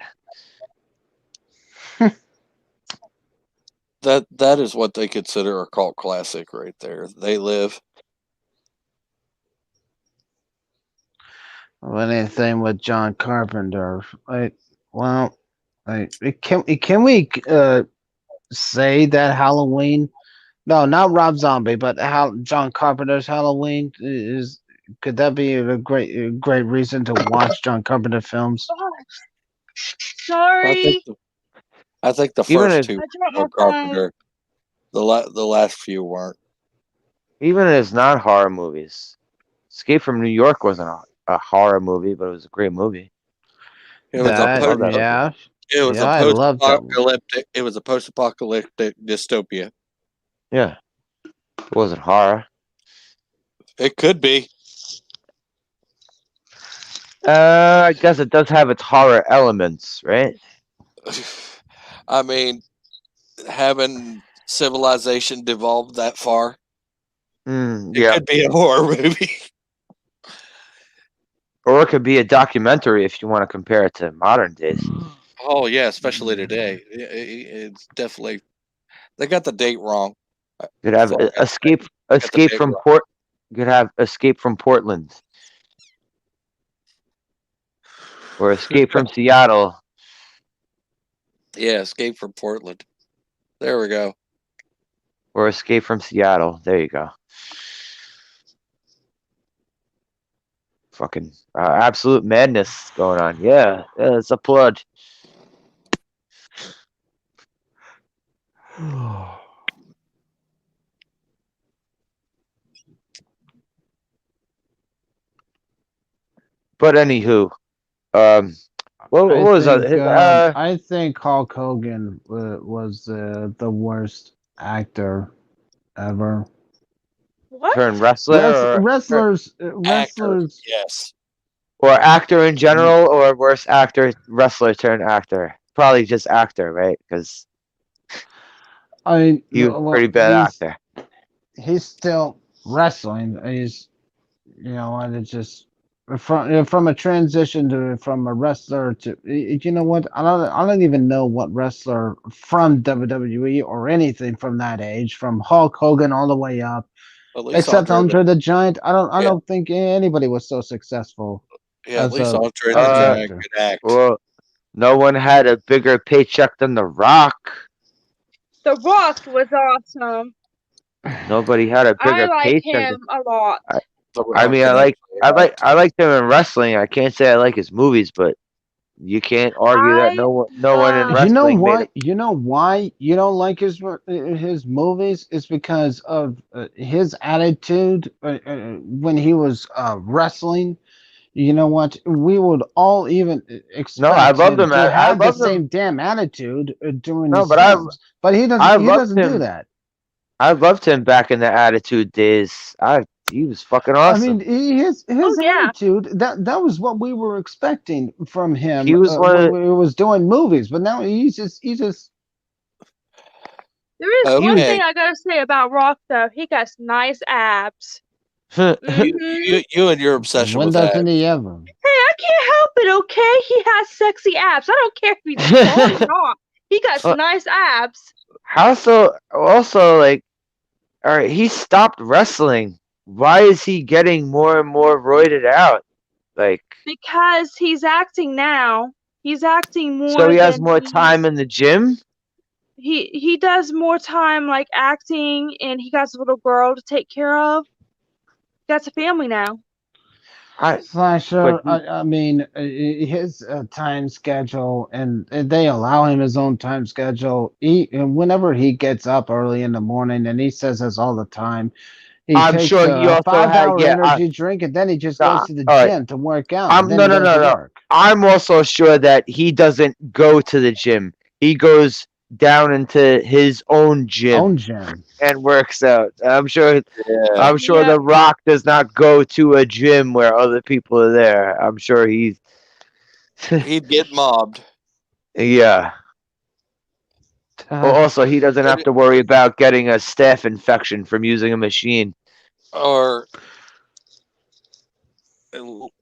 That is what they consider a cult classic right there. They Live. Anything with John Carpenter, can we say that Halloween? No, not Rob Zombie, but how John Carpenter's Halloween is. Could that be a great reason to watch John Carpenter films? Sorry. I think the Even first if- two I dropped my were Carpenter. The last few weren't. Even as not horror movies, Escape from New York wasn't a horror movie, but it was a great movie. It was That- love that yeah, It was Yeah, I a love that one. post-apocalyptic. It was a post-apocalyptic dystopia. Yeah, it wasn't horror. It could be. I guess it does have its horror elements, right? I mean, having civilization devolved that far, it Yeah, could be a horror movie. or it could be a documentary if you want to compare it to modern days. Oh yeah, especially today. It's definitely they got the date wrong. Could have Sorry, escape date from wrong. Port. Could have Escape from Portland or Escape from Seattle. Yeah, Escape from Portland. There we go. Or Escape from Seattle. There you go. Fucking absolute madness going on. Yeah, it's a blood. But anywho, what was that? I think Hulk Hogan was the worst actor ever. What? Turn wrestler Wrestlers, Yes. or actor in general, or worst actor, wrestler turned actor. Probably just actor, right? Because he was a pretty bad actor. He's still wrestling. He's, and it's just from a transition from a wrestler to, you know what? I don't even know what wrestler from WWE or anything from that age, from Hulk Hogan all the way up, At least except Andre the Giant. I Yeah. don't think anybody was so successful. Yeah, at as least a- Andre the as an Giant actor. could act. Well, no one had a bigger paycheck than The Rock. The Rock was awesome. Nobody had a I bigger like paycheck. him a lot. I mean, I like him in wrestling. I can't say I like his movies, but you can't argue that no one in wrestling. You know why you don't like his movies? It's because of his attitude when he was wrestling. You know what? We would all even expect I loved him. to I have the loved him. same damn attitude during No, his but films. But he doesn't. I He loved doesn't do him. that. I loved him back in the Attitude days. He was fucking awesome. I mean, his yeah. attitude that was what we were expecting from him. He was one of- when he was doing movies, but now he's just There is one Okay. thing I gotta say about Rock though. He got nice abs. Mhm. You and your obsession when with that. doesn't he ever? Hey, I can't help it, okay? He has sexy abs. I don't care if he's tall or not. He got nice abs. How so? Also, like, all right, he stopped wrestling. Why is he getting more and more roided out? Like, Because he's acting now. He's acting more. so he has than more time in the gym. He does more time like acting, and he got a little girl to take care of. He got a family now. Slasher, But I mean, his time schedule, and they allow him his own time schedule. And whenever he gets up early in the morning, and he says this all the time, he I'm takes sure he a also had 5 hour yeah. energy drink, and then he just goes to the All right. gym to work out, I'm and then no he no goes no to no. work. I'm also sure that he doesn't go to the gym. He goes down into his own gym Own gym. and works out. I'm sure Yeah. Yeah. The Rock does not go to a gym where other people are there. I'm sure he's He'd get mobbed. yeah. Well, also he doesn't have to worry about getting a staph infection from using a machine. Or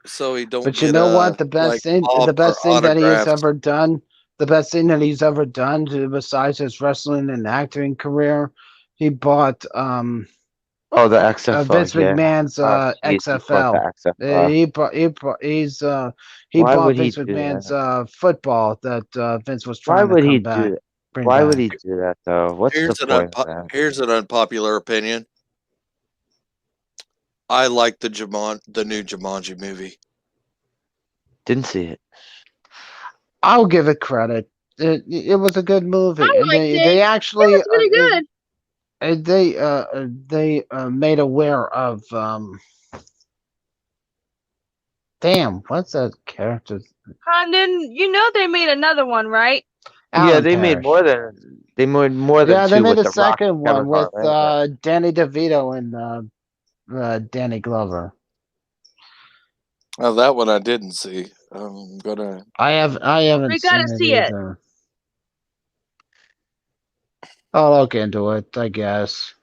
so he don't But you get know what? The like best thing, the mobbed or best thing that he has autographed. ever done, the best thing that he's ever done, besides his wrestling and acting career, he bought Oh, the XFL, Vince yeah. McMahon's Oh, jeez, he bought XFL. the XFL. He Why bought would he Vince do McMahon's that? football that Vince was Why trying to would he come do back, that? bring Why would back. he do that though? What's the point of that? Here's an unpopular opinion. I like the new Jumanji movie. Didn't see it. I'll give it credit. It was a good movie, I and liked they it. actually It was really good. they made aware of damn, what's that character? And then you know they made another one, right? Yeah, Alan they made Parrish. more than Yeah, they two made with a the Rock and second Kevin one with Hart, right? Yeah. Danny DeVito and Danny Glover. Oh, that one I didn't see. I'm gonna. I haven't We seen gotta it see it. either. I'll look into it, I guess.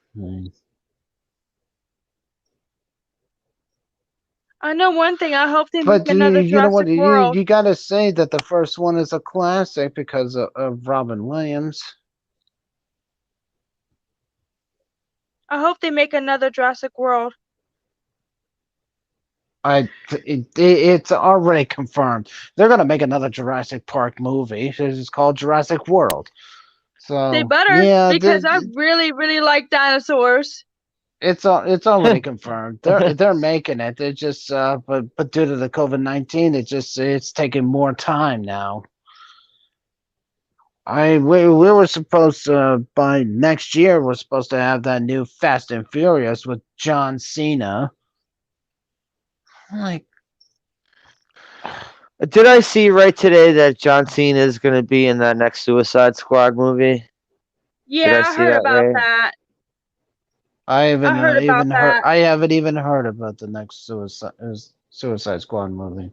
I know one thing. I hope they But make another you know what? Jurassic World. You gotta say that the first one is a classic because of Robin Williams. I hope they make another Jurassic World. It's already confirmed. They're gonna make another Jurassic Park movie. It's called Jurassic World. So They better yeah, because I really, really like dinosaurs. it's already confirmed. They're making it. They just but due to the COVID-19, it's taking more time now. We were supposed to by next year we're supposed to have that new Fast and Furious with John Cena. Like, Did I see right today that John Cena is going to be in that next Suicide Squad movie? Yeah, I I see heard that about right? that. I haven't heard about even heard. that. I haven't even heard about the next Suicide Squad movie.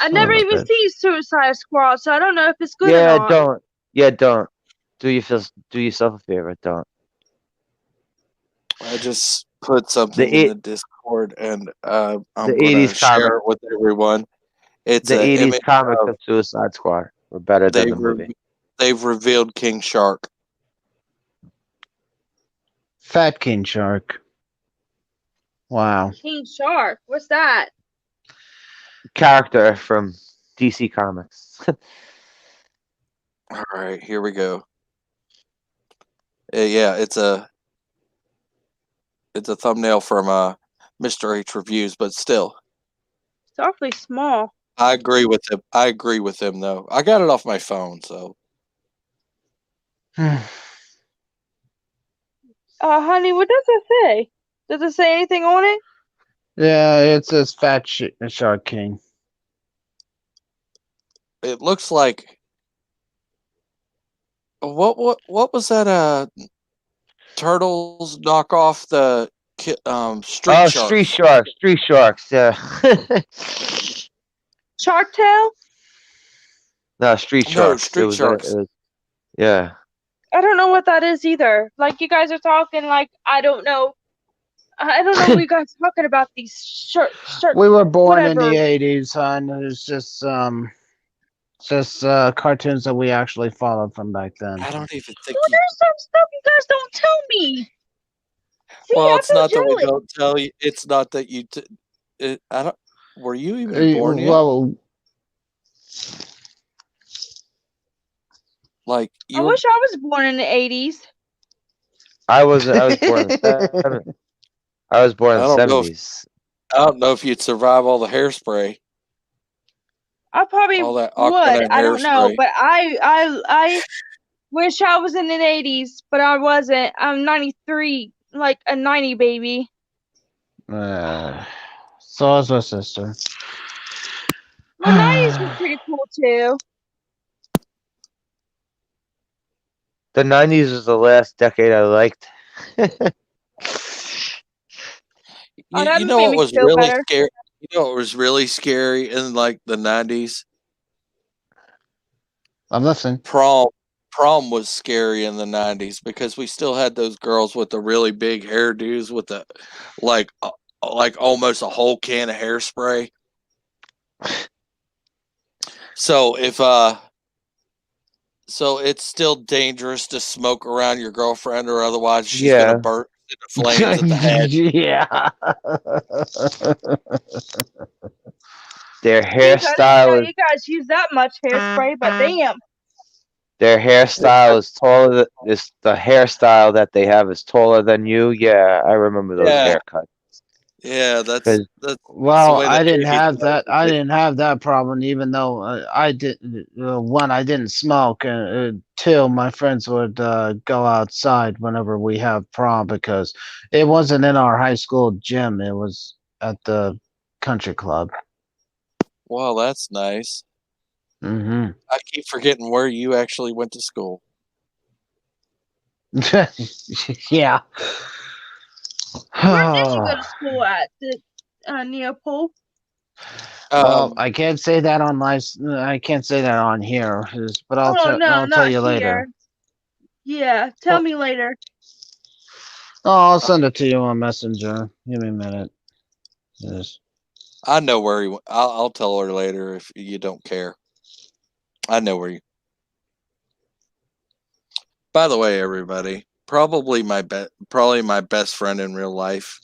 I Son never of a even bitch. see Suicide Squad, so I don't know if it's good or Yeah, not. don't. Yeah, don't. Do yourself a favor. Don't. I just put something in the Discord, and I'm the gonna 80s share comic. it with everyone. It's The an 80s image comic of of Suicide Squad were better than the movie. they've revealed King Shark. Fat King Shark. Wow. King Shark. What's that? Character from DC Comics. All right, here we go. Yeah, it's a thumbnail from Mr. H Reviews, but still, It's awfully small. I agree with him. I agree with him, though. I got it off my phone, so Honey, what does it say? Does it say anything on it? Yeah, it says Fat Shark King. it looks like what was that? Turtles knock off the Street Oh, Sharks. Street Sharks. Yeah. Shark Tale? No, Street No, Sharks. Street Sharks. Yeah. I don't know what that is either. Like you guys are talking like I don't know. I don't know what you guys are talking about these shark. We were born in whatever. the '80s, hon. It's just cartoons that we actually followed from back then. I don't even think. Well, there's some stuff you guys don't tell me. See, Well, I it's feel not that we jealous. don't tell you. It's not that you. I don't. Were you even born yet? Well, Like you I wish I was born in the 80s. I was born in the 70s. I was born in I the don't know if- 70s. I don't know if you'd survive all the hairspray, I probably all that would. Aquanet I don't know, hairspray. but I wish I was in the 80s, but I wasn't. I'm 93, like a 90 baby. So is my sister. The 90s were pretty cool too. The 90s was the last decade I liked. Oh, that You know made what me was feel really better. scary? You know what was really scary in like the 90s? I'm listening. Prom was scary in the 90s because we still had those girls with the really big hairdos with the like almost a whole can of hairspray. So so it's still dangerous to smoke around your girlfriend, or otherwise she's Yeah. gonna burst into flames at the head. Yeah. Their I didn't hairstyle know is you guys use that much hairspray, but damn. their hairstyle is taller. This the hairstyle that they have is taller than you. Yeah, I remember those Yeah. haircuts. Yeah, that's 'Cause- the Well, way the I didn't 80s have was. that. I didn't have that problem, even though I didn't. One, I didn't smoke, and two, my friends would go outside whenever we have prom because it wasn't in our high school gym. It was at the country club. Well, that's nice. Mm-hmm. I keep forgetting where you actually went to school. Yeah. Where did you go to school at? Neopol? Well, I can't say that on I can't say that on here, but I'll Oh no, I'll tell not you here. later. Yeah, tell me later. Oh, I'll send it to you on Messenger. Give me a minute. Yes. I know where he went. I'll tell her later if you don't care. I know where you. By the way, everybody, probably my best friend in real life,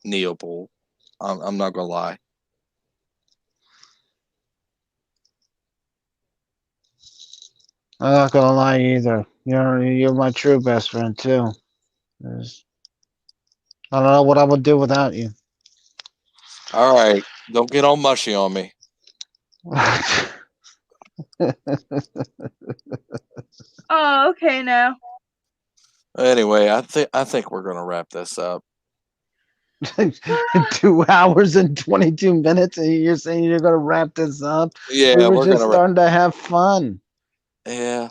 Neopol. I'm not gonna lie. I'm not gonna lie either. You're my true best friend too. Yes. I don't know what I would do without you. All right, don't get all mushy on me. Oh, okay now. Anyway, I think we're gonna wrap this up. 2 hours and 22 minutes, and you're saying you're gonna wrap this up? Yeah, we were we're just gonna. starting to have fun. Yeah.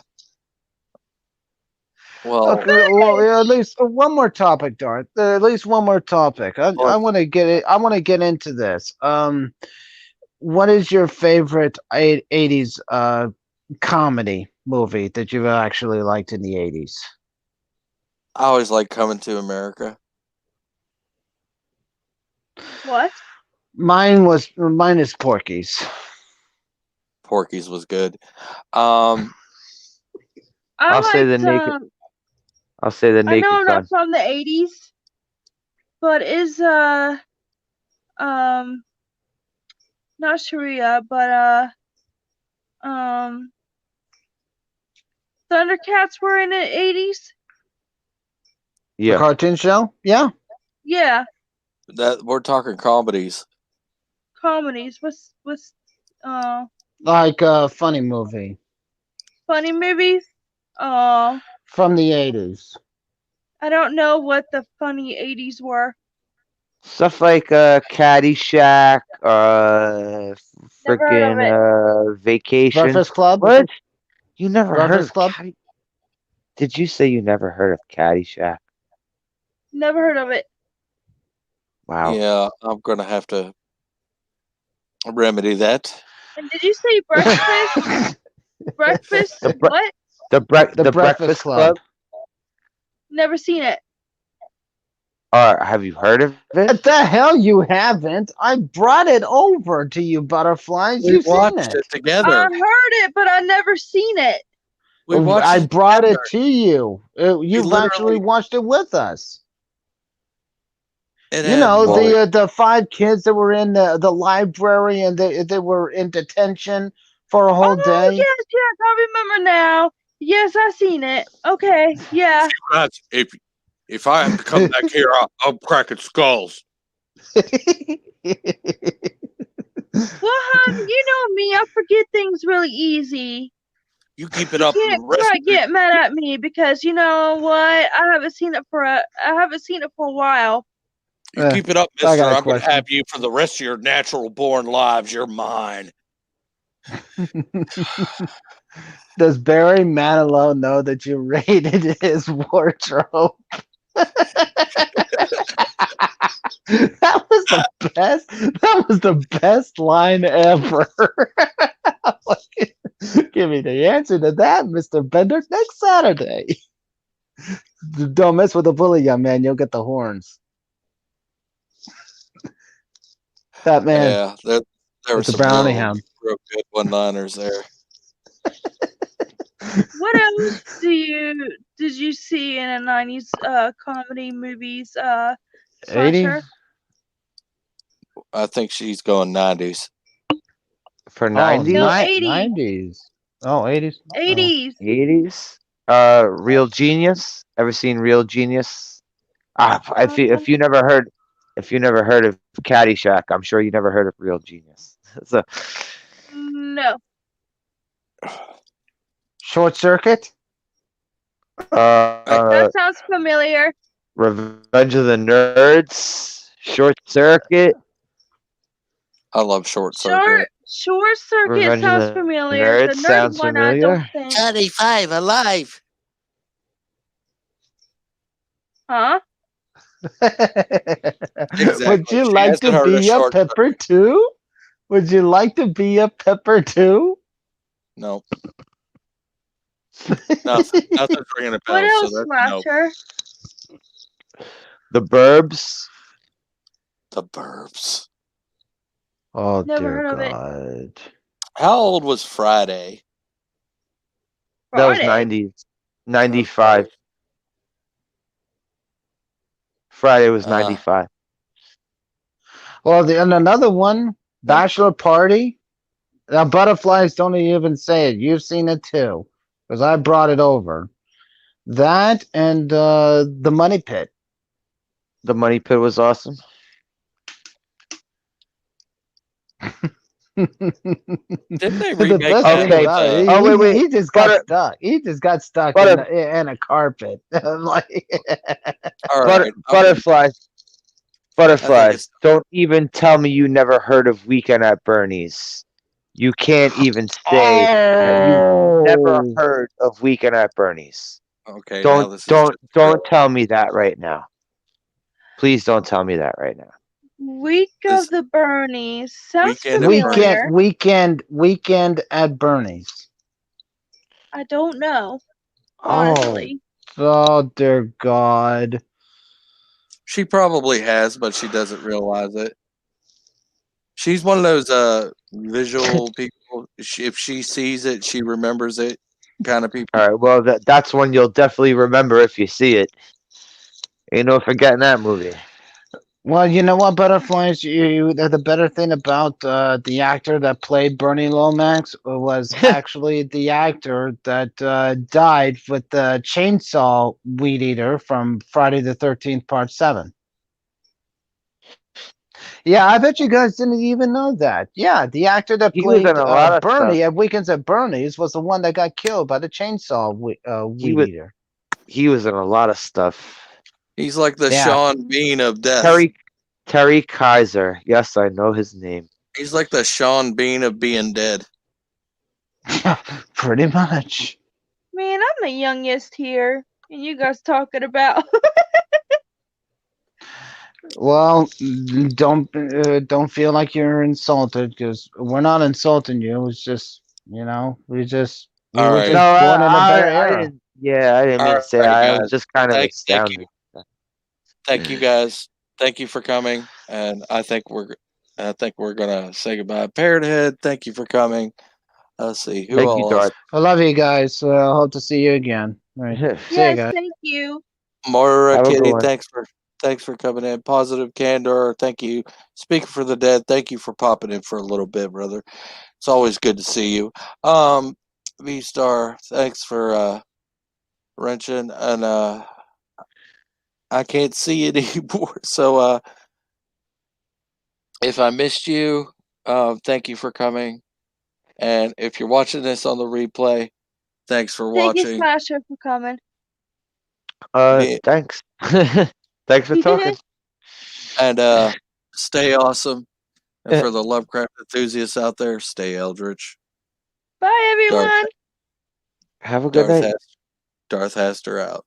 Well, Okay, well, yeah, at least one more topic, Darth. At least one more topic. I want to get it. I want to get into this. What is your favorite 80s comedy movie that you've actually liked in the 80s? I always like Coming to America. What? Mine is Porky's. Porky's was good. I I'll say the naked. I'll say the I Naked know I'm Gun. not from the 80s, but is not Sharia, but Thundercats were in the 80s. The Yeah. cartoon show? Yeah. Yeah, That we're talking comedies. comedies. What's Like a funny movie funny movies? Oh, from the 80s. I don't know what the funny 80s were. Stuff like Caddyshack, Never heard of freaking Vacation. Breakfast Club? What? You never heard Breakfast of Club? Did you say you never heard of Caddyshack? Never heard of it. Wow. Yeah, I'm gonna have to remedy that. And did you say breakfast? Breakfast? What? The Breakfast Club. Never seen it. Have you heard of it? What the hell you haven't? I brought it over to you, Butterflies. We You've seen watched it together. I heard it, but I never seen it. We watched I it brought together. it to you. You've literally- actually watched it with us. It You had know, more- the 5 kids that were in the library and they were in detention for a whole Oh, day. yes, I remember now. Yes, I seen it. Okay, yeah. If I have to come back here, I'm cracking skulls. Well, hon, you know me. I forget things really easy. You keep it You up. can't The rest quite of get mad at me because you know what? I haven't seen it for a while. you keep it up, I mister. got a I'm going to question. have you for the rest of your natural born lives. You're mine. Does Barry Manilow know that you raided his wardrobe? That was the best. That was the best line ever. Give me the answer to that, Mr. Bender, next Saturday. Don't mess with the bully, young man. You'll get the horns. That man, Yeah, there were it's a some brownie real, hound. real good one-liners there. What else did you see in a 90s comedy movies slasher? 80s? I think she's going 90s. For Oh, 90s, No, 80s. 90s. Oh, 80s. 80s. 80s, Real Genius. Ever seen Real Genius? If you never heard of Caddyshack, I'm sure you never heard of Real Genius. So, No. Short Circuit? That sounds familiar. Revenge of the Nerds, Short Circuit, I love Short Circuit. Short Circuit Revenge of sounds the familiar. The Nerds nerd sounds one I don't familiar. think. 35 alive. Huh? Exactly. Would you She like hasn't to heard of be a Short pepper too? Would you like to be a pepper too? No. Nothing's ringing a bell. What else, So that's no. Slasher? The Burbs. The Burbs. Oh Never dear heard of it. God. How old was Friday? That was Friday. 90s, 95. Friday was 95. Well, and another one, Bachelor Party. Now, butterflies don't even say it. You've seen it too, because I brought it over. That and the Money Pit. The Money Pit was awesome. Didn't they The remake best that thing Okay. about it, Oh, wait. he just got Butter- stuck. He just got stuck Butter- in a carpet. Like, All right. Butterflies. I Butterflies. think it's Don't even tell me you never heard of Weekend at Bernie's. You can't even say that you never oh, heard of Weekend at Bernie's. okay. Now Don't this is don't just don't tell me that right now. Please don't tell me that right now. Week This- of the Bernies. Sounds Weekend at familiar. weekend at Bernie's. I don't know. Honestly. Oh dear God. She probably has, but she doesn't realize it. She's one of those visual people. If she sees it, she remembers it kind of people. All right. Well, that's one you'll definitely remember if you see it. Ain't no forgetting that movie. Well, you know what, Butterflies? The better thing about the actor that played Bernie Lomax was actually the actor that died with the chainsaw weed eater from Friday the 13th, Part 7. Yeah, I bet you guys didn't even know that. Yeah, the actor that He was played in a lot of Bernie stuff. at Weekends at Bernie's was the one that got killed by the chainsaw weed was- eater. He was in a lot of stuff. He's like the Yeah. Sean Bean of death. Terry Kaiser. Yes, I know his name. He's like the Sean Bean of being dead. Pretty much. Man, I'm the youngest here. And you guys talking about Well, don't feel like you're insulted because we're not insulting you. It's just we All were right. just No, born in a better I era. didn't. Yeah, I didn't mean to say. All right, I guys. was just kind of Thank astounded. you. Thank you guys. Thank you for coming. And I think we're gonna say goodbye. Parrot Head, thank you for coming. Let's see who Thank all you, else? Dart. I love you guys. I hope to see you again. All right. See you yes, guys. thank you. Moira Have a good Kitty, one. thanks for coming in. Positive Candor, thank you. Speaking for the Dead, thank you for popping in for a little bit, brother. It's always good to see you. V Star, thanks for wrenching, and I can't see it anymore. So If I missed you, thank you for coming. And if you're watching this on the replay, thanks for Thank you, watching. Smasher, for coming. Thanks. Thanks for talking. And stay awesome. And for the Lovecraft enthusiasts out there, stay eldritch. Bye, everyone. Have a good night. Darth Haster out.